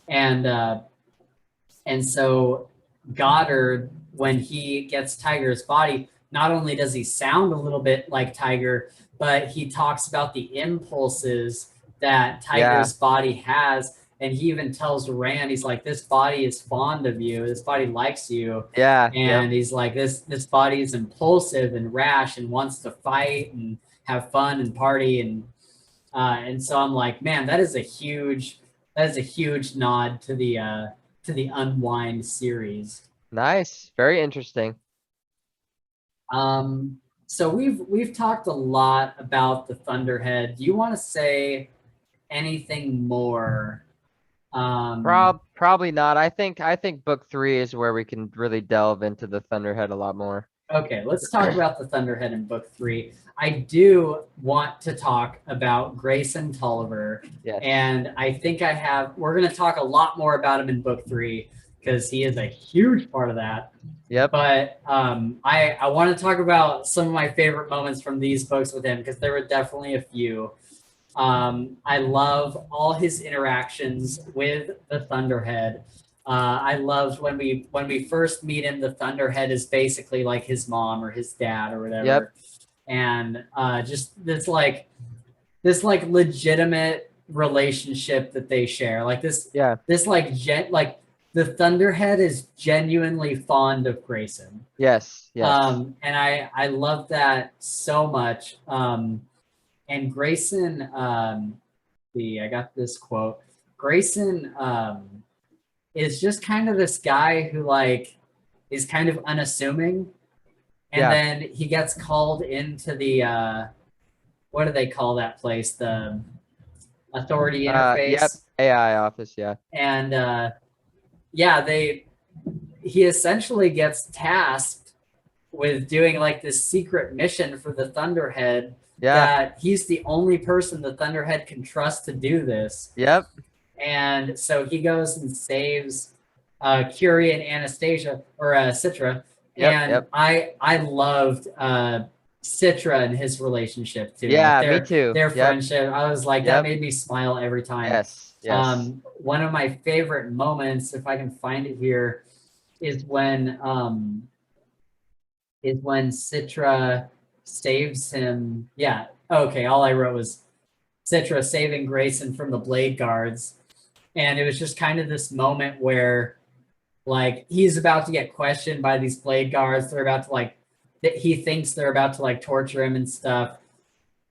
And so Goddard, when he gets Tiger's body, not only does he sound a little bit like Tiger, but he talks about the impulses that
yeah,
Tiger's body has. And he even tells Rand, he's like, this body is fond of you. This body likes you.
yeah, yep.
And he's like, this body is impulsive and rash and wants to fight and have fun and party. And so I'm like, man, that is a huge nod to the Unwind series.
Nice. Very interesting.
So we've talked a lot about the Thunderhead. Do you want to say anything more?
Probably not. I think book 3 is where we can really delve into the Thunderhead a lot more.
Okay, let's talk about the Thunderhead in book 3. I do want to talk about Grayson Tulliver,
Yes.
and I think we're going to talk a lot more about him in book 3 because he is a huge part of that.
Yep.
But I want to talk about some of my favorite moments from these books with him because there were definitely a few. I love all his interactions with the Thunderhead. I loved when we first meet him. The Thunderhead is basically like his mom or his dad or
Yep.
whatever, and just this like legitimate relationship that they share. Like
Yeah.
this like the Thunderhead is genuinely fond of Grayson.
Yes. Yes.
And I love that so much. And Grayson, I got this quote. Grayson is just kind of this guy who like is kind of unassuming, and
Yeah.
then he gets called into the what do they call that place? The authority
Yep.
interface,
AI office. Yeah.
and yeah, he essentially gets tasked with doing like this secret mission for the Thunderhead,
Yeah.
that he's the only person the Thunderhead can trust to do this.
Yep.
And so he goes and saves Curie and Anastasia, or Citra.
Yep.
And
Yep.
I loved Citra and his relationship too, like
Yeah, me too.
their
Yep.
friendship. I was like, that
Yep.
made me smile every time.
Yes. Yes.
One of my favorite moments, if I can find it here, is when Citra saves him. Yeah. Okay. All I wrote was Citra saving Grayson from the Blade Guards. And it was just kind of this moment where like he's about to get questioned by these Blade Guards. They're about to like, he thinks they're about to like torture him and stuff.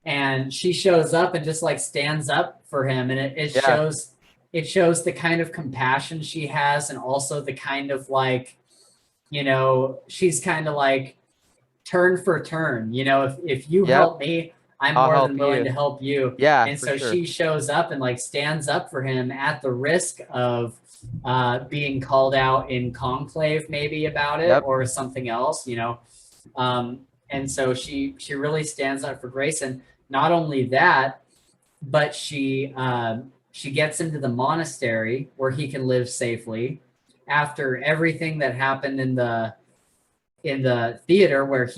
And she shows up and just like stands up for him. And
Yeah.
it shows the kind of compassion she has, and also the kind of like, she's kind of like turn for turn. If you
Yep.
help me, I'm
I'll
more than
help
willing
you.
to help you.
Yeah,
And
for
so
sure.
she shows up and like stands up for him at the risk of being called out in conclave, maybe about it
Yep.
or something else. Um, and so she really stands up for Grayson. Not only that, but she gets him to the monastery where he can live safely after everything that happened in the theater, where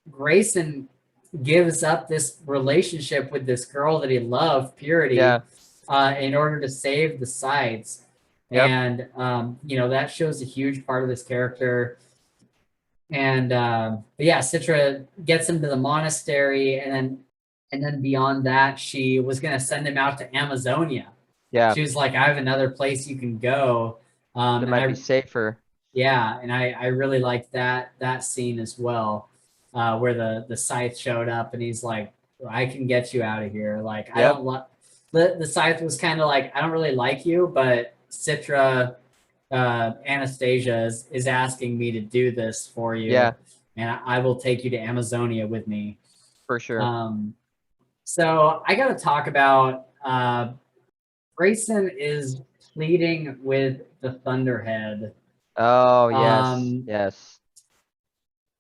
Grayson gives up this relationship with this girl that he loved, Purity,
Yeah.
in order to save the Scythes.
Yep.
And that shows a huge part of this character. And but yeah, Citra gets him to the monastery, and then beyond that, she was gonna send him out to Amazonia.
Yeah.
She was like, "I have another place you can go,"
That
and
might be safer.
I really liked that scene as well, where the Scythe showed up and he's like, "I can get you out of here." Like I
Yep.
don't like the Scythe was kind of like, "I don't really like you," but Citra, Anastasia is asking me to do this for you,
Yeah,
and I will take you to Amazonia with me.
for sure.
So I got to talk about Grayson is pleading with the Thunderhead.
Oh, yes.
Um,
Yes.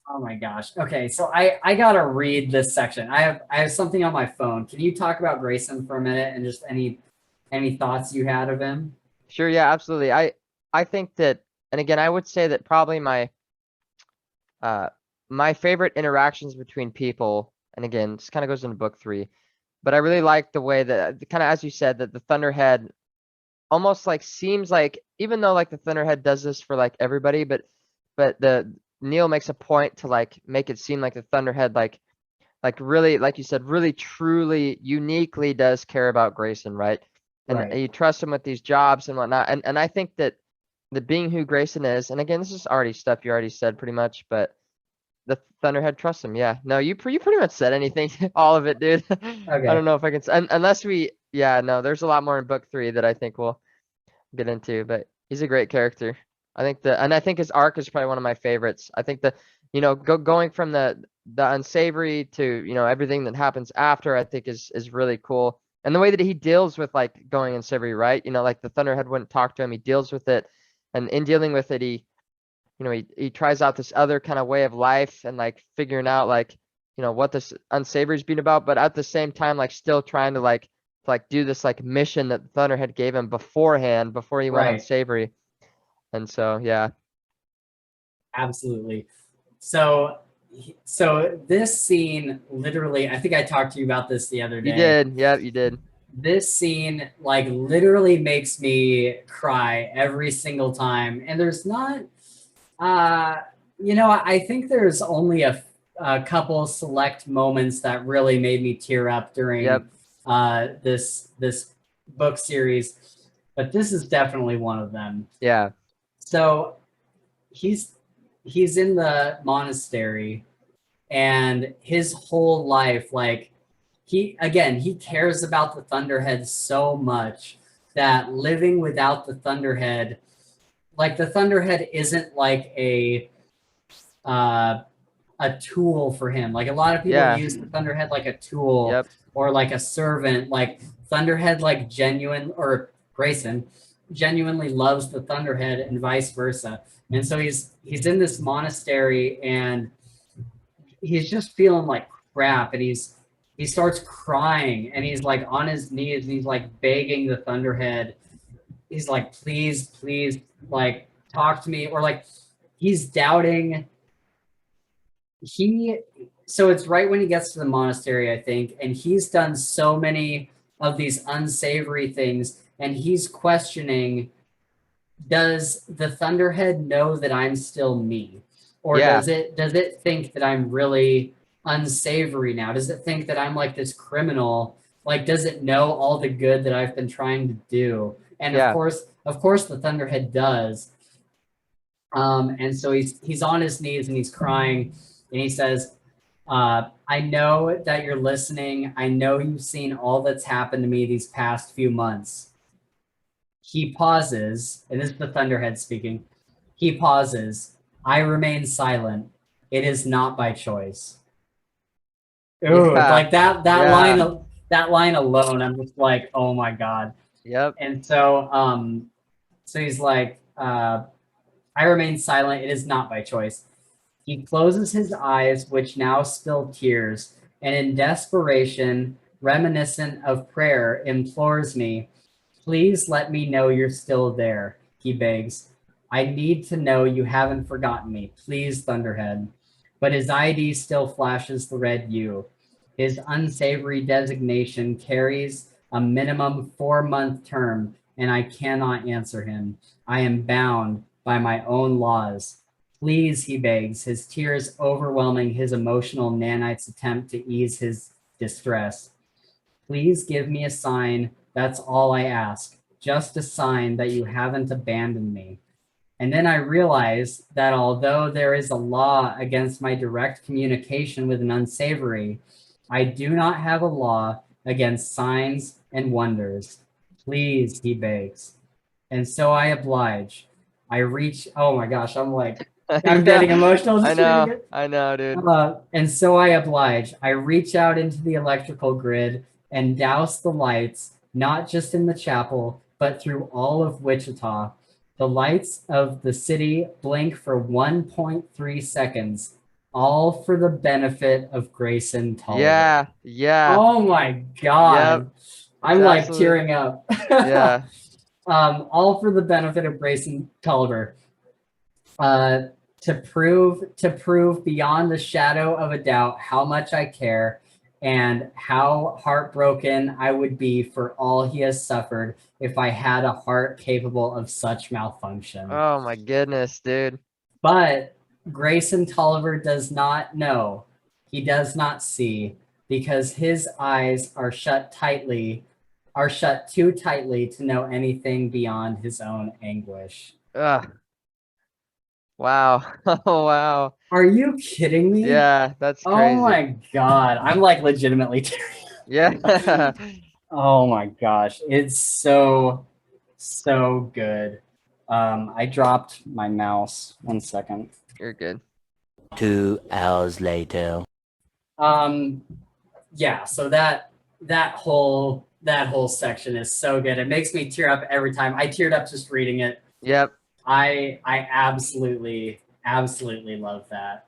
oh my gosh. Okay, so I gotta read this section. I have something on my phone. Can you talk about Grayson for a minute and just any thoughts you had of him?
Sure, yeah, absolutely. I think that, and again, I would say that probably uh my favorite interactions between people, and again, this kind of goes into book 3, but I really like the way that kind of, as you said, that the Thunderhead almost like seems like, even though like the Thunderhead does this for like everybody, but the Neal makes a point to like make it seem like the Thunderhead like really, like you said, really truly uniquely does care about Grayson, right? And
Right.
you trust him with these jobs and whatnot. And I think that the being who Grayson is, and again, this is already stuff you already said pretty much, but the Thunderhead trusts him. Yeah. No, you pretty much said anything, all of it, dude. I
Okay.
don't know if I can, unless yeah, no, there's a lot more in book 3 that I think we'll get into, but he's a great character. And I think his arc is probably one of my favorites. I think going from the unsavory to, everything that happens after, I think is really cool. And the way that he deals with like going unsavory, right? Like the Thunderhead wouldn't talk to him. He deals with it. And in dealing with it, he tries out this other kind of way of life and like figuring out like, what this unsavory's been about, but at the same time, like still trying to do this like mission that the Thunderhead gave him beforehand, before he went
Right.
unsavory. And so, yeah,
Absolutely. So so this scene literally, I think I talked to you about this the other
you
day.
did. Yeah, you did.
This scene like literally makes me cry every single time. And there's not uh I think there's only a couple select moments that really made me tear up during
Yep.
this book series, but this is definitely one of them.
Yeah.
So he's he's in the monastery, and his whole life, like he cares about the Thunderhead so much that living without the Thunderhead, like the Thunderhead isn't like uh, a tool for him. Like a lot of people
Yeah.
use the Thunderhead like a tool
Yep.
or like a servant. Like Thunderhead, like genuine, or Grayson genuinely loves the Thunderhead and vice versa. And so he's in this monastery and he's just feeling like crap, and he starts crying, and he's like on his knees and he's like begging the Thunderhead. He's like, please, please, like talk to me, or like he's doubting. So it's right when he gets to the monastery, I think, and he's done so many of these unsavory things, and he's questioning, does the Thunderhead know that I'm still me? Or
Yeah.
does it think that I'm really unsavory now? Does it think that I'm like this criminal? Like, does it know all the good that I've been trying to do? And
Yeah.
of course the Thunderhead does. And so he's on his knees and he's crying, and he says, I know that you're listening. I know you've seen all that's happened to me these past few months. He pauses, and this is the Thunderhead speaking. He pauses. I remain silent. It is not by choice. Ooh,
Yeah.
like that
Yeah.
line alone, I'm just like, oh my God.
Yep.
And so he's like, I remain silent. It is not by choice. He closes his eyes, which now spill tears, and in desperation, reminiscent of prayer, implores me, please let me know you're still there, he begs. I need to know you haven't forgotten me. Please, Thunderhead. But his ID still flashes the red U. His unsavory designation carries a minimum 4-month term, and I cannot answer him. I am bound by my own laws. Please, he begs, his tears overwhelming his emotional nanite's attempt to ease his distress. Please give me a sign. That's all I ask. Just a sign that you haven't abandoned me. And then I realized that although there is a law against my direct communication with an unsavory, I do not have a law against signs and wonders. Please, he begs. And so I oblige. I reach, oh my gosh, I'm getting emotional just reading it.
I know, dude.
And so I oblige. I reach out into the electrical grid and douse the lights, not just in the chapel, but through all of Wichita. The lights of the city blink for 1.3 seconds, all for the benefit of Grayson Tolliver.
Yeah. Yeah.
Oh my God.
Yep.
I'm like tearing up.
Yeah.
All for the benefit of Grayson Tolliver. To prove beyond the shadow of a doubt how much I care and how heartbroken I would be for all he has suffered if I had a heart capable of such malfunction.
Oh my goodness, dude.
But Grayson Tolliver does not know. He does not see, because his eyes are shut too tightly to know anything beyond his own anguish.
Ugh. Wow. Oh wow.
Are you kidding me?
Yeah, that's
Oh
crazy.
my God. I'm like legitimately tearing up.
Yeah.
Oh my gosh. It's so good. I dropped my mouse. 1 second.
You're good.
2 hours later.
Yeah, so that whole section is so good. It makes me tear up every time. I teared up just reading it.
Yep.
I absolutely love that.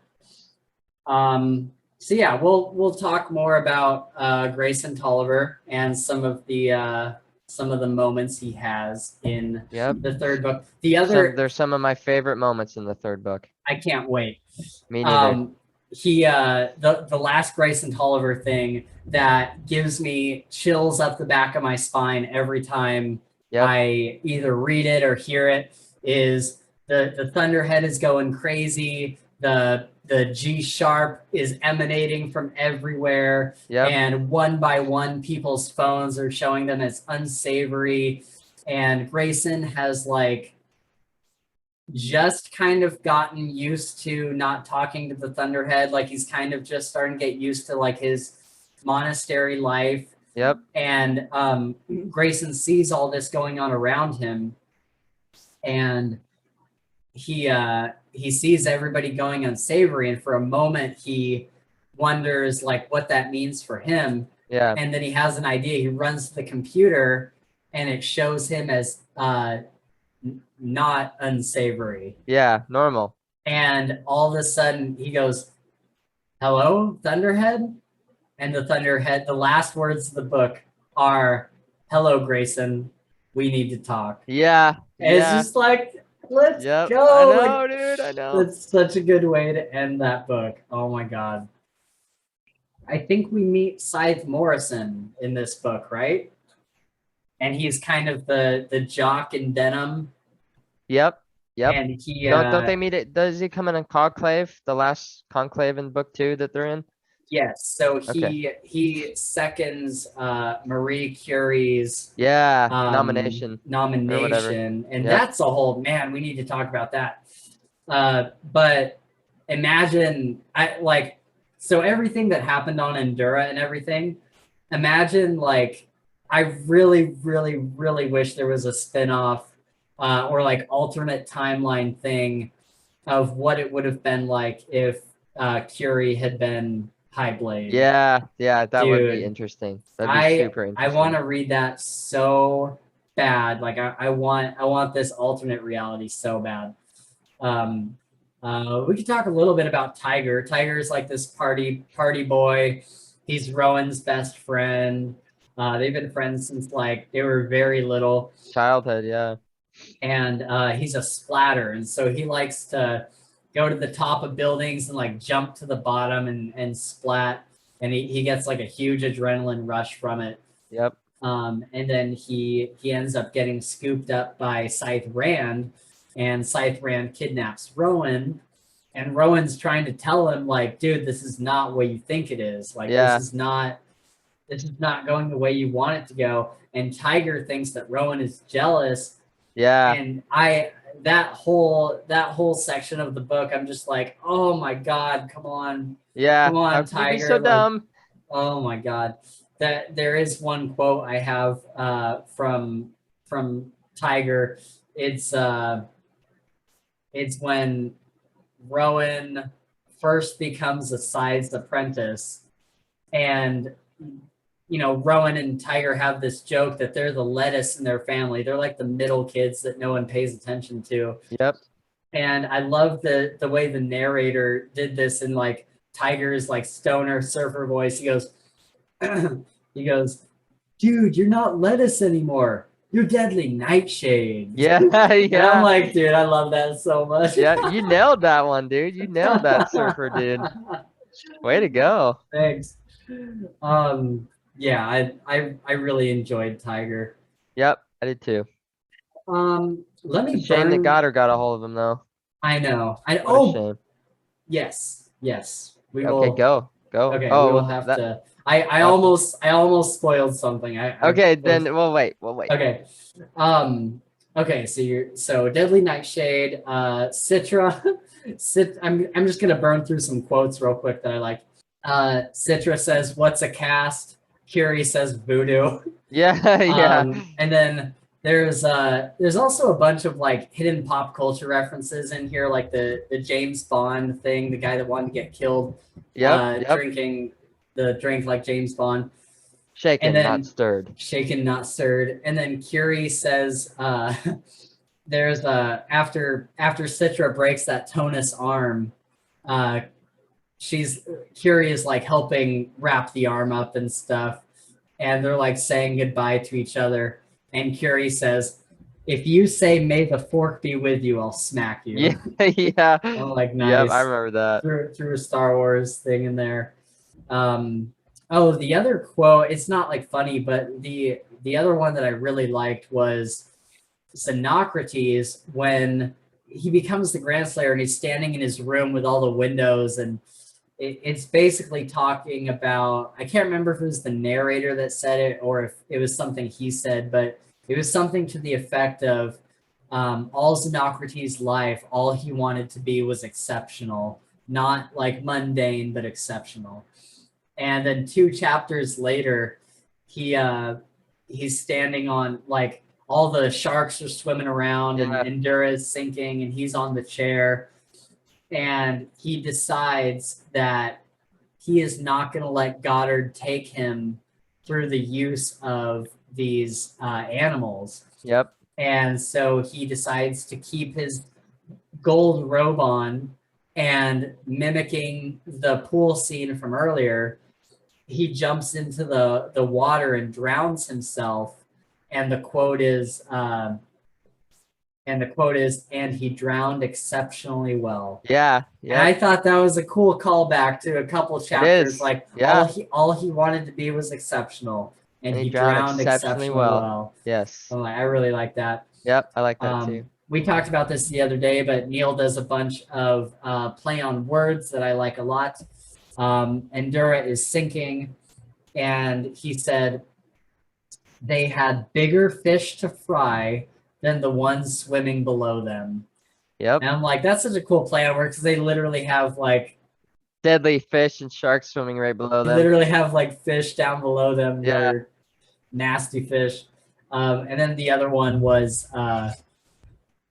So yeah, we'll talk more about Grayson Tolliver and some of the moments he has in the third book.
There's some of my favorite moments in the third book.
I can't wait.
Me neither.
The last Grayson Tolliver thing that gives me chills up the back of my spine every time I either read it or hear it is the Thunderhead is going crazy. The G sharp is emanating from everywhere. And one by one, people's phones are showing them as unsavory. And Grayson has like just kind of gotten used to not talking to the Thunderhead. Like he's kind of just starting to get used to like his monastery life. And Grayson sees all this going on around him, and he sees everybody going unsavory, and for a moment he wonders like what that means for him. And then he has an idea. He runs to the computer and it shows him as not unsavory.
Yeah, normal.
And all of a sudden he goes, "Hello, Thunderhead?" And the Thunderhead, the last words of the book are, "Hello, Grayson. We need to talk."
Yeah,
And it's
yeah.
just like, let's
Yep.
go.
I
Like,
know, dude. I know.
that's such a good way to end that book. Oh my god. I think we meet Scythe Morrison in this book, right? And he's kind of the jock in denim.
Yep. Yep.
And he
Don't they meet it? Does he come in a conclave? The last conclave in book 2 that they're in?
yes, so
Okay.
he seconds Marie Curie's
Yeah, nomination or whatever.
nomination, and
Yep.
that's a whole man. We need to talk about that. But imagine, so everything that happened on Endura and everything. Imagine, like, I really, really, really wish there was a spinoff or like alternate timeline thing of what it would have been like if Curie had been Highblade.
Yeah, yeah, that would be
Dude,
interesting. That'd be super
I
interesting.
want to read that so bad. Like I want this alternate reality so bad. We could talk a little bit about Tiger. Tiger's like this party boy. He's Rowan's best friend. They've been friends since like they were very little.
Childhood, yeah.
And he's a splatter, and so he likes to go to the top of buildings and like jump to the bottom and splat, and he gets like a huge adrenaline rush from it.
Yep.
And then he ends up getting scooped up by Scythe Rand, and Scythe Rand kidnaps Rowan, and Rowan's trying to tell him like, dude, this is not what you think it is. Like,
Yeah.
this is not going the way you want it to go. And Tiger thinks that Rowan is jealous.
Yeah.
And that whole section of the book, I'm just like, oh my god, come on.
Yeah.
Come on,
How can you be
Tiger.
so
Like,
dumb?
oh my god. That there is one quote I have from Tiger. It's when Rowan first becomes a Scythe's apprentice, and Rowan and Tiger have this joke that they're the lettuce in their family. They're like the middle kids that no one pays attention to.
Yep.
And I love the way the narrator did this in like Tiger's like stoner surfer voice. He goes, "Dude, you're not lettuce anymore. You're deadly nightshade."
Yeah,
And I'm
yeah.
like, dude, I love that so much.
Yeah, you nailed that one, dude. You nailed that surfer, dude. Way to go.
Thanks. Yeah, I really enjoyed Tiger.
Yep, I did too.
Let me
It's a shame that
burn.
Goddard got a hold of him though.
I know.
What a shame.
Yes. We
Okay,
will.
go.
Okay, we
Oh,
will have
that,
to. I almost spoiled something.
okay, then we'll wait.
Okay. Okay, so Deadly Nightshade, Citra. I'm just gonna burn through some quotes real quick that I like. Citra says, "What's a cast?" Curie says, "Voodoo."
Yeah, yeah.
And then there's also a bunch of like hidden pop culture references in here, like the James Bond thing, the guy that wanted to get killed,
Yep.
drinking the drink like James Bond.
Shaken,
And then,
not stirred.
Shaken, not stirred. And then Curie says, there's after Citra breaks that Tonus arm, Curie is like helping wrap the arm up and stuff, and they're like saying goodbye to each other. And Curie says, "If you say may the fork be with you, I'll smack you."
Yeah, yeah.
I'm like, nice.
Yep, I remember that.
Through a Star Wars thing in there. Oh, the other quote, it's not like funny, but the other one that I really liked was Xenocrates when he becomes the Grand Slayer and he's standing in his room with all the windows, and it's basically talking about, I can't remember if it was the narrator that said it or if it was something he said, but it was something to the effect of all Xenocrates' life, all he wanted to be was exceptional, not like mundane, but exceptional. And then 2 chapters later, he's standing on, like, all the sharks are swimming around,
Yeah.
and Endura is sinking, and he's on the chair. And he decides that he is not going to let Goddard take him through the use of these animals.
Yep.
And so he decides to keep his gold robe on, and mimicking the pool scene from earlier, he jumps into the water and drowns himself. And the quote is, and he drowned exceptionally well.
Yeah.
And I
Yeah.
thought that was a cool callback to a couple chapters.
is.
Like
Yeah.
all he wanted to be was exceptional, and he drowned exceptionally well.
Yes.
I really like that.
Yep. I like that too.
We talked about this the other day, but Neal does a bunch of play on words that I like a lot. Endura is sinking, and he said they had bigger fish to fry than the ones swimming below them.
Yep.
And I'm like, that's such a cool play on words, because they literally have like
deadly fish and sharks swimming right below them.
Literally have like fish down below them.
Yeah.
They're nasty fish. And then the other one was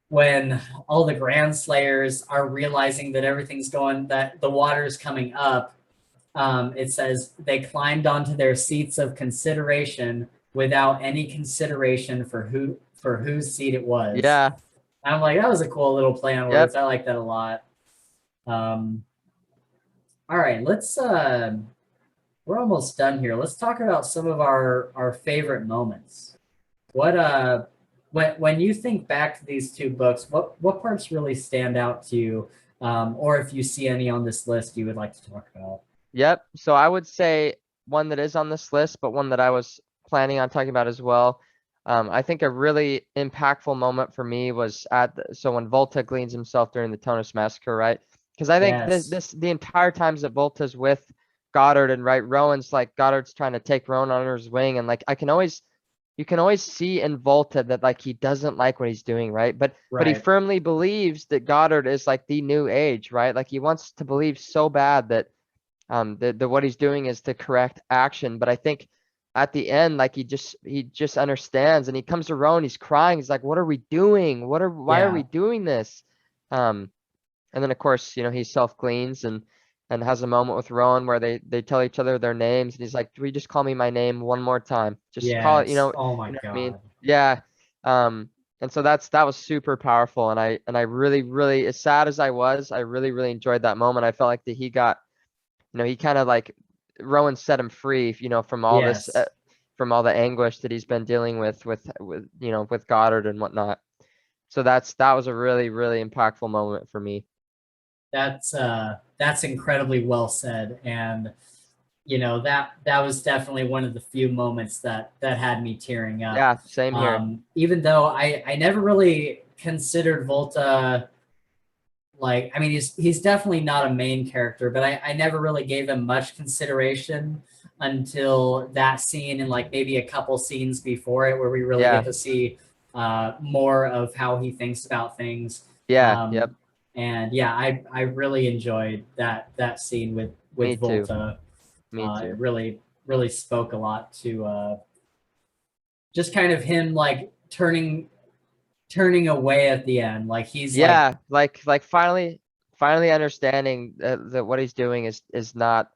when all the Grand Slayers are realizing that everything's going, that the water is coming up. It says they climbed onto their seats of consideration without any consideration for whose seat it was.
Yeah.
I'm like, that was a cool little play on words. I like that a lot. All right, let's we're almost done here. Let's talk about some of our favorite moments. What when you think back to these two books, what parts really stand out to you? Or if you see any on this list you would like to talk about?
Yep. So I would say one that is on this list, but one that I was planning on talking about as well. I think a really impactful moment for me was when Volta gleans himself during the Tonus Massacre, right? Because I think the entire times that Volta's with Goddard, and right, Rowan's like, Goddard's trying to take Rowan under his wing, and like you can always see in Volta that like he doesn't like what he's doing, right? But he firmly believes that Goddard is like the new age, right? Like he wants to believe so bad that that what he's doing is the correct action. But I think at the end, like he just understands, and he comes to Rowan, he's crying, he's like, what are we doing? Why are we doing this? And then of course, he self-gleans and has a moment with Rowan where they tell each other their names, and he's like, "Do we just call me my name one more time? Just call it,
Oh my God.
I mean? Yeah. And so that was super powerful, and I really, really, as sad as I was, I really, really enjoyed that moment. I felt like that he got, he kind of like, Rowan set him free, from all this, from all the anguish that he's been dealing with Goddard and whatnot. So that was a really, really impactful moment for me.
That's incredibly well said, and that was definitely one of the few moments that had me tearing up.
Yeah, same here.
Even though I never really considered Volta, like, I mean, he's definitely not a main character, but I never really gave him much consideration until that scene, and like maybe a couple scenes before it, where we really get to see more of how he thinks about things.
Yep.
And yeah, I really enjoyed that scene with
Me
Volta.
Me too.
It really, really spoke a lot to just kind of him like turning away at the end. Like he's
like finally understanding that what he's doing is not,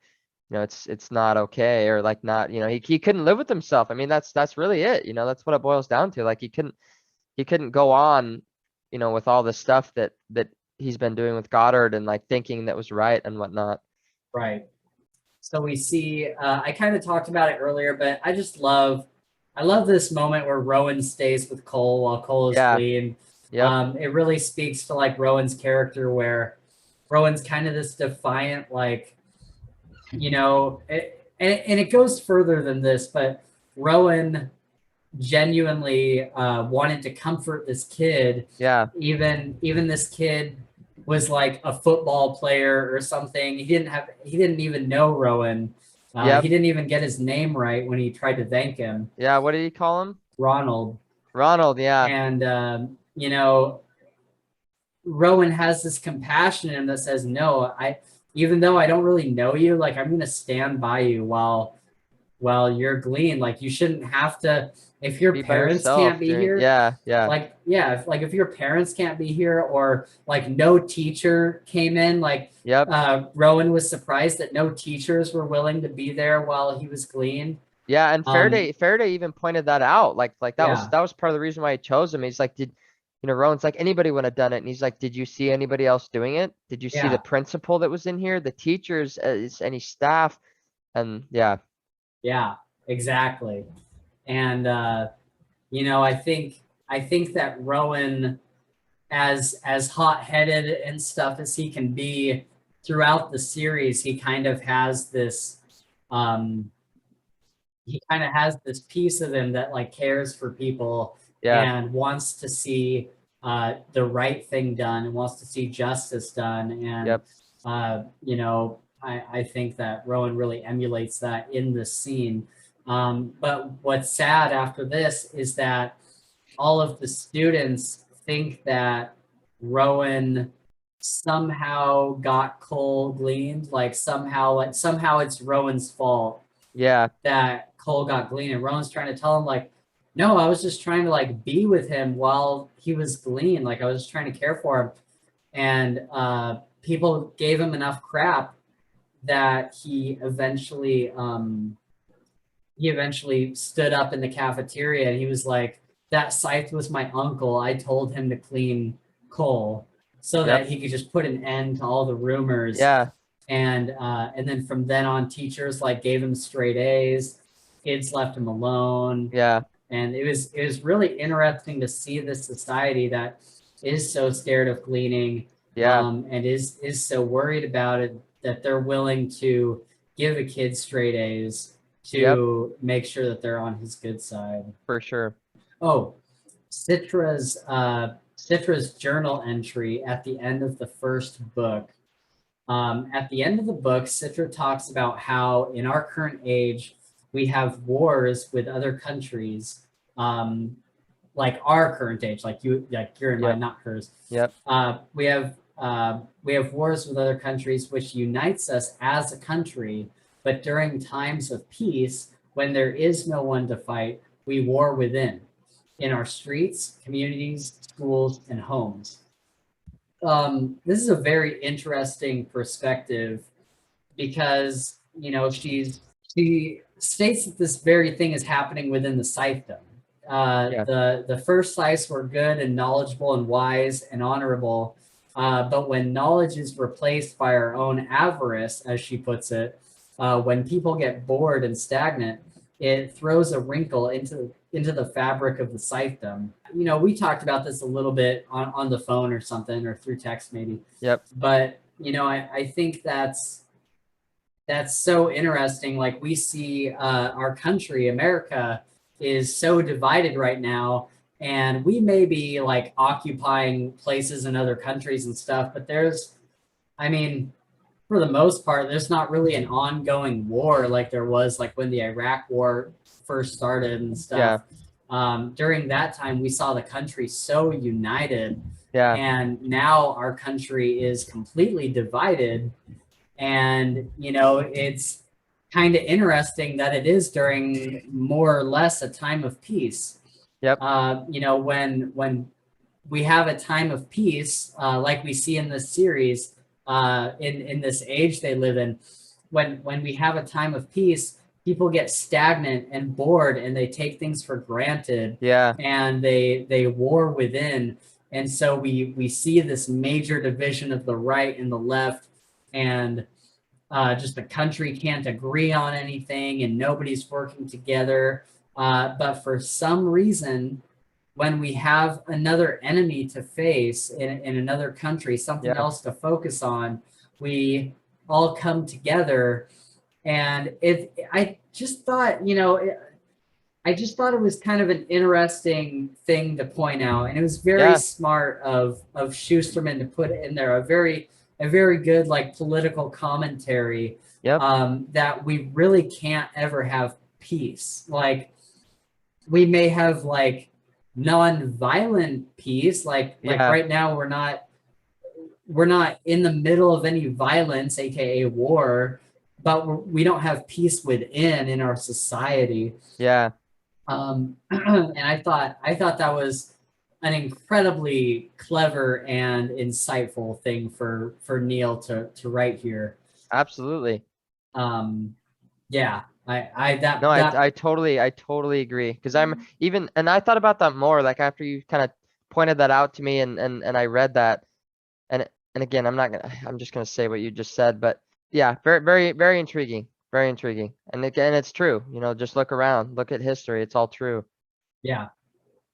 it's not okay, or like not, he couldn't live with himself. I mean, that's really it. That's what it boils down to. Like he couldn't go on, with all the stuff that he's been doing with Goddard, and like thinking that was right and whatnot.
Right. So we see, I kind of talked about it earlier, but I love this moment where Rowan stays with Cole while Cole is fleeing. It really speaks to like Rowan's character, where Rowan's kind of this defiant, like, and it goes further than this, but Rowan genuinely wanted to comfort this kid. Even this kid was like a football player or something. He didn't even know Rowan. He didn't even get his name right when he tried to thank him.
What did he call him?
Ronald.
Yeah.
And Rowan has this compassion in him that says, no, even though I don't really know you, like I'm gonna stand by you while you're gleaned. Like you shouldn't have to, if your parents can't be here. If your parents can't be here, or like no teacher came in, like Rowan was surprised that no teachers were willing to be there while he was gleaned.
Yeah, and
Um,
Faraday even pointed that out. Like
yeah,
that was part of the reason why he chose him. He's like, Rowan's like, anybody would have done it. And he's like, did you see anybody else doing it? Did you see the
yeah,
principal that was in here, the teachers, any staff? And yeah,
yeah, exactly. And I think that Rowan, as hot-headed and stuff as he can be throughout the series, um he kind of has this piece of him that like cares for people
yeah,
and wants to see the right thing done and wants to see justice done. And
yep,
I think that Rowan really emulates that in this scene. But what's sad after this is that all of the students think that Rowan somehow got coal gleaned, like somehow it's Rowan's fault
yeah,
that Cole got gleaned. And Rowan's trying to tell him, like, no, I was just trying to like be with him while he was gleaned. Like I was just trying to care for him. And people gave him enough crap that he eventually stood up in the cafeteria and he was like, that Scythe was my uncle. I told him to clean Cole so
yep,
that he could just put an end to all the rumors.
yeah,
And then from then on, teachers like gave him straight A's, kids left him alone.
yeah,
And it was really interesting to see this society that is so scared of gleaning,
yeah,
and is so worried about it that they're willing to give a kid straight A's
yep,
to make sure that they're on his good side.
for sure.
Oh, Citra's journal entry at the end of the first book. At the end of the book, Citra talks about how in our current age, we have wars with other countries, um, like our current age, like you're in mine,
Yep,
not hers.
yep,
We have wars with other countries, which unites us as a country. But during times of peace, when there is no one to fight, we war within, in our streets, communities, schools, and homes. This is a very interesting perspective because she states that this very thing is happening within the Scythedom.
yeah,
The first Scythes were good and knowledgeable and wise and honorable, but when knowledge is replaced by our own avarice, as she puts it, when people get bored and stagnant, it throws a wrinkle into the fabric of the Scythedom. We talked about this a little bit on the phone or something, or through text maybe,
yep,
but I think that's so interesting. Like we see our country, America, is so divided right now, and we may be like occupying places in other countries and stuff, but I mean, for the most part, there's not really an ongoing war like there was like when the Iraq War first started and
yeah,
stuff. During that time, we saw the country so united,
yeah,
and now our country is completely divided. And it's kind of interesting that it is during more or less a time of peace.
yep,
When we have a time of peace, like we see in this series, in this age they live in, when we have a time of peace, people get stagnant and bored, and they take things for granted,
yeah,
and they war within. And so we see this major division of the right and the left, and just the country can't agree on anything, and nobody's working together. But for some reason, when we have another enemy to face in another country, something
yeah,
else to focus on, we all come together. And I just thought, I just thought it was kind of an interesting thing to point out, and it was very
yeah,
smart of Schusterman to put in there a very good like political commentary,
yep,
that we really can't ever have peace. Like we may have like non-violent peace, like
yeah,
right now we're not in the middle of any violence, aka war, but we don't have peace within in our society.
yeah.
And I thought that was an incredibly clever and insightful thing for Neal to write here.
Absolutely.
Um, Yeah,
No, I totally agree. Because I'm even, and I thought about that more, like after you kind of pointed that out to me, and I read that, and again, I'm just gonna say what you just said, but yeah, very intriguing, very intriguing. And again, it's true. You know, just look around, look at history. It's all true.
yeah,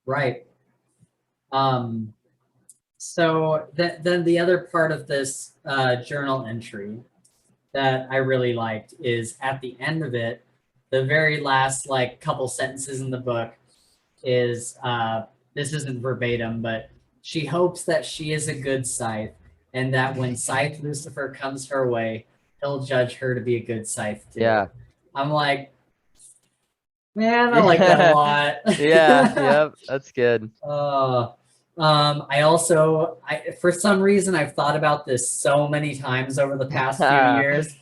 right. Um, so then the other part of this journal entry that I really liked is at the end of it, the very last like couple sentences in the book is this isn't verbatim, but she hopes that she is a good scythe and that when Scythe Lucifer comes her way, he'll judge her to be a good scythe too.
Yeah.
I'm like, man, I like that a lot.
Yeah. Yep. That's good.
I also, for some reason, I've thought about this so many times over the past few years,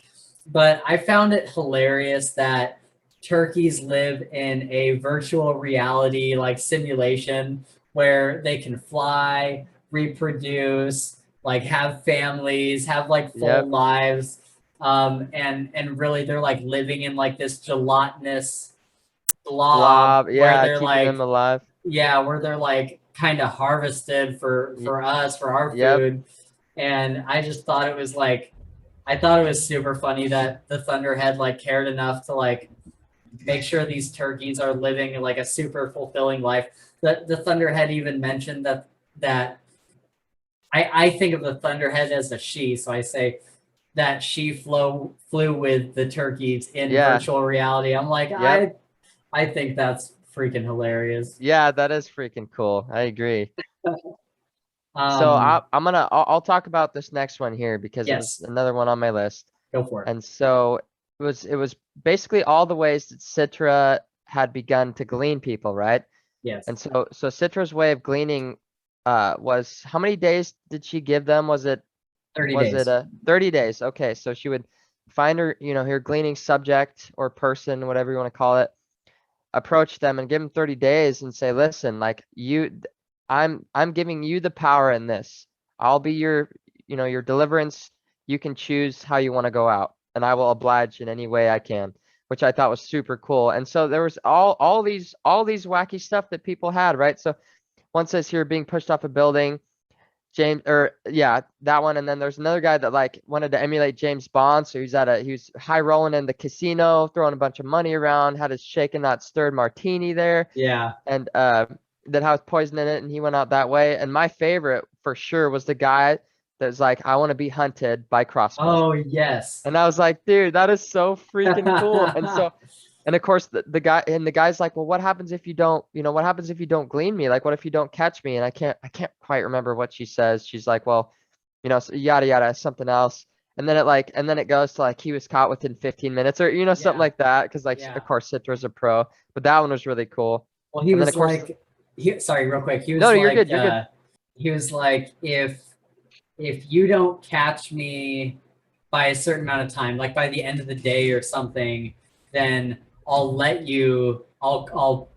but I found it hilarious that turkeys live in a virtual reality like simulation where they can fly, reproduce, like have families, have like full
Yep.
lives. And really they're like living in like this gelatinous blob
Blob.
where
Yeah.
they're
Keeping them
like,
alive.
yeah, where they're like kind of harvested for us for our
Yep.
food. And I just thought it was like, I thought it was super funny that the Thunderhead like cared enough to like make sure these turkeys are living like a super fulfilling life. The Thunderhead even mentioned that I think of the Thunderhead as a she, so I say that she flew with the turkeys in
Yeah.
virtual reality. I'm like,
Yep.
I think that's freaking hilarious.
Yeah. That is freaking cool. I agree. So
Um,
I'll talk about this next one here because it was
yes,
another one on my list.
go for it.
And so it was basically all the ways that Citra had begun to glean people, right?
Yes,
And so Citra's way of gleaning was, how many days did she give them?
30
Was it
days.
30 days? Okay, so she would find her, her gleaning subject or person, whatever you want to call it, approach them and give them 30 days and say, listen, like I'm giving you the power in this. I'll be your deliverance. You can choose how you want to go out, and I will oblige in any way I can, which I thought was super cool. And so there was all these wacky stuff that people had, right? So one says here being pushed off a building, James, or yeah, that one. And then there's another guy that like wanted to emulate James Bond. So he was high rolling in the casino, throwing a bunch of money around, had his shaken not stirred martini there,
Yeah.
and that has poison in it, and he went out that way. And my favorite for sure was the guy that's like, I want to be hunted by crossbow.
Oh, yes.
And I was like, dude, that is so freaking cool. And so, and of course the guy's like, well, what happens if you don't, what happens if you don't glean me? Like, what if you don't catch me? And I can't quite remember what she says. She's like, well, so yada yada, something else. And then it goes to like, he was caught within 15 minutes or, something
Yeah.
like that. Cause like,
Yeah.
of course, Citra's a pro, but that one was really cool.
Well, he
And then
was
of course,
like, sorry, real quick. He
no,
was
no, you're
like,
good. You're good.
he was like, if you don't catch me by a certain amount of time, like by the end of the day or something, then I'll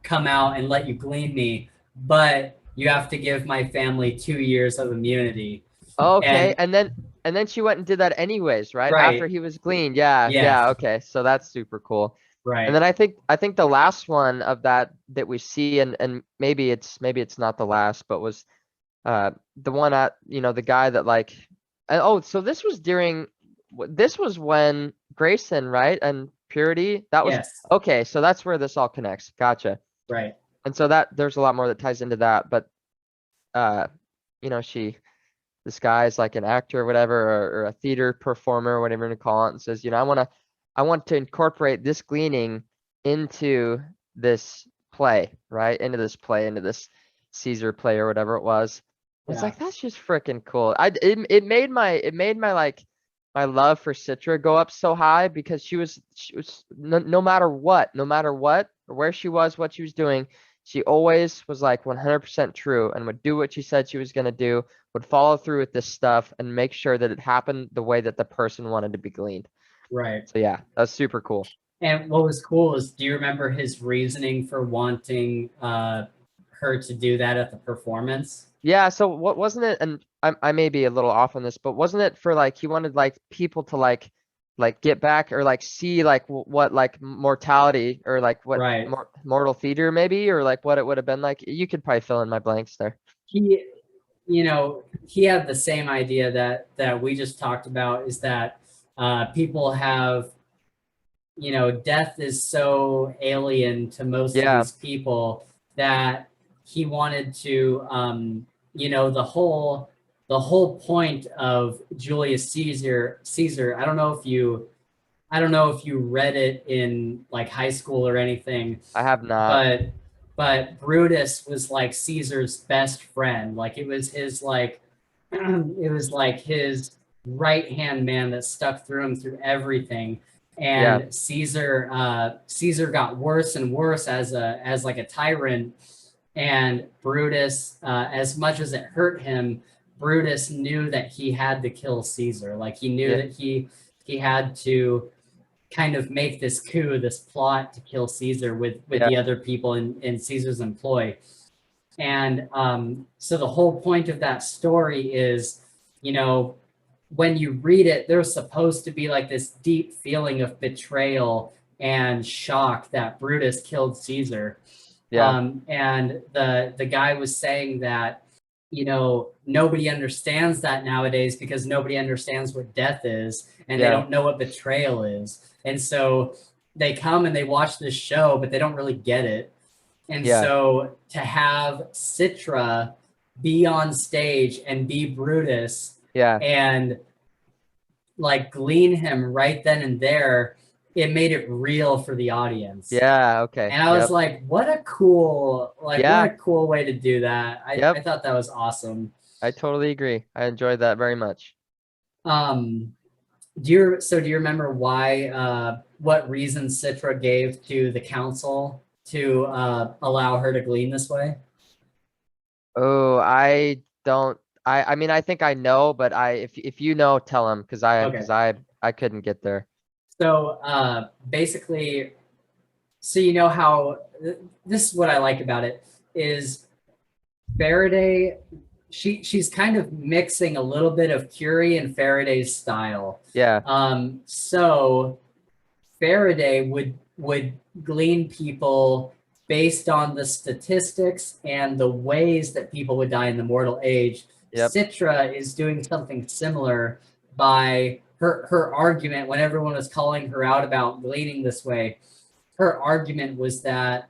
come out and let you glean me, but you have to give my family 2 years of immunity.
Okay.
And
And then she went and did that anyways, right?
right,
After he was gleaned. Yeah.
yes,
Yeah. Okay. So that's super cool. And
right,
then I think the last one of that we see, and maybe it's not the last, but was the one at, the guy that like, and oh, so this was when Grayson, right? And Purity, that was
yes,
okay. So that's where this all connects. Gotcha.
right,
And so that there's a lot more that ties into that, but uh, this guy's like an actor or whatever, or a theater performer, whatever you want to call it, and says, I want to incorporate this gleaning into this play, right? Into this Caesar play or whatever it was. It's
yeah,
like, that's just freaking cool. It made my like my love for Citra go up so high because she was no matter what, or where she was, what she was doing, she always was like 100% true and would do what she said she was going to do, would follow through with this stuff and make sure that it happened the way that the person wanted to be gleaned.
right.
So yeah, that's super cool.
And what was cool is, do you remember his reasoning for wanting her to do that at the performance?
Yeah, so what wasn't it, and I may be a little off on this, but wasn't it for like he wanted like people to like like get back or like see like what like mortality or like what
Right.
mortal theater maybe, or like what it would have been like. You could probably fill in my blanks there.
He, he had the same idea that we just talked about, is that people have, death is so alien to most of
Yeah,
these people that he wanted to, the whole point of Julius Caesar. I don't know if you read it in like high school or anything,
I have not.
but Brutus was like Caesar's best friend. Like it was his like it was like his right hand man that stuck through him through everything.
Yeah,
And Caesar got worse and worse as like a tyrant. And Brutus, as much as it hurt him, Brutus knew that he had to kill Caesar. Like he knew
yeah,
that he had to kind of make this coup, this plot to kill Caesar with
yeah,
the other people in Caesar's employ. And so the whole point of that story is, when you read it, there's supposed to be like this deep feeling of betrayal and shock that Brutus killed Caesar.
yeah,
And the guy was saying that, nobody understands that nowadays because nobody understands what death is, and they
yeah,
don't know what betrayal is. And so they come and they watch this show, but they don't really get it. And
yeah,
so to have Citra be on stage and be Brutus
yeah,
and like glean him right then and there, it made it real for the audience.
yeah. Okay.
And I was
Yep.
like, what a cool
Yeah.
way to do that. I
Yep.
thought that was awesome.
I totally agree. I enjoyed that very much.
Um, do you remember why what reason Citra gave to the council to allow her to glean this way?
Oh, I don't. I mean, I think I know, but if you know, tell him because
Okay.
I couldn't get there.
So basically, so you know how this is what I like about it is Faraday. She's kind of mixing a little bit of Curie and Faraday's style.
Yeah.
So Faraday would glean people based on the statistics and the ways that people would die in the mortal age.
Yep.
Citra is doing something similar by her argument when everyone was calling her out about gleaning this way. Her argument was that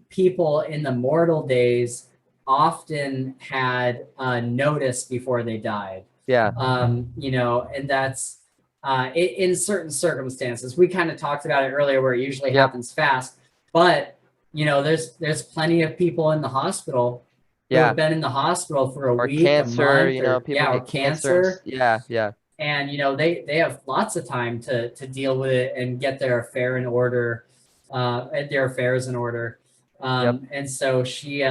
people in the mortal days often had notice before they died.
Yeah.
And that's in certain circumstances. We kind of talked about it earlier, where it usually
Yep.
happens fast. But there's plenty of people in the hospital who
Yeah.
have been in the hospital for a
Or
week, a
cancer,
month, or
people
or
get cancer.
cancer.
Yeah. Yeah.
And they have lots of time to deal with it and get their affair in order, their affairs in order.
Yep.
And so she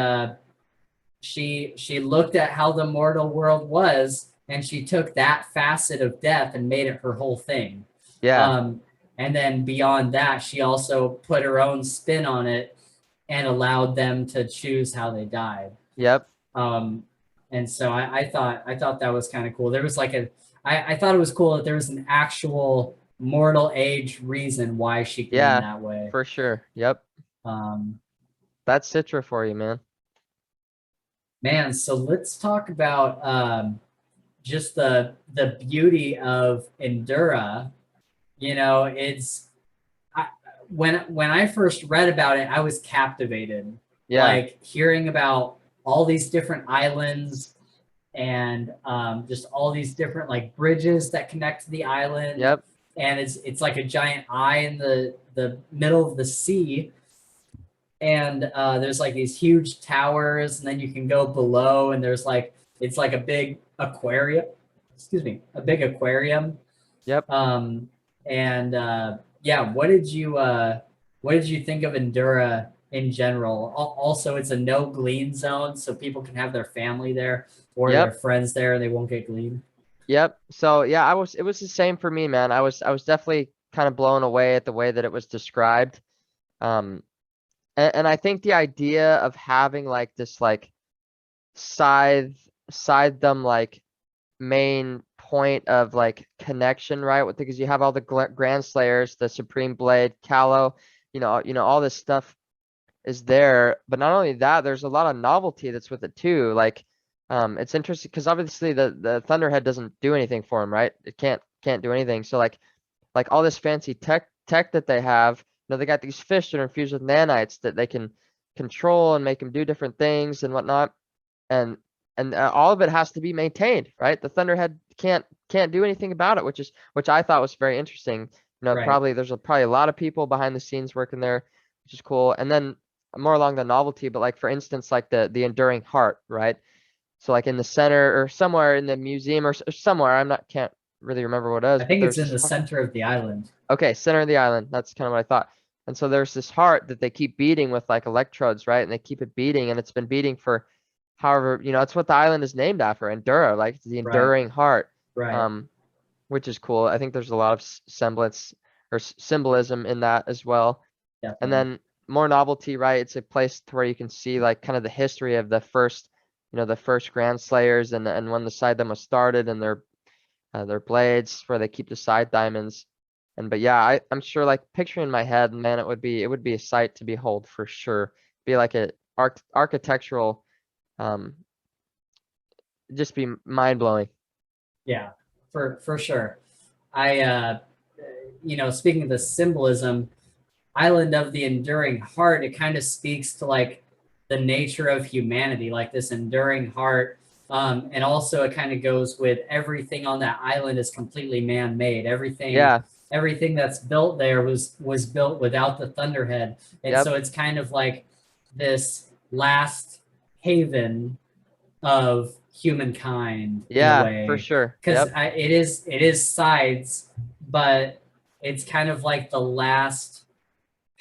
looked at how the mortal world was, and she took that facet of death and made it her whole thing.
Yeah.
And then beyond that, she also put her own spin on it and allowed them to choose how they died.
Yep.
And so I thought that was kind of cool. There was like I thought it was cool that there was an actual mortal age reason why she came
Yeah.
that way.
For sure. Yep. That's Citra for you, man.
Man, so let's talk about just the beauty of Endura. It's when I first read about it, I was captivated.
Yeah.
Like hearing about all these different islands and just all these different like bridges that connect to the island.
Yep.
And it's like a giant eye in the middle of the sea. And there's like these huge towers, and then you can go below, and there's like it's like a big aquarium. Excuse me, a big aquarium.
Yep.
And yeah, what did you think of Endura in general? Also, it's a no glean zone, so people can have their family there or
Yep.
their friends there, and they won't get gleaned.
Yep. So yeah, it was the same for me, man. I was definitely kind of blown away at the way that it was described. And I think the idea of having like this like scythe them like main point of like connection, right? Because you have all the Grand Slayers, the Supreme Blade, Callow, all this stuff is there. But not only that, there's a lot of novelty that's with it too. Like, it's interesting because obviously the Thunderhead doesn't do anything for him, right? It can't do anything. So like all this fancy tech that they have, they got these fish that are infused with nanites that they can control and make them do different things and whatnot. And all of it has to be maintained, right? The Thunderhead can't do anything about it, which I thought was very interesting.
Right.
There's probably a lot of people behind the scenes working there, which is cool. And then more along the novelty, but like for instance, like the enduring heart, right? So like in the center or somewhere in the museum or somewhere, can't really remember what it is,
I
but
think it's
there's
in
this
the center of the island.
okay, center of the island. That's kind of what I thought. And so there's this heart that they keep beating with like electrodes, right? And they keep it beating, and it's been beating for however, it's what the island is named after, Endura, like it's the
Right.
enduring heart,
Right.
which is cool. I think there's a lot of semblance or symbolism in that as well. And
Definitely.
then more novelty, right? It's a place to where you can see like kind of the history of the first, the first Grand Slayers and when the side them was started and their blades where they keep the side diamonds. But yeah, I'm sure like picturing in my head, man, it would be a sight to behold for sure. Be like a architectural, just be mind blowing.
Yeah, for sure. I speaking of the symbolism, Island of the Enduring Heart, it kind of speaks to like the nature of humanity, like this enduring heart. And also it kind of goes with everything on that island is completely man-made.
Yeah.
Everything that's built there was built without the Thunderhead. And
Yep.
so it's kind of like this last haven of humankind in a
Yeah,
way.
for sure.
Because
Yep.
it is sides, but it's kind of like the last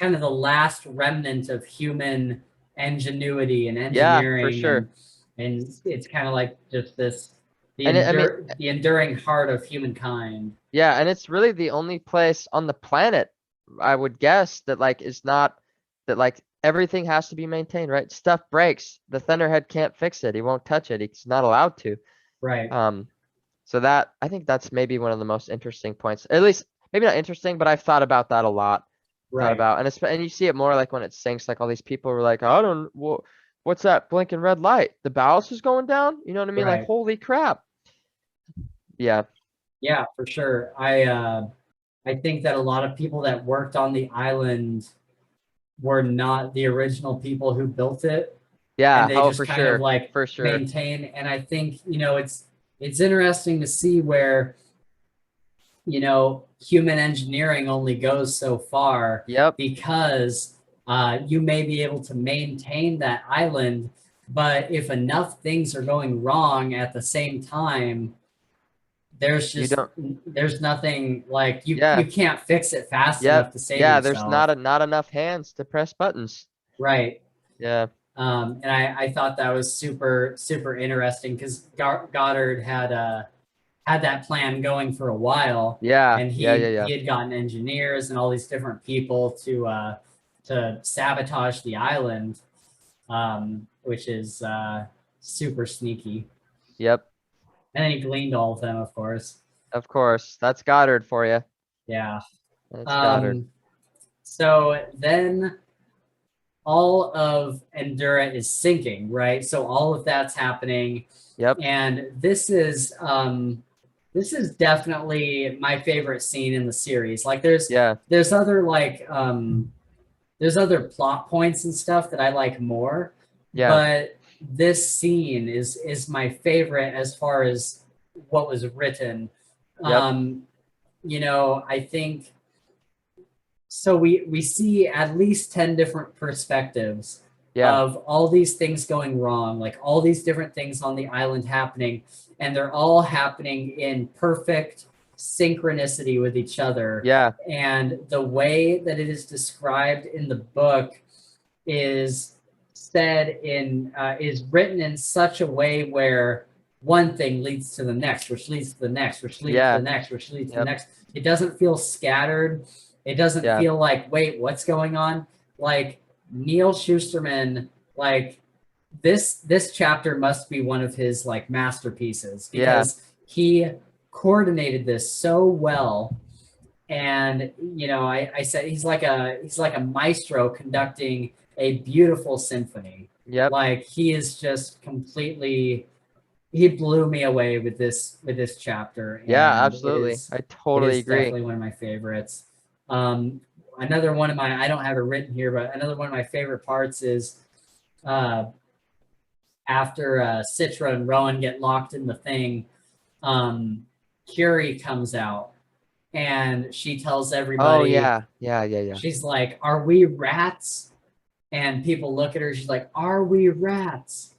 remnant of human ingenuity and
Yeah, for
engineering,
sure.
and it's kind of like just this
And I mean,
the enduring heart of humankind.
yeah, and it's really the only place on the planet, I would guess, that like is not that like everything has to be maintained, right? Stuff breaks. The Thunderhead can't fix it. He won't touch it. He's not allowed to.
Right.
So that I think that's maybe one of the most interesting points. At least maybe not interesting, but I've thought about that a lot. Thought
Right.
about and you see it more like when it sinks, like all these people were like, I don't what's that blinking red light? The ballast is going down? You know what I mean? Like,
Right.
holy crap. Yeah.
Yeah, for sure. I think that a lot of people that worked on the island were not the original people who built it, and
Yeah.
they
Oh,
just
for
kind of
sure.
like
For sure.
maintain. And I think it's interesting to see where human engineering only goes so far.
Yep.
Because you may be able to maintain that island, but if enough things are going wrong at the same time, there's nothing like you can't fix it fast enough
Yep.
to save
Yeah. There's
yourself.
not enough hands to press buttons.
Right.
Yeah.
And I thought that was super, super interesting because Goddard had that plan going for a while.
Yeah.
And
Yeah.
he had gotten engineers and all these different people to sabotage the island, which is super sneaky.
Yep.
And then he gleaned all of them, of course.
Of course. That's Goddard for you.
Yeah.
That's Goddard.
So then all of Endura is sinking, right? So all of that's happening.
Yep.
And this is definitely my favorite scene in the series. Like there's other there's other plot points and stuff that I like more.
Yeah.
But this scene is my favorite as far as what was written.
Yep.
I think so we see at least 10 different perspectives of all these things going wrong, like all these different things on the island happening, and they're all happening in perfect synchronicity with each other.
Yeah.
And the way that it is described in the book is written in such a way where one thing leads to the next, which leads to the next, which leads to the next, which leads to the next. It doesn't feel scattered. It doesn't feel like, wait, what's going on? Like Neal Shusterman, like this chapter must be one of his like masterpieces because he coordinated this so well. And I said he's like a maestro conducting a beautiful symphony.
Yep.
Like he is just completely, he blew me away with this chapter.
Yeah,
And
absolutely. I
it
totally
is
agree.
definitely one of my favorites. Another one of my, I don't have it written here, but another one of my favorite parts is after Citra and Rowan get locked in the thing, Curie comes out and she tells everybody,
Oh yeah, yeah.
she's like, "Are we rats?" And people look at her, she's like, "Are we rats?"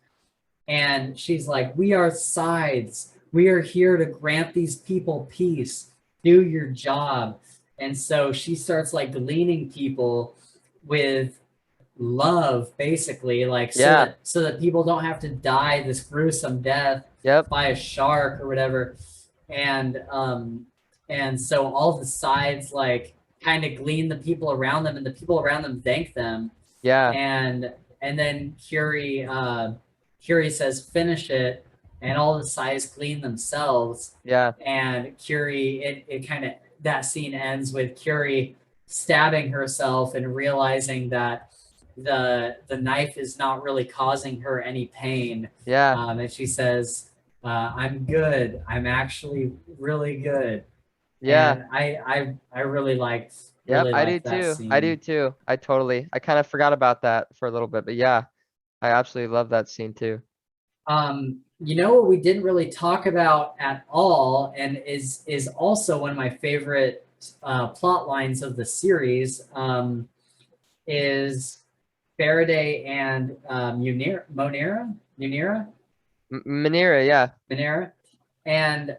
And she's like, "We are scythes. We are here to grant these people peace. Do your job." And so she starts like gleaning people with love, basically, like
Yeah.
so that people don't have to die this gruesome death
Yep.
by a shark or whatever. And so all the sides like kind of glean the people around them, and the people around them thank them.
Yeah.
And then Curie says, "Finish it," and all the sides clean themselves.
Yeah.
And Curie, it kind of, that scene ends with Curie stabbing herself and realizing that the knife is not really causing her any pain.
Yeah.
And she says, "I'm good. I'm actually really good."
Yeah.
And I really liked
Yep, I do
that
too. I do
scene.
too. I kind of forgot about that for a little bit, but yeah, I absolutely love that scene too.
What we didn't really talk about at all, and is also one of my favorite plot lines of the series, is Faraday and Munira,
Manera, yeah.
Munira, and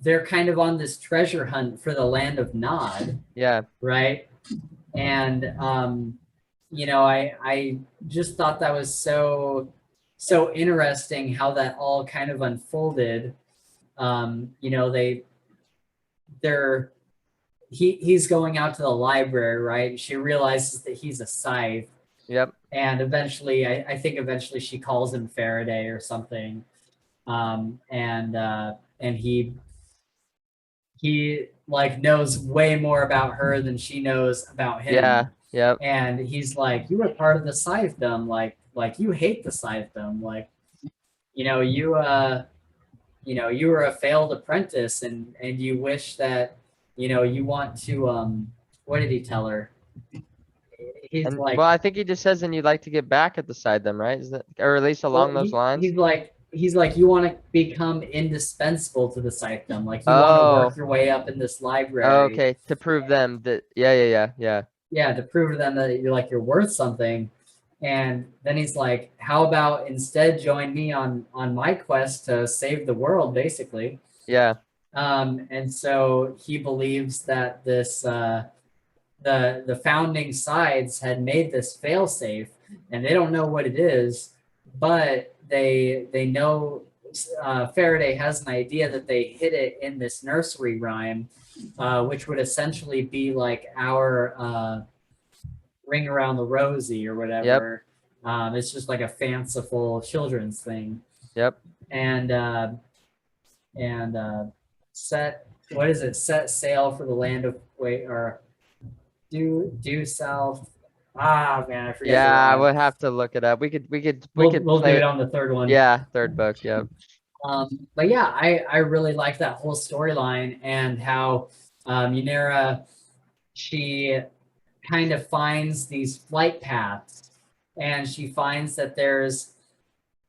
they're kind of on this treasure hunt for the land of Nod,
Yeah.
right? And I just thought that was so interesting how that all kind of unfolded. He's going out to the library, right? She realizes that he's a scythe,
Yep.
and eventually, I think eventually she calls him Faraday or something. And he like knows way more about her than she knows about him.
Yeah. Yep.
And he's like, "You were part of the Scythedom, like you hate the Scythedom, like you were a failed apprentice, and you wish that you want to what did he tell her? He's
And
like,
well, I think he just says, and you'd like to get back at the side them, right? Is that, or at least along those lines?
he's like, you want to become indispensable to the Scythedom, like you want to
Oh,
work your way up in this library.
okay. To prove them that, yeah.
Yeah, to prove to them that you're worth something. And then he's like, "How about instead join me on my quest to save the world," basically.
Yeah.
And so he believes that this the founding sides had made this failsafe, and they don't know what it is, but they know Faraday has an idea that they hid it in this nursery rhyme, which would essentially be like our Ring Around the Rosie or whatever.
Yep.
It's just like a fanciful children's thing.
Yep.
And set, what is it? Set sail for the land of wait, or due south. Ah man, I forget.
Yeah, I would have to look it up. We could
We'll do
play
it on the third one.
Yeah, third book. Yep.
But yeah, I really like that whole storyline, and how Munera, she kind of finds these flight paths, and she finds that there's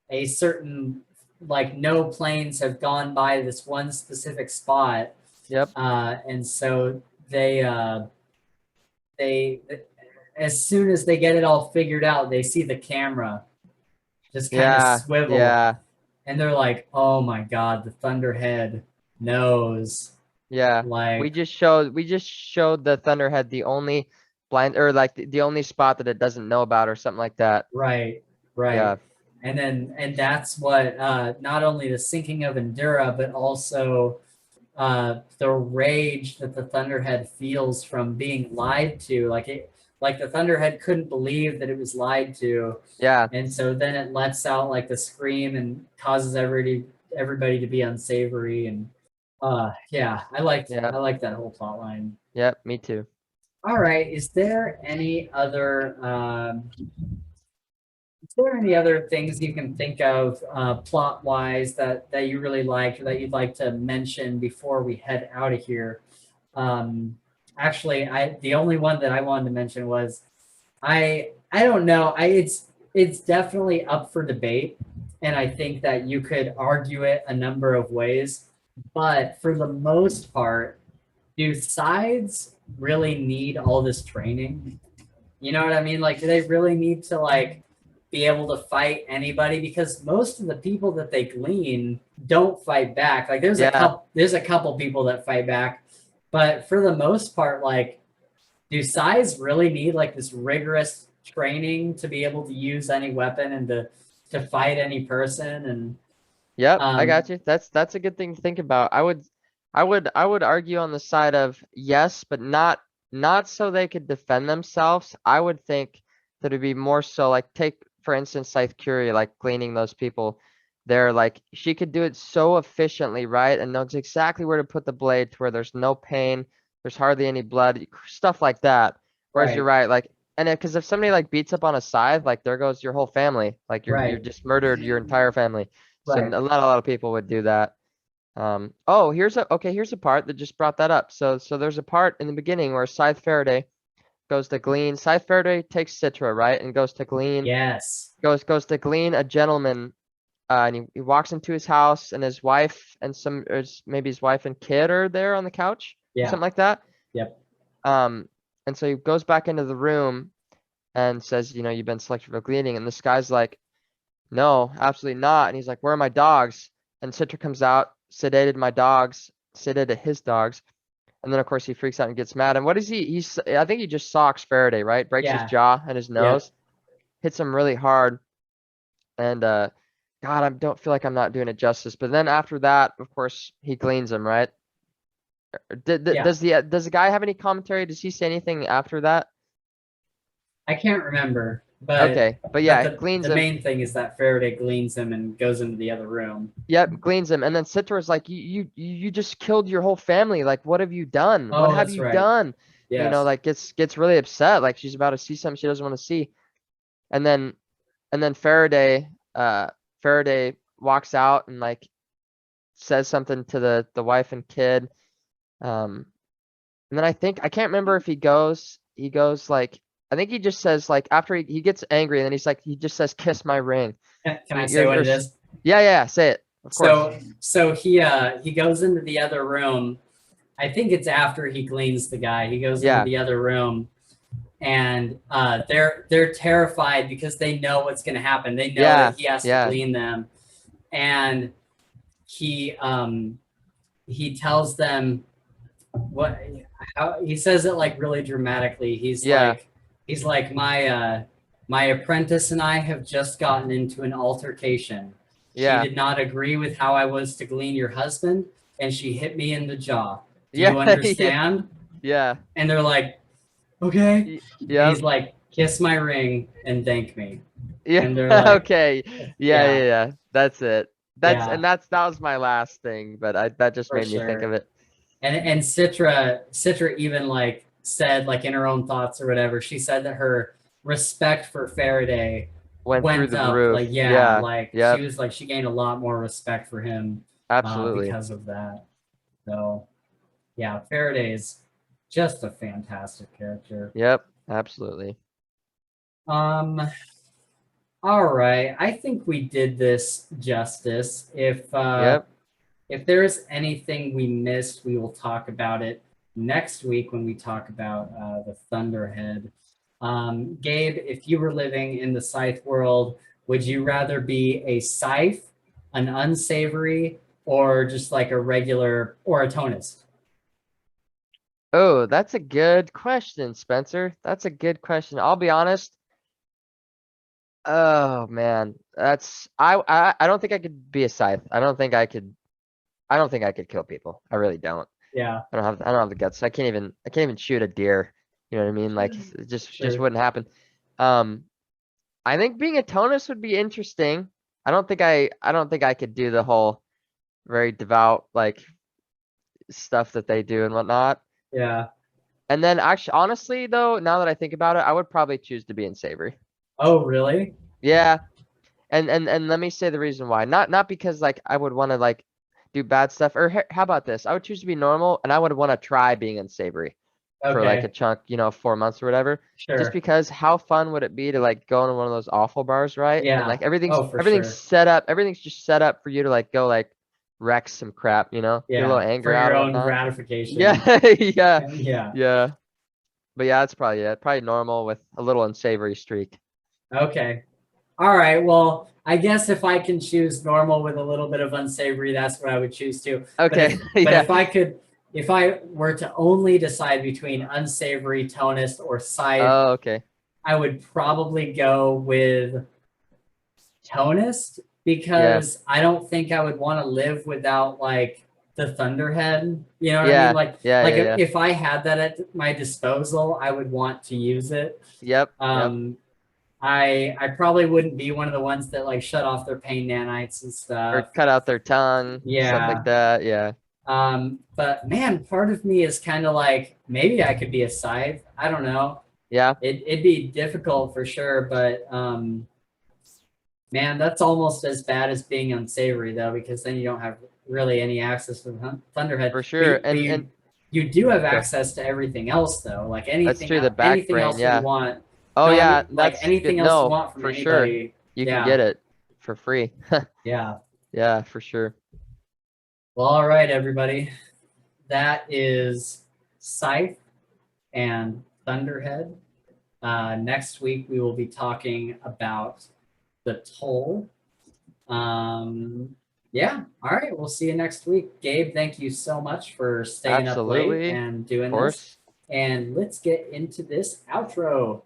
a certain, like, no planes have gone by this one specific spot.
Yep.
And so they as soon as they get it all figured out, they see the camera just kind of swivel.
Yeah.
And they're like, "Oh my God, the Thunderhead knows."
Yeah.
Like,
We just showed the Thunderhead the only blind, or like the only spot that it doesn't know about or something like that.
right.
Yeah.
And that's what not only the sinking of Endura, but also the rage that the Thunderhead feels from being lied to. Like the Thunderhead couldn't believe that it was lied to.
Yeah.
And so then it lets out like the scream and causes everybody to be unsavory. And Yeah, I liked
Yeah.
that whole plot line.
Yep, me too.
All right, is there any other things you can think of plot wise that you really liked or that you'd like to mention before we head out of here? Actually, the only one that I wanted to mention was I don't know. It's definitely up for debate, and I think that you could argue it a number of ways. But for the most part, do sides really need all this training? You know what I mean? Like, do they really need to like be able to fight anybody? Because most of the people that they glean don't fight back. Like,
Yeah.
there's a couple people that fight back, but for the most part, like, do size really need like this rigorous training to be able to use any weapon and to fight any person? And
Yep, I got you. That's a good thing to think about. I would argue on the side of yes, but not so they could defend themselves. I would think that it'd be more so like take for instance Scythe Curie, like cleaning those people. They're like she could do it so efficiently, right? And knows exactly where to put the blade to where there's no pain, there's hardly any blood, stuff like that. Whereas you're
right,
right, like and because if somebody like beats up on a scythe, like there goes your whole family. Like you're
right,
just murdered your entire family. So
right.
not a lot of people would do that. Oh, here's a part that just brought that up. So there's a part in the beginning where Scythe Faraday goes to glean. Scythe Faraday takes Citra, right, and goes to glean.
Yes.
Goes to glean a gentleman. And he walks into his house, and his wife and maybe his wife and kid are there on the couch, or
Yeah.
something like that.
Yep.
And so he goes back into the room and says, you've been selected for gleaning, and this guy's like, no, absolutely not. And he's like, where are my dogs? And Citra comes out, sedated his dogs. And then of course he freaks out and gets mad. And what is I think he just socks Faraday, right? Breaks his
Yeah.
jaw and his
Yep.
nose, hits him really hard. And God, I don't feel like I'm not doing it justice. But then after that, of course, he gleans him, right?
Yeah.
Does the guy have any commentary? Does he say anything after that?
I can't remember, but
Okay, but yeah, gleans
the
him.
main thing is that Faraday gleans him and goes into the other room.
Yep, gleans him, and then Citra's like, you just killed your whole family. Like, what have you done? What
Oh,
have
that's
you
right.
done?
Yes.
Like gets really upset. Like she's about to see something she doesn't want to see. And then Faraday walks out and like says something to the wife and kid. And then I can't remember if he goes like I think he just says like after he gets angry and then he just says kiss my ring.
Can I say
You're,
what
you're
it is?
yeah, say it. Of course.
So he goes into the other room. I think it's after he gleans the guy. He goes into
Yeah.
the other room, and they're terrified because they know what's going to happen. They know that he has to
Yeah.
glean them, and he tells them he says it like really dramatically.
Yeah.
He's like my apprentice and I have just gotten into an altercation. She
Yeah.
did not agree with how I was to glean your husband, and she hit me in the jaw. Do
Yeah.
you understand?
Yeah.
And they're like, okay. And
Yeah.
he's like, kiss my ring and thank me.
Yeah.
And they're like,
Okay. Yeah. That's it.
yeah,
That was my last thing, but that just
for
made me think of
sure.
it.
And Citra even like said like in her own thoughts or whatever, she said that her respect for Faraday
Went through
went
the
up.
roof.
Like, yeah,
Yeah.
like
Yep.
she gained a lot more respect for him
Absolutely.
because of that. So yeah, Faraday is just a fantastic character.
Yep. Absolutely.
Um all right. I think we did this justice.
Yep.
If there's anything we missed, we will talk about it next week when we talk about the Thunderhead. Gabe, if you were living in the Scythe world, would you rather be a Scythe, an unsavory, or just like a regular oratonist?
Oh, that's a good question, Spencer. That's a good question. I'll be honest. Oh man, I don't think I could be a scythe. I don't think I could kill people. I really don't.
Yeah,
I don't have the guts. I can't even shoot a deer. You know what I mean? Like it just
sure.
wouldn't happen. Um, I think being a tonus would be interesting. I don't think I could do the whole very devout like stuff that they do and whatnot.
Yeah.
And then actually, honestly though, now that I think about it, I would probably choose to be unsavory.
Oh, really?
Yeah. And let me say the reason why. Not because like I would want to like do bad stuff, or how about this? I would choose to be normal and I would want to try being unsavory for like a
Okay.
chunk, 4 months or whatever. Just
Sure.
because how fun would it be to like go into one of those awful bars, right? And
Yeah.
like everything's
Oh, for
everything's
sure.
set up, everything's just set up for you to like go like wreck some crap, get a little
Yeah.
anger
For
out
your
and
own
whatnot.
gratification.
Yeah, yeah,
Yeah.
yeah. But yeah, that's probably it. Probably normal with a little unsavory streak.
Okay. All right. Well, I guess if I can choose normal with a little bit of unsavory, that's what I would choose too.
Okay,
But
yeah.
if I were to only decide between unsavory, tonist, or scythe,
Oh, okay.
I would probably go with tonist because I don't think I would want to live without like the Thunderhead. You know what I mean?
Yeah,
Like
yeah, yeah, yeah.
if I had that at my disposal, I would want to use it.
Yep, yep.
I probably wouldn't be one of the ones that like shut off their pain nanites and
Or
stuff.
cut out their tongue, stuff
Yeah.
like that. Yeah.
But man, part of me is kind of like maybe I could be a scythe. I don't know.
Yeah.
It'd be difficult for sure, but man, that's almost as bad as being unsavory though, because then you don't have really any access to the Thunderhead.
For sure.
But you do have access to everything else though, like anything.
That's true. The back
anything
brain,
else
yeah.
you want.
Oh
No, I
yeah,
mean, like
that's
anything
good.
else
No,
you want from
for
anybody.
sure. You can get it for free.
Yeah.
Yeah, for sure.
Well, all right, everybody. That is Scythe and Thunderhead. Next week, we will be talking about the toll. Yeah. All right. We'll see you next week. Gabe, thank you so much for staying up late and doing this. And let's get into this outro.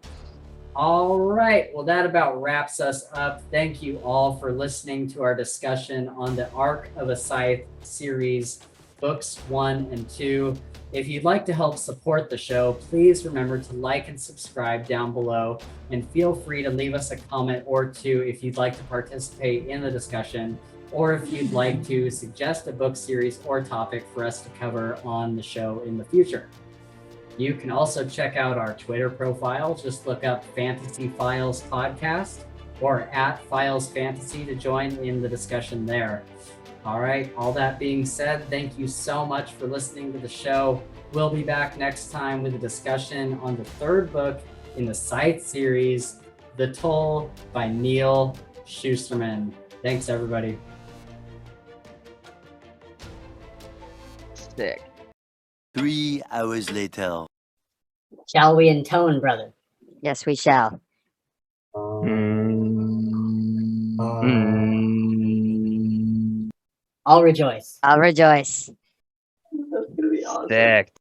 All right. Well, that about wraps us up. Thank you all for listening to our discussion on the Arc of a Scythe series, books 1 and 2. If you'd like to help support the show, please remember to like and subscribe down below, and feel free to leave us a comment or two if you'd like to participate in the discussion, or if you'd like to suggest a book series or topic for us to cover on the show in the future. You can also check out our Twitter profile. Just look up Fantasy Files Podcast or at Files Fantasy to join in the discussion there. All right. All that being said, thank you so much for listening to the show. We'll be back next time with a discussion on the third book in the Scythe series, The Toll by Neal Shusterman. Thanks, everybody.
Sick.
3 hours later.
Shall we intone, brother?
Yes, we shall.
I'll rejoice.
I'll rejoice.
Sick.